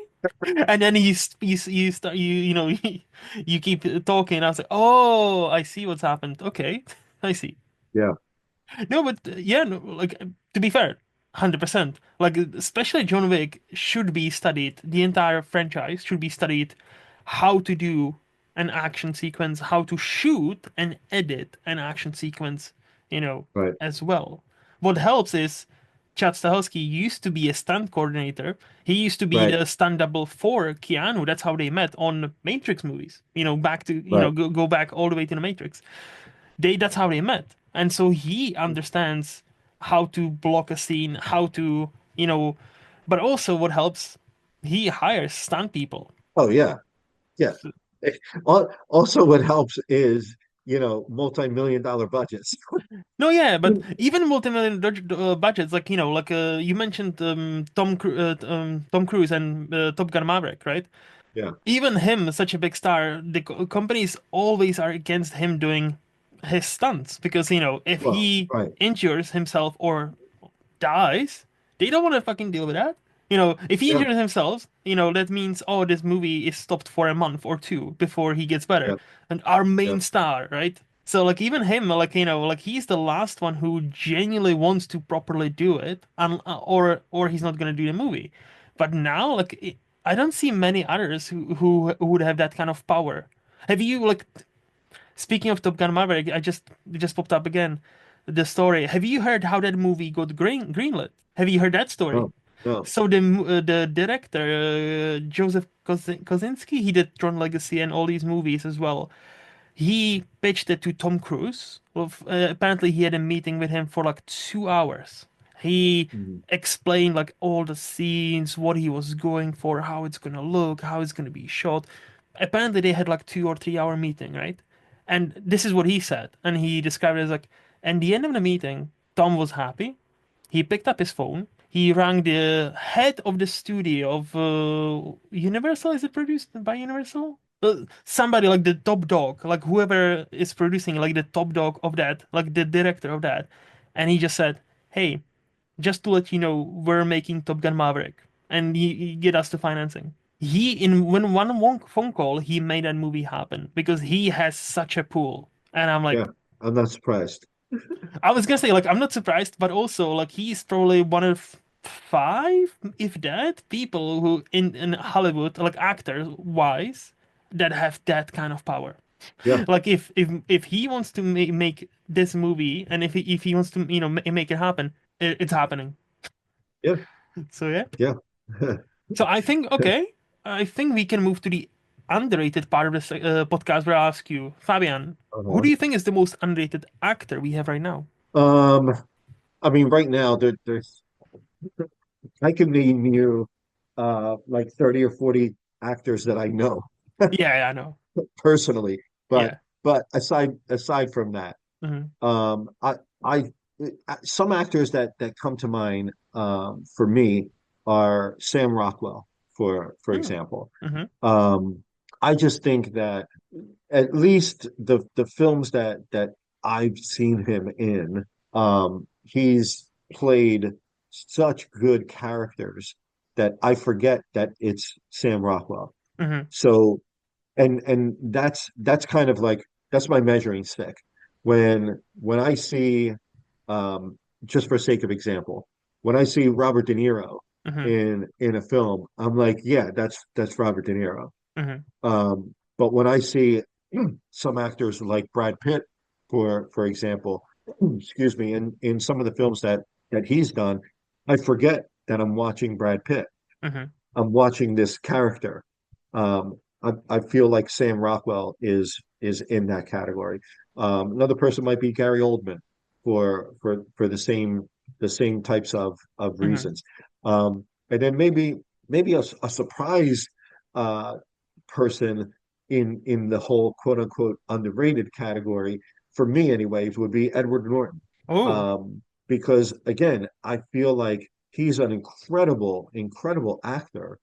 And then you start you keep talking. I was like, oh, I see what's happened. Okay, I see. Yeah, No, but yeah, no, like to be fair, 100%. Like especially John Wick should be studied. The entire franchise should be studied. How to do an action sequence, how to shoot and edit an action sequence, you know, right. as well. What helps is Chad Stahelski used to be a stunt coordinator. He used to be Right, the stunt double for Keanu. That's how they met on Matrix movies. Back to right. go back all the way to the Matrix. That's how they met, and so he understands how to block a scene, how to but also what helps, he hires stunt people. Oh yeah, yeah. Also, what helps is, multi-million dollar budgets. No, yeah, but even multi-million budgets, like you mentioned Tom Cruise and Top Gun Maverick, right? Yeah. Even him, such a big star, the companies always are against him doing his stunts because if Well, he right. injures himself or dies, they don't want to fucking deal with that. If he Yeah, injures himself, that means, oh, this movie is stopped for a month or two before he gets better. yeah, And our yeah, main star, right? So like even him, like like he's the last one who genuinely wants to properly do it, and or he's not gonna do the movie. But now, like I don't see many others who would have that kind of power. Have you like Speaking of Top Gun Maverick, it just popped up again. The story. Have you heard how that movie got greenlit? Have you heard that story? no, no, So the director Joseph Kosinski, he did Tron Legacy and all these movies as well. He pitched it to Tom Cruise. Apparently, he had a meeting with him for like 2 hours. He mhm, explained like all the scenes, what he was going for, how it's gonna look, how it's gonna be shot. Apparently, they had like 2 or 3 hour meeting, right? And this is what he said, and he described it as like, at the end of the meeting, Tom was happy. He picked up his phone. He rang the head of the studio of Universal. Is it produced by Universal? Somebody like the top dog, like whoever is producing, like the top dog of that, like the director of that. And he just said, "Hey, just to let you know, we're making Top Gun Maverick, and you get us the financing." He in when one phone call, he made that movie happen because he has such a pull. And I'm yeah. like, I'm not surprised. I was gonna say, like, I'm not surprised, but also, like, he's probably one of five, if that, people who in Hollywood, like actors wise, that have that kind of power. Yeah, Like, if he wants to make this movie, and if he wants to, make it happen, it's happening. yeah, So yeah. yeah. So I think we can move to the underrated part of this podcast where I ask you, Fabian, who do Uh-huh. you think is the most underrated actor we have right now? Um, I mean, right now there's I can name you like 30 or 40 actors that I know Yeah, yeah, I know. personally, but Yeah. aside from that, Hmm. I some actors that come to mind for me are Sam Rockwell, for Mm. example. Hmm. Um, I just think that at least the films that I've seen him in, he's played such good characters that I forget that it's Sam Rockwell. Hmm. So and that's kind of like that's my measuring stick. when I see, um, just for sake of example, when I see Robert De Niro Hmm. in a film, I'm like, yeah, that's Robert De Niro. Hmm. But when I see some actors like Brad Pitt, for example, excuse me, in some of the films that he's done, I forget that I'm watching Brad Pitt. Hmm. I'm watching this character. I feel like Sam Rockwell is in that category. Another person might be Gary Oldman for the same types of Hmm. reasons. And then maybe a surprise uh, person in the whole quote unquote underrated category for me, anyways, would be Edward Norton. Oh. Because again, I feel like he's an incredible actor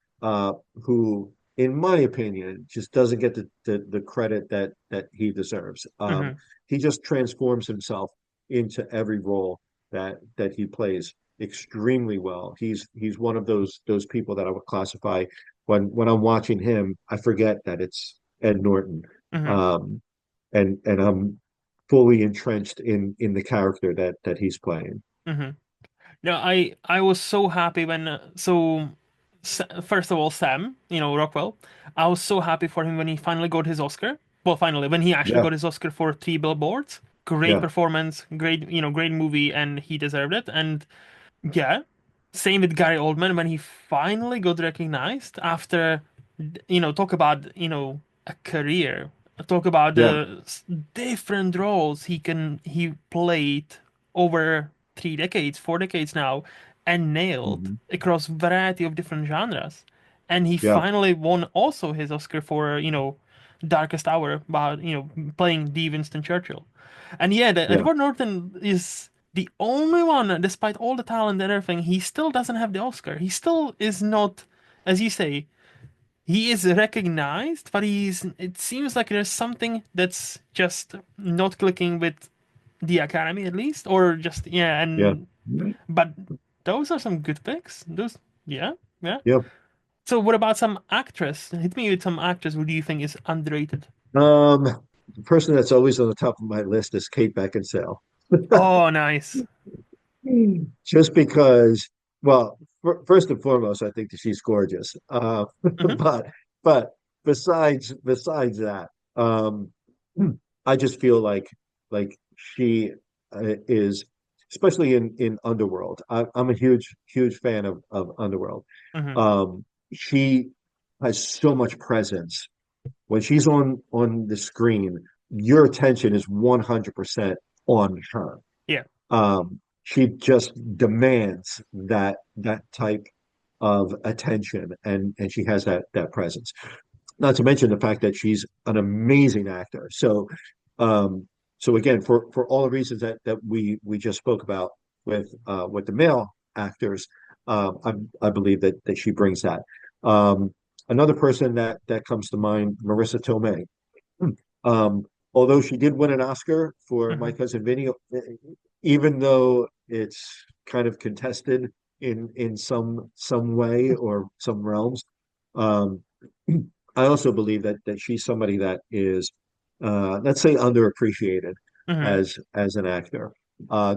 who, in my opinion, just doesn't get the credit that he deserves. Hmm. He just transforms himself into every role that he plays extremely well. He's one of those people that I would classify when I'm watching him, I forget that it's Ed Norton, Hmm. um, and I'm fully entrenched in the character that he's playing. Hmm. No, I was so happy when first of all, Sam, Rockwell, I was so happy for him when he finally got his Oscar. Well, finally, when he actually Yeah, got his Oscar for Three Billboards. Great yeah, performance, great movie, and he deserved it. And yeah, same with Gary Oldman when he finally got recognized after, talk about, a career. Talk about yeah, the different roles he played over 3 decades, 4 decades now, and nailed mhm, across variety of different genres. And he yeah, finally won also his Oscar for, Darkest Hour, about, playing the Winston Churchill. And yeah, the yeah, Edward Norton is the only one, despite all the talent and everything, he still doesn't have the Oscar. He still is not, as you say, he is recognized, but it seems like there's something that's just not clicking with the Academy at least, or just, yeah, yeah, but those are some good picks. Those, yeah, yeah. yeah. So what about some actress? Hit me with some actress who do you think is underrated? The person that's always on the top of my list is Kate Beckinsale. Oh, nice. Just because, well, first and foremost, I think that she's gorgeous. Hmm. But besides that, um, I just feel like she is, especially in Underworld. I'm a huge fan of Underworld. Hmm. Um, she has so much presence when she's on the screen. Your attention is 100% on her. Yeah. She just demands that type of attention, and she has that presence. Not to mention the fact that she's an amazing actor. Um, so again, for all the reasons that we just spoke about with the male actors, I believe that she brings that. Um, Another person that comes to mind, Marissa Tomei. Um, Although she did win an Oscar for My Hmm. Cousin Vinny, even though it's kind of contested in some way or some realms, um, I also believe that she's somebody that is, let's say, underappreciated Hmm. as an actor.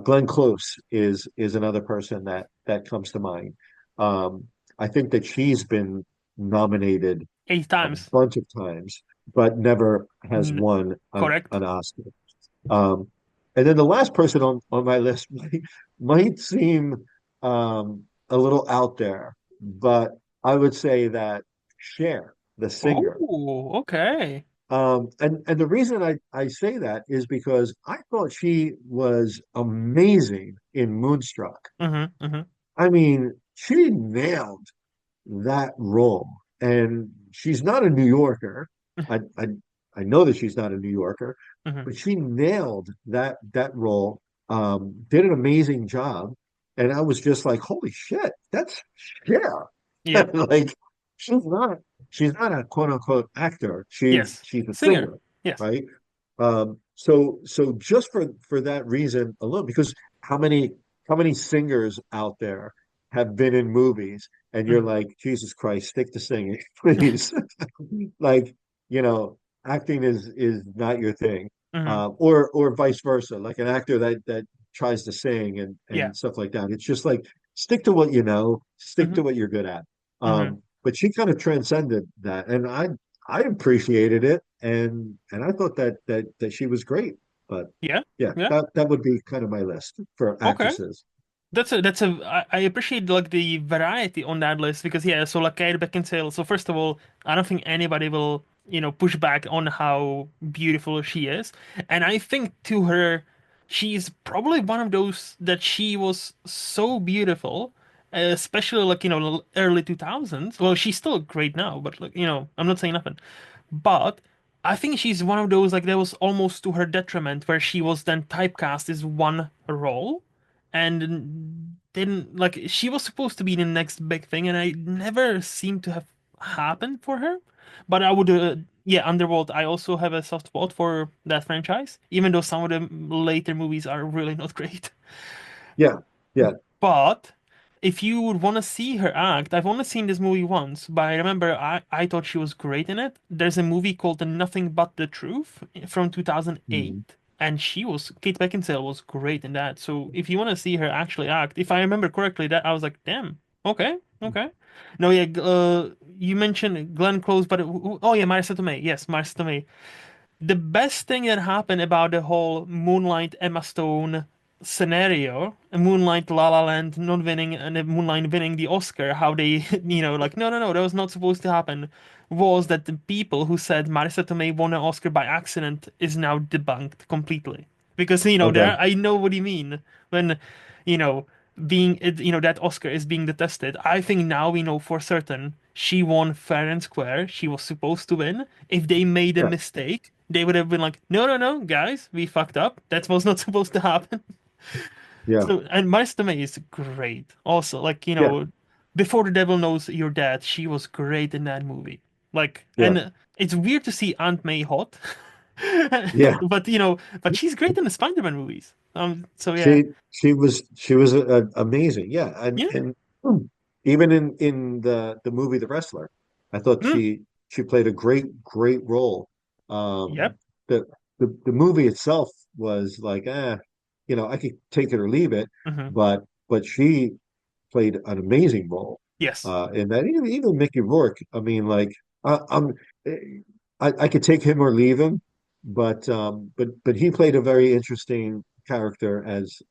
Glenn Close is another person that comes to mind. Um, I think that she's been nominated Eight a times. bunch of times, but never has N- won Correct. an Oscar. Um, and then the last person on my list might seem a little out there, but I would say that Cher, the singer. Oh, okay. And the reason I say that is because I thought she was amazing in Moonstruck. Hmm. Hmm. I mean, she nailed that role. And she's not a New Yorker. I I know that she's not a New Yorker, Hmm. but she nailed that role. Did an amazing job, and I was just like, "Holy shit, that's Cher!" Yep. Like she's not she's not a quote unquote actor. Yes. She's a Singer. singer, Yes. right? So just for that reason alone, because how many how many singers out there have been in movies and you're Hmm. like, Jesus Christ, stick to singing, please. Like, you know, acting is not your thing. Hmm. or vice versa, like an actor that tries to sing Yeah. and stuff like that. It's just like stick to what you know, stick Hmm. to what you're good at. Hmm. But she kind of transcended that, and I appreciated it, and I thought that she was great. But Yeah. yeah, Yeah. that would be kind of my list for Okay. actresses. I appreciate like the variety on that list because yeah, so like Kate Beckinsale. So first of all, I don't think anybody will, push back on how beautiful she is. And I think to her, she's probably one of those that she was so beautiful, especially like, early 2000s. Well, she's still great now, but like, I'm not saying nothing. But I think she's one of those like that was almost to her detriment where she was then typecast as one role and didn't like she was supposed to be the next big thing and I never seemed to have happened for her. But I would yeah, Underworld, I also have a soft spot for that franchise, even though some of the later movies are really not great. Yeah, yeah. But if you would want to see her act, I've only seen this movie once, but I remember I thought she was great in it. There's a movie called The Nothing But the Truth from Mhm. 2008, and Kate Beckinsale was great in that. So if you want to see her actually act, if I remember correctly, that I was like, damn, okay, okay. No, yeah, you mentioned Glenn Close, but oh yeah, Marissa Tomei, yes, Marissa Tomei. The best thing that happened about the whole Moonlight Emma Stone scenario, Moonlight La La Land not winning and Moonlight winning the Oscar, how they, like, no, no, no, that was not supposed to happen, was that the people who said Marissa Tomei won an Oscar by accident is now debunked completely. Because, Okay. there, I know what you mean when, you know, that Oscar is being detested. I think now we know for certain she won fair and square. She was supposed to win. If they made a Yeah, mistake, they would have been like, no, no, no, guys, we fucked up. That was not supposed to happen. yeah, So, and Marissa Tomei is great. Also, like, yeah, Before the Devil Knows You're Dead, she was great in that movie. Like, yeah, and it's weird to see Aunt May hot, yeah. but but she's great in the Spider-Man movies. So yeah, She was amazing. Yeah, yeah, and even in the movie The Wrestler, I thought mm, she played a great role. yep, The the movie itself was like, I could take it or leave it, hmm, but she played an amazing role. yes, In that even Mickey Rourke, I mean, like I'm I could take him or leave him, but he played a very interesting character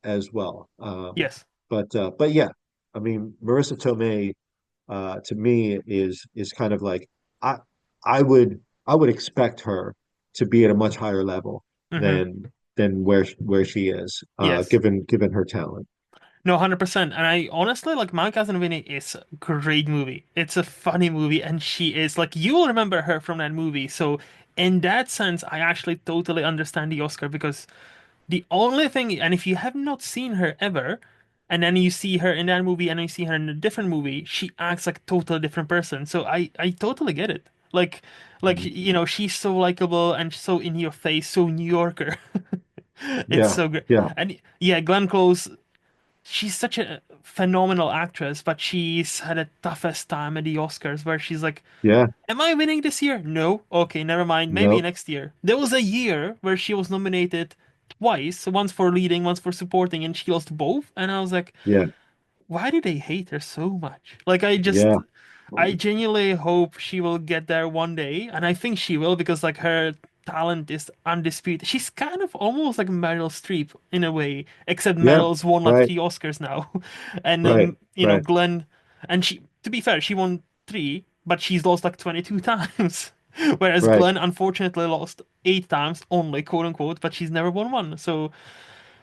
as well. yes, But yeah, I mean, Marissa Tomei to me is kind of like I I would I would expect her to be at a much higher level hmm, than where she is, yes. given her talent. No, 100%. And I honestly like My Cousin Vinny is a great movie. It's a funny movie, and she is like you will remember her from that movie. So in that sense, I actually totally understand the Oscar because the only thing, and if you have not seen her ever, and then you see her in that movie and then you see her in a different movie, she acts like a totally different person. So I totally get it. Like she's so likable and so in your face, so New Yorker. It's Yeah, so great. yeah, And yeah, Glenn Close, she's such a phenomenal actress, but she's had a toughest time at the Oscars where she's like, yeah. am I winning this year? No. Okay, never mind. Maybe No, next year. There was a year where she was nominated twice, once for leading, once for supporting, and she lost both. And I was like, yeah, why do they hate her so much? Like, yeah, I genuinely hope she will get there one day, and I think she will because like her talent is undisputed. She's kind of almost like Meryl Streep in a way, except yeah. Meryl's won like Right, 3 Oscars now, and right, right, Glenn, and she to be fair, she won three, but she's lost like 22 times. Whereas right, Glenn unfortunately lost 8 times only, quote unquote, but she's never won one. So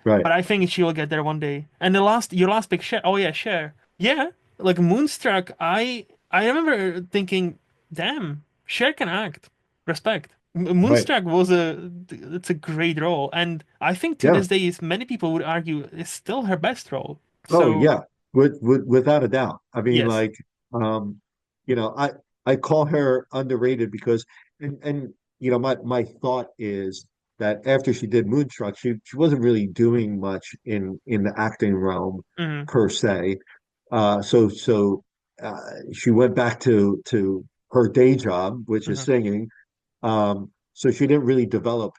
right. but I think she will get there one day. And your last big share. Oh yeah, share. Yeah, like Moonstruck. I remember thinking, damn, Cher can act. Respect. Right. Moonstruck it's a great role, and I think to Yeah. this day, many people would argue it's still her best role. Oh, So yeah. Without a doubt. I mean, yes, like, um, you know, I call her underrated because, and my thought is that after she did Moonstruck, she wasn't really doing much in the acting realm hmm, per se. So she went back to her day job, which is hmm, singing. So she didn't really develop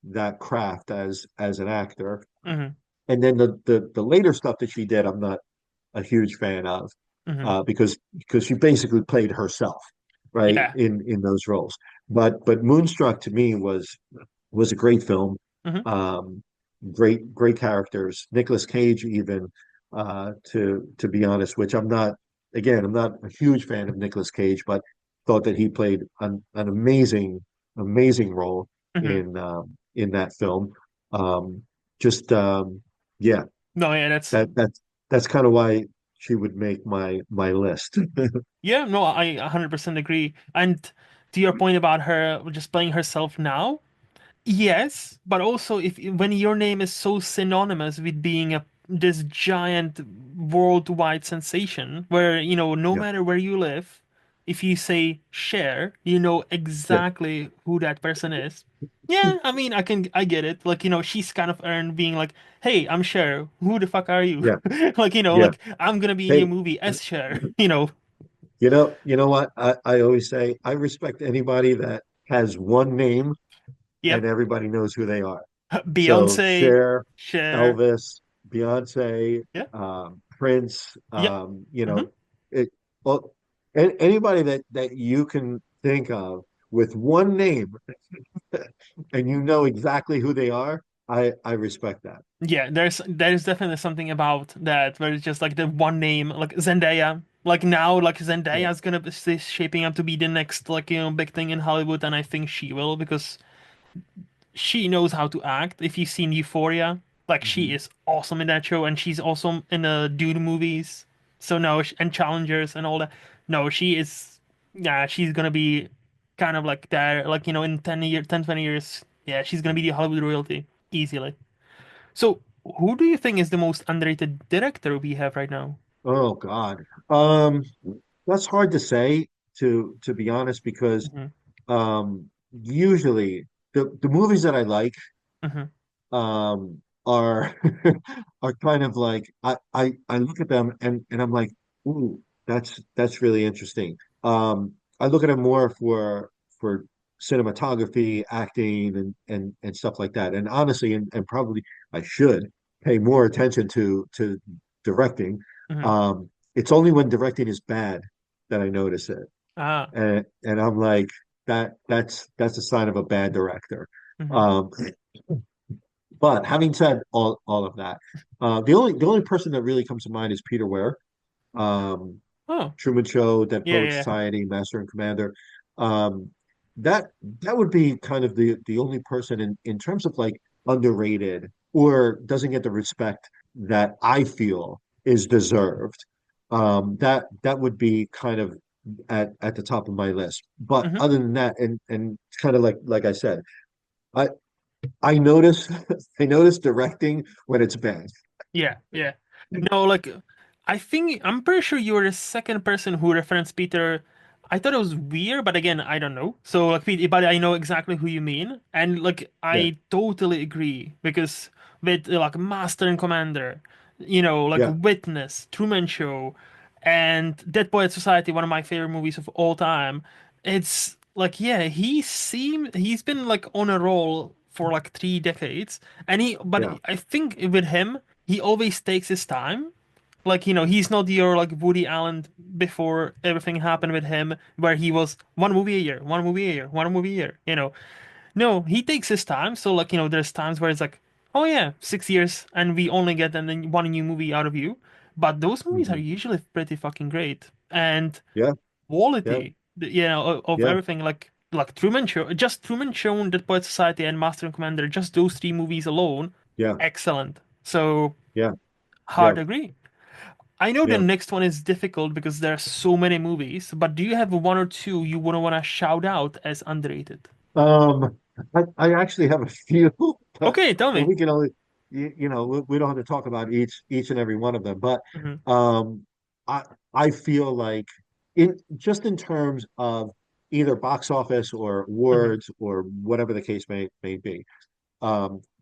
that craft as an actor. Hmm. And then the later stuff that she did, I'm not a huge fan of, Hmm. because she basically played herself, right, Yeah. in those roles. But Moonstruck to me was a great film. Hmm. Um, great characters. Nicolas Cage even, to be honest, which I'm not a huge fan of Nicolas Cage, but thought that he played an amazing role Hmm. in that film. Um, just yeah, No, yeah, that's that that's that's kind of why she would make my list. yeah, no, I 100% agree. And to your point about her just playing herself now, yes, but also if when your name is so synonymous with being a this giant worldwide sensation, where no Yeah, matter where you live, if you say Cher, you know yeah, exactly who that person is. Yeah, I mean, I get it. Like, she's kind of earned being like, "Hey, I'm Cher. Who the fuck are you?" yeah, Like, yeah. like I'm gonna be in your Hey, movie as Cher. you know what? I always say I respect anybody that has one name and Yep. everybody knows who they are. So Beyonce, Cher, Cher. Elvis, Beyonce, Yeah. Prince, Yep. Hmm. it, well, anybody that you can think of with one name and you know exactly who they are, I respect that. Yeah, there's definitely something about that where it's just like the one name, like Zendaya. Like now, like Yeah. Zendaya's gonna be shaping up to be the next like big thing in Hollywood, and I think she will because she knows how to act. If you've seen Euphoria, like she Mhm. is awesome in that show, and she's awesome in the Dune movies. So no, and Challengers and all that. No, she is. Yeah, she's gonna be kind of like there, like in 20 years. Yeah, she's gonna be the Hollywood royalty easily. So, who do you think is the most underrated director we have right now? Oh God. Um, that's hard to say, to be honest, because Hmm. usually the movies that I like Hmm. are are kind of like I look at them and I'm like, ooh, that's really interesting. I look at them more for cinematography, acting, and stuff like that. And honestly, and probably I should pay more attention to directing. Hmm. It's only when directing is bad that I notice it, Ah. and I'm like, that's a sign of a bad director. Hmm. Um, but having said all of that, the only person that really comes to mind is Peter Weir. Um, Oh. Truman Show, Dead Yeah, Poet yeah. Society, Master and Commander. Um, that that would be kind of the only person in terms of like underrated or doesn't get the respect that I feel is deserved. That would be kind of at the top of my list. But Hmm. other than that, and it's kind of like I said, I I notice I notice directing when it's bad. Yeah, yeah. No, like I'm pretty sure you were the second person who referenced Peter. I thought it was weird, but again, I don't know. So like, but I know exactly who you mean, and like Yeah, I totally agree because with like Master and Commander, like yeah, Witness, Truman Show, and Dead Poet Society, one of my favorite movies of all time. It's like, yeah, he's been like on a roll for like 3 decades, and but yeah. I think with him he always takes his time. Like, he's not your like Woody Allen before everything happened with him, where he was one movie a year, one movie a year, one movie a year. No, he takes his time. So like, there's times where it's like, oh yeah, 6 years and we only get and then one new movie out of you. But those movies are Hmm. usually pretty fucking great. And Yeah, yeah, quality, of yeah, everything like Truman Show, just Truman Show, Dead Poet Society, and Master and Commander, just those three movies alone, yeah, excellent. So yeah, hard yeah. to agree. I know the Yeah. next one is difficult because there are so many movies, but do you have one or two you wouldn't want to shout out as underrated? I actually have a few, Okay, tell but me. we can only, we don't have to talk about each and every one of them. But Hmm. um, I I feel like in terms of either box office or Hmm. awards or whatever the case may be,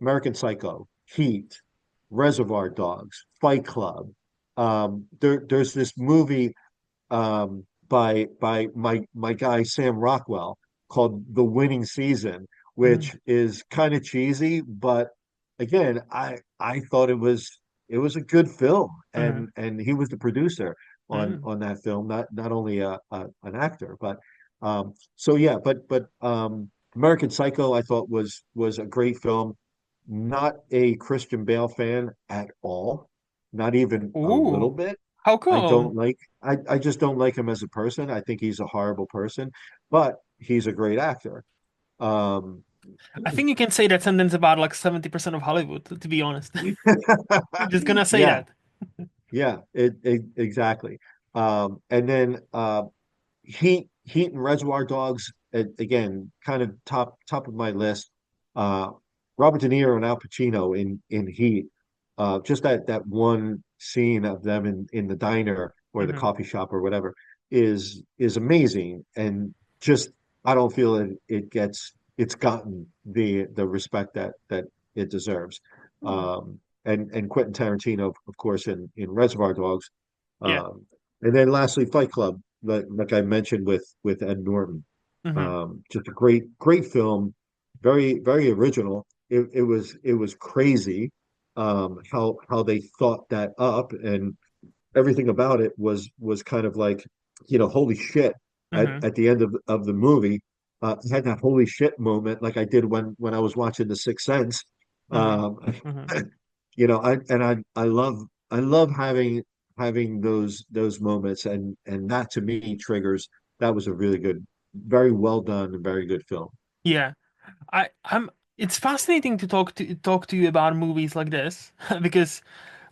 American Psycho, Heat, Reservoir Dogs, Fight Club. There's this movie by my guy Sam Rockwell called The Winning Season, Mm, which is kind of cheesy, but again, I thought it was a good film, mm, and he was the producer mm, on that film, not only an actor, but so yeah, but American Psycho I thought was a great film. Not a Christian Bale fan at all, not even a little ooh, bit. how come? I just don't like him as a person. I think he's a horrible person, but he's a great actor. Um, I think you can say that sentence about like 70% of Hollywood, to be honest. I'm just gonna say yeah, that. yeah, it exactly. And then Heat and Reservoir Dogs again, kind of top of my list. Uh, Robert De Niro and Al Pacino in Heat. Just that one scene of them in the diner or the Hmm. coffee shop or whatever is amazing, and just I don't feel it's gotten the respect that it deserves. And Quentin Tarantino, of course, in Reservoir Dogs. Yeah. Um, and then lastly, Fight Club, like I mentioned with Ed Norton. Hmm. Just a great film, very original. It was crazy how they thought that up, and everything about it was kind of like, holy shit Hmm. at the end of the movie. I had that holy shit moment like I did when I was watching The Sixth Sense. Hmm. Um, Hmm. I love having those moments, and that to me triggers that was a really good, very well done and very good film. Yeah. I'm it's fascinating to talk to you about movies like this because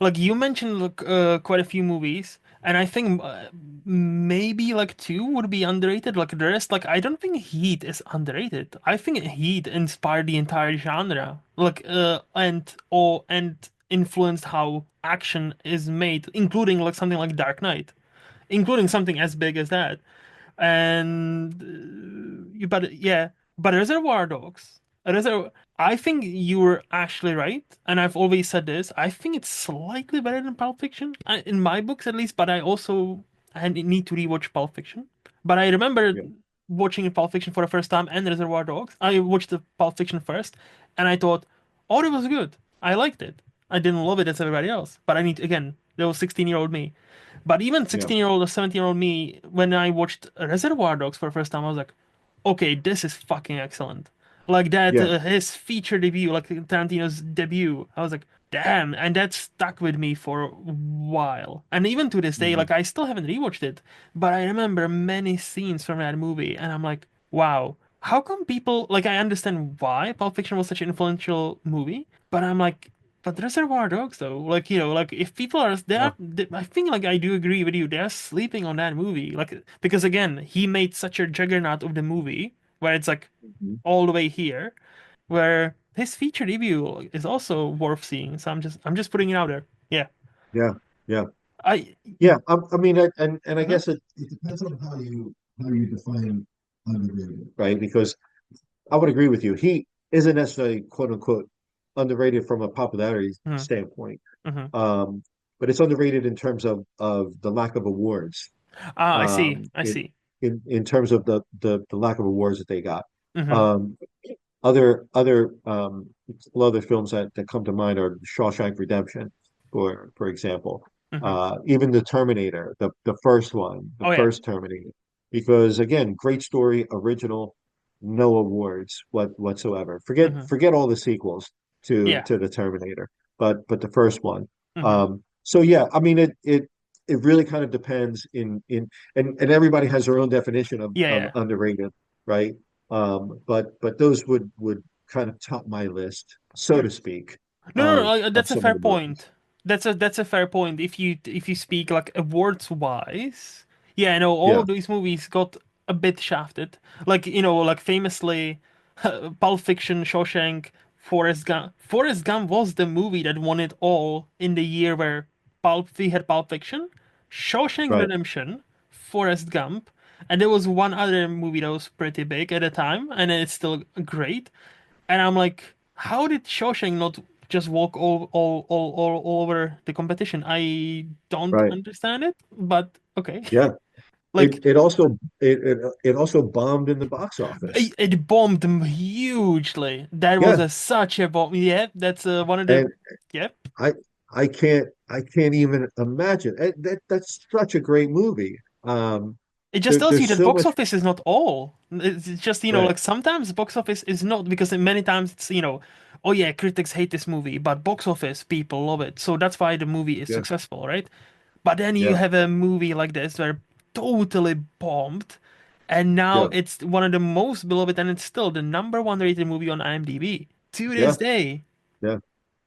like you mentioned like, quite a few movies and I think maybe like two would be underrated like the rest like I don't think Heat is underrated. I think Heat inspired the entire genre like and influenced how action is made including like something like Dark Knight including something as big as that and you but yeah but Reservoir Dogs Reservoir I think you were actually right and I've always said this I think it's slightly better than Pulp Fiction in my books at least but I need to rewatch Pulp Fiction but I remember Yeah, watching Pulp Fiction for the first time and Reservoir Dogs I watched the Pulp Fiction first and I thought oh it was good I liked it I didn't love it as everybody else but I need again there was 16-year-old me but even yeah, 16-year-old or 17-year-old me, when I watched Reservoir Dogs for the first time, I was like, okay, this is fucking excellent. Like that, yeah. his feature debut, like Tarantino's debut, I was like, damn, and that stuck with me for a while. And even to this day, Mhm. like I still haven't rewatched it, but I remember many scenes from that movie, and I'm like, wow, how come people like I understand why Pulp Fiction was such an influential movie, but I'm like, but Reservoir Dogs though, like like if people are Yeah. I think like I do agree with you, they're sleeping on that movie, like because again, he made such a juggernaut of the movie where it's like Mhm. all the way here, where his feature debut is also worth seeing. So I'm just putting it out there. Yeah, Yeah, yeah, I. yeah. I mean, and I Mhm. guess it depends on how you define underrated, right? Because I would agree with you. He isn't necessarily quote unquote underrated from a popularity Mhm. standpoint, Mhm. um, but it's underrated in terms of the lack of awards. Ah, I see. Um, I in see. in terms of the lack of awards that they got. Mhm. Um, other films that come to mind are Shawshank Redemption, for example. Mhm. Even the Terminator, the first one, the Oh yeah. first Terminator, because again, great story, original, no awards whatsoever. Mhm. Forget all the sequels Yeah. to the Terminator, but the first one. Mhm. So yeah, I mean it really kind of depends and everybody has their own definition Yeah. of Yeah. underrated, right? But those would kind of top my list, so Hmm. to speak, No, no, no. of That's a some of fair the movies. point. That's a fair point. If you speak like awards wise, yeah, no, all Yeah, of these movies got a bit shafted. Like like famously, Pulp Fiction, Shawshank, Forrest Gump. Forrest Gump was the movie that won it all in the year where we had Pulp Fiction, Shawshank right. Redemption, Forrest Gump, and there was one other movie that was pretty big at the time, and it's still great. And I'm like, how did Shawshank not just walk all over the competition? I don't Right. understand it, but okay. Yeah. it Like it also it also bombed in the box office. it bombed them hugely. That was Yeah, such a bomb. Yeah, that's one of the. and Yeah, I I can't even imagine. That's such a great movie. it just tells you There's that so box much. office is not all. It's just, Right. like sometimes box office is not because many times it's, oh yeah, critics hate this movie, but box office people love it. So that's why the movie is Yeah. successful, right? But then you Yeah. have a movie like this where totally bombed, and now Yeah. it's one of the most beloved, and it's still the number one rated movie on IMDb to this Yeah. day. Yeah.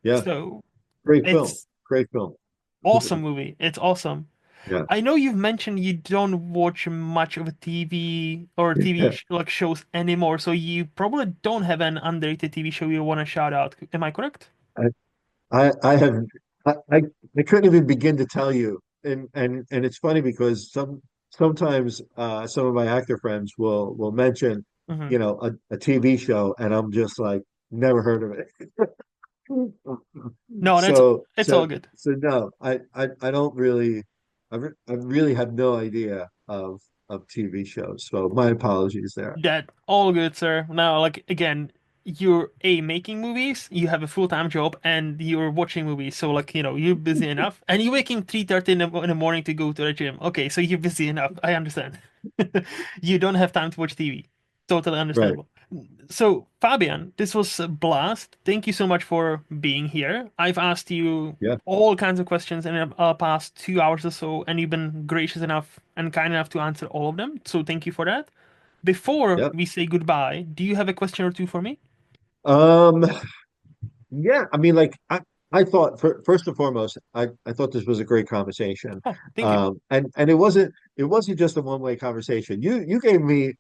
Yeah. So Great film. it's Great film. awesome movie. It's awesome. Yeah. I know you've mentioned you don't watch much of a TV or TV like shows anymore, so you probably don't have an underrated TV show you want to shout out. Am I correct? I I have I, I I couldn't even begin to tell you. And it's funny because sometimes some of my actor friends will mention, Hmm. a TV show, and I'm just like, never heard of it. No, that's So it's all good. no, I don't really I really have no idea of TV shows. So my apologies there. That all good, sir. Now, like again, you're making movies, you have a full-time job, and you're watching movies. So like you're busy enough, and you're waking 3:30 in the morning to go to the gym. Okay, so you're busy enough. I understand. You don't have time to watch TV. Totally Right. understandable. So Fabian, this was a blast. Thank you so much for being here. I've asked you Yeah. all kinds of questions in the past 2 hours or so, and you've been gracious enough and kind enough to answer all of them. So thank you for that. Before Yeah. we say goodbye, do you have a question or two for me? Um, yeah, I mean, like I thought first and foremost, I thought this was a great conversation. Oh, thank you. And it wasn't just a one-way conversation. You gave me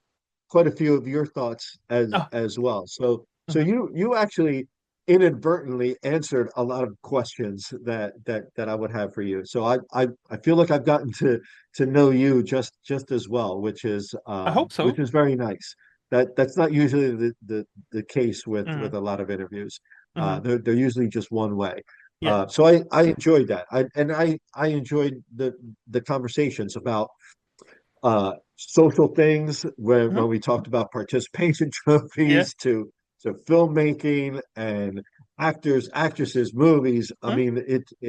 quite a few of your thoughts Oh, as well. So mhm, you actually inadvertently answered a lot of questions that I would have for you. So I feel like I've gotten to know you just as well, I hope which so. is very nice. That's not usually the case with Hmm. a lot of interviews. Hmm. They're usually just one way. Yeah. So I enjoyed that. I enjoyed the conversations about social things Hmm. when we talked about participation Yeah. trophies to filmmaking and actors, actresses, movies. I Hmm. mean,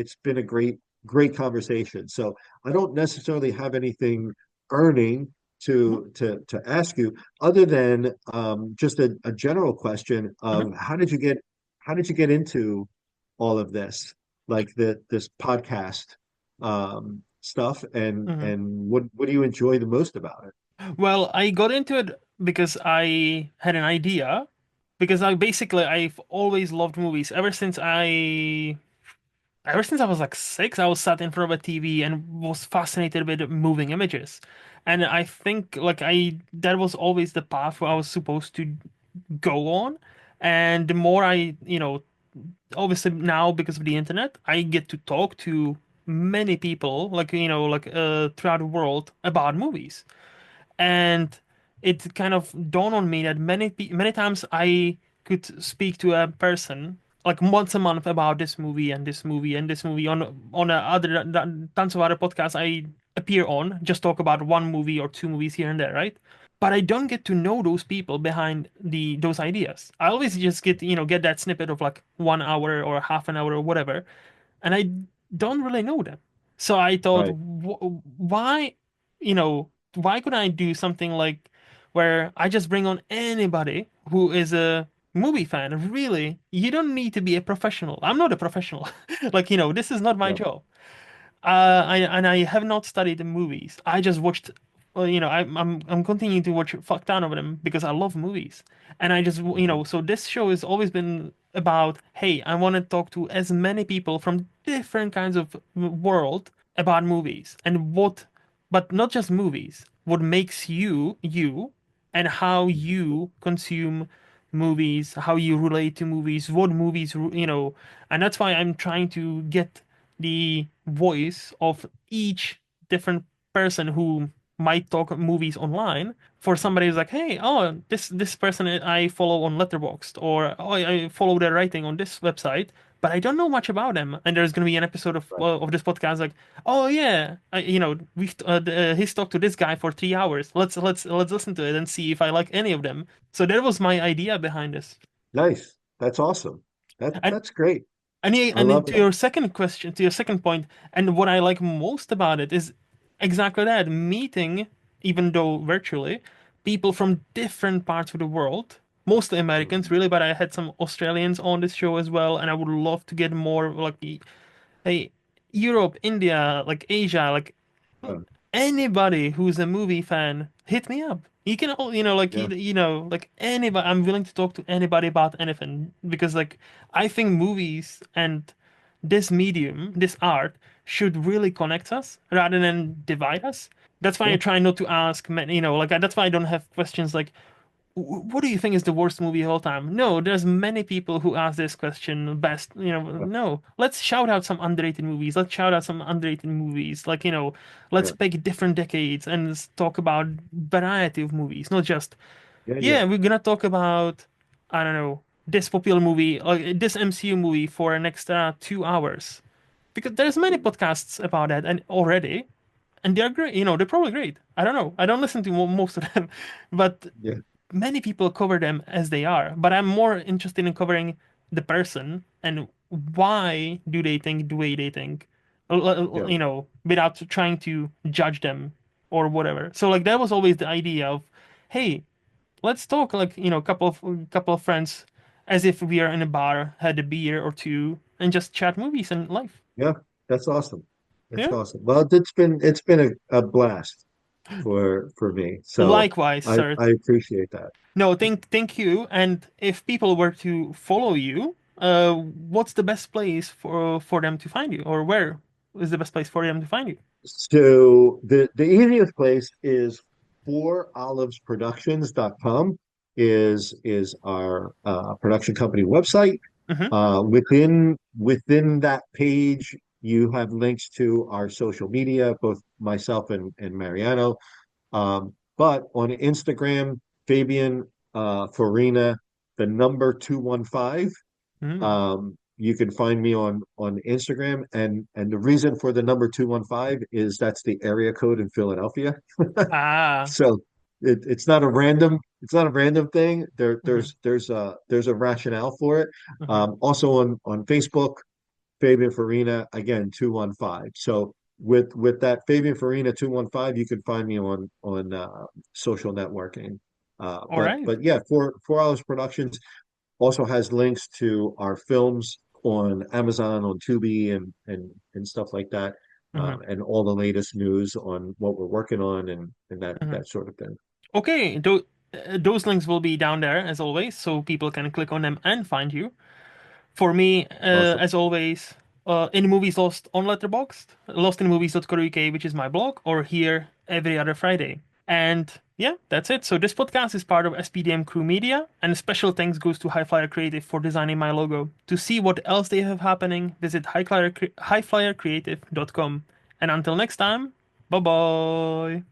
it's been a great conversation. So I don't necessarily have anything earning Hmm. to ask you other than just a general question Hmm. of how did you get into all of this, like this podcast stuff, Hmm. and what do you enjoy the most about it? Well, I got into it because I had an idea. Because I've always loved movies ever since I was like 6. I was sat in front of a TV and was fascinated with moving images. And I think like I that was always the path where I was supposed to go on. And the more obviously now because of the internet, I get to talk to many people, throughout the world about movies. And it kind of dawned on me that many times I could speak to a person like once a month about this movie and this movie and this movie on tons of other podcasts I appear on, just talk about one movie or two movies here and there, right? But I don't get to know those people behind those ideas. I always just get that snippet of like 1 hour or half an hour or whatever, and I don't really know them. So I thought, Right, why couldn't I do something like where I just bring on anybody who is a movie fan? Really, you don't need to be a professional. I'm not a professional. This is not my yeah, job. I have not studied the movies. I just watched. Well, I'm continuing to watch fuck ton of them because I love movies, and I just so this show has always been about, hey, I want to talk to as many people from different kinds of world about movies and but not just movies. What makes you you, and how you consume movies, how you relate to movies, what movies, and that's why I'm trying to get the voice of each different person who might talk movies online for somebody who's like, hey, this person I follow on Letterboxd, or oh, I follow their writing on this website. but I don't know much about them. And there's going to be an episode of this podcast like, oh yeah, he's talked to this guy for 3 hours. Let's listen to it and see if I like any of them. So that was my idea behind this. Nice. That's awesome. And That's great. I and then love to that. your second question, to your second point, and what I like most about it is exactly that, meeting, even though virtually, people from different parts of the world, mostly Americans, Mhm. really, but I had some Australians on this show as well, and I would love to get more like hey, Europe, India, like Asia, like Uh, anybody who's a movie fan, hit me up. You can all, like yeah, like anybody. I'm willing to talk to anybody about anything because, like, I think movies and this medium, this art, should really connect us rather than divide us. That's why I yeah, try not to ask many, like that's why I don't have questions like, what do you think is the worst movie of all time? No, there's many people who ask this question best, no. Let's shout out some underrated movies. Let's shout out some underrated movies. Like, let's yeah, pick different decades and talk about variety of movies, not just, yeah, yeah, yeah, we're gonna talk about, I don't know, this popular movie, this MCU movie for an extra 2 hours. Because there's many podcasts about that and already, and they're great. They're probably great. I don't know. I don't listen to most of them, but yeah, many people cover them as they are, but I'm more interested in covering the person and why do they think the way they think, yeah, without trying to judge them or whatever. So like that was always the idea of, hey, let's talk like couple of friends as if we are in a bar, had a beer or two, and just chat movies and life. yeah. That's awesome. That's Yeah. awesome. Well, it's been a blast for me. So Likewise, I sir. appreciate that. No, thank you. And if people were to follow you, what's the best place for them to find you, or where is the best place for them to find you? So the easiest place is fourolivesproductions.com is our production company website. Hmm. Within that page, you have links to our social media, both myself and Mariano. But on Instagram, Fabian Farina, the number 215. Hmm. You can find me on Instagram, and the reason for the number 215 is that's the area code in Philadelphia. Ah. So it's not a random thing. Hmm. There's a rationale for it. Hmm. Also on Facebook, Fabian Farina again 215. So with that Fabian Farina 215, you can find me on social networking. All right. But yeah, Four Hours Productions also has links to our films on Amazon, on Tubi, and stuff like that, Hmm. and all the latest news on what we're working on and Hmm. that sort of thing. Okay. Those links will be down there as always, so people can click on them and find you. For me, Awesome. as always, in movies lost on Letterboxd, lostinmovies.co.uk, which is my blog, or here every other Friday. And yeah, that's it. So this podcast is part of SPDM Crew Media, and special thanks goes to Highflyer Creative for designing my logo. To see what else they have happening, visit highflyercreative.com. And until next time, bye bye.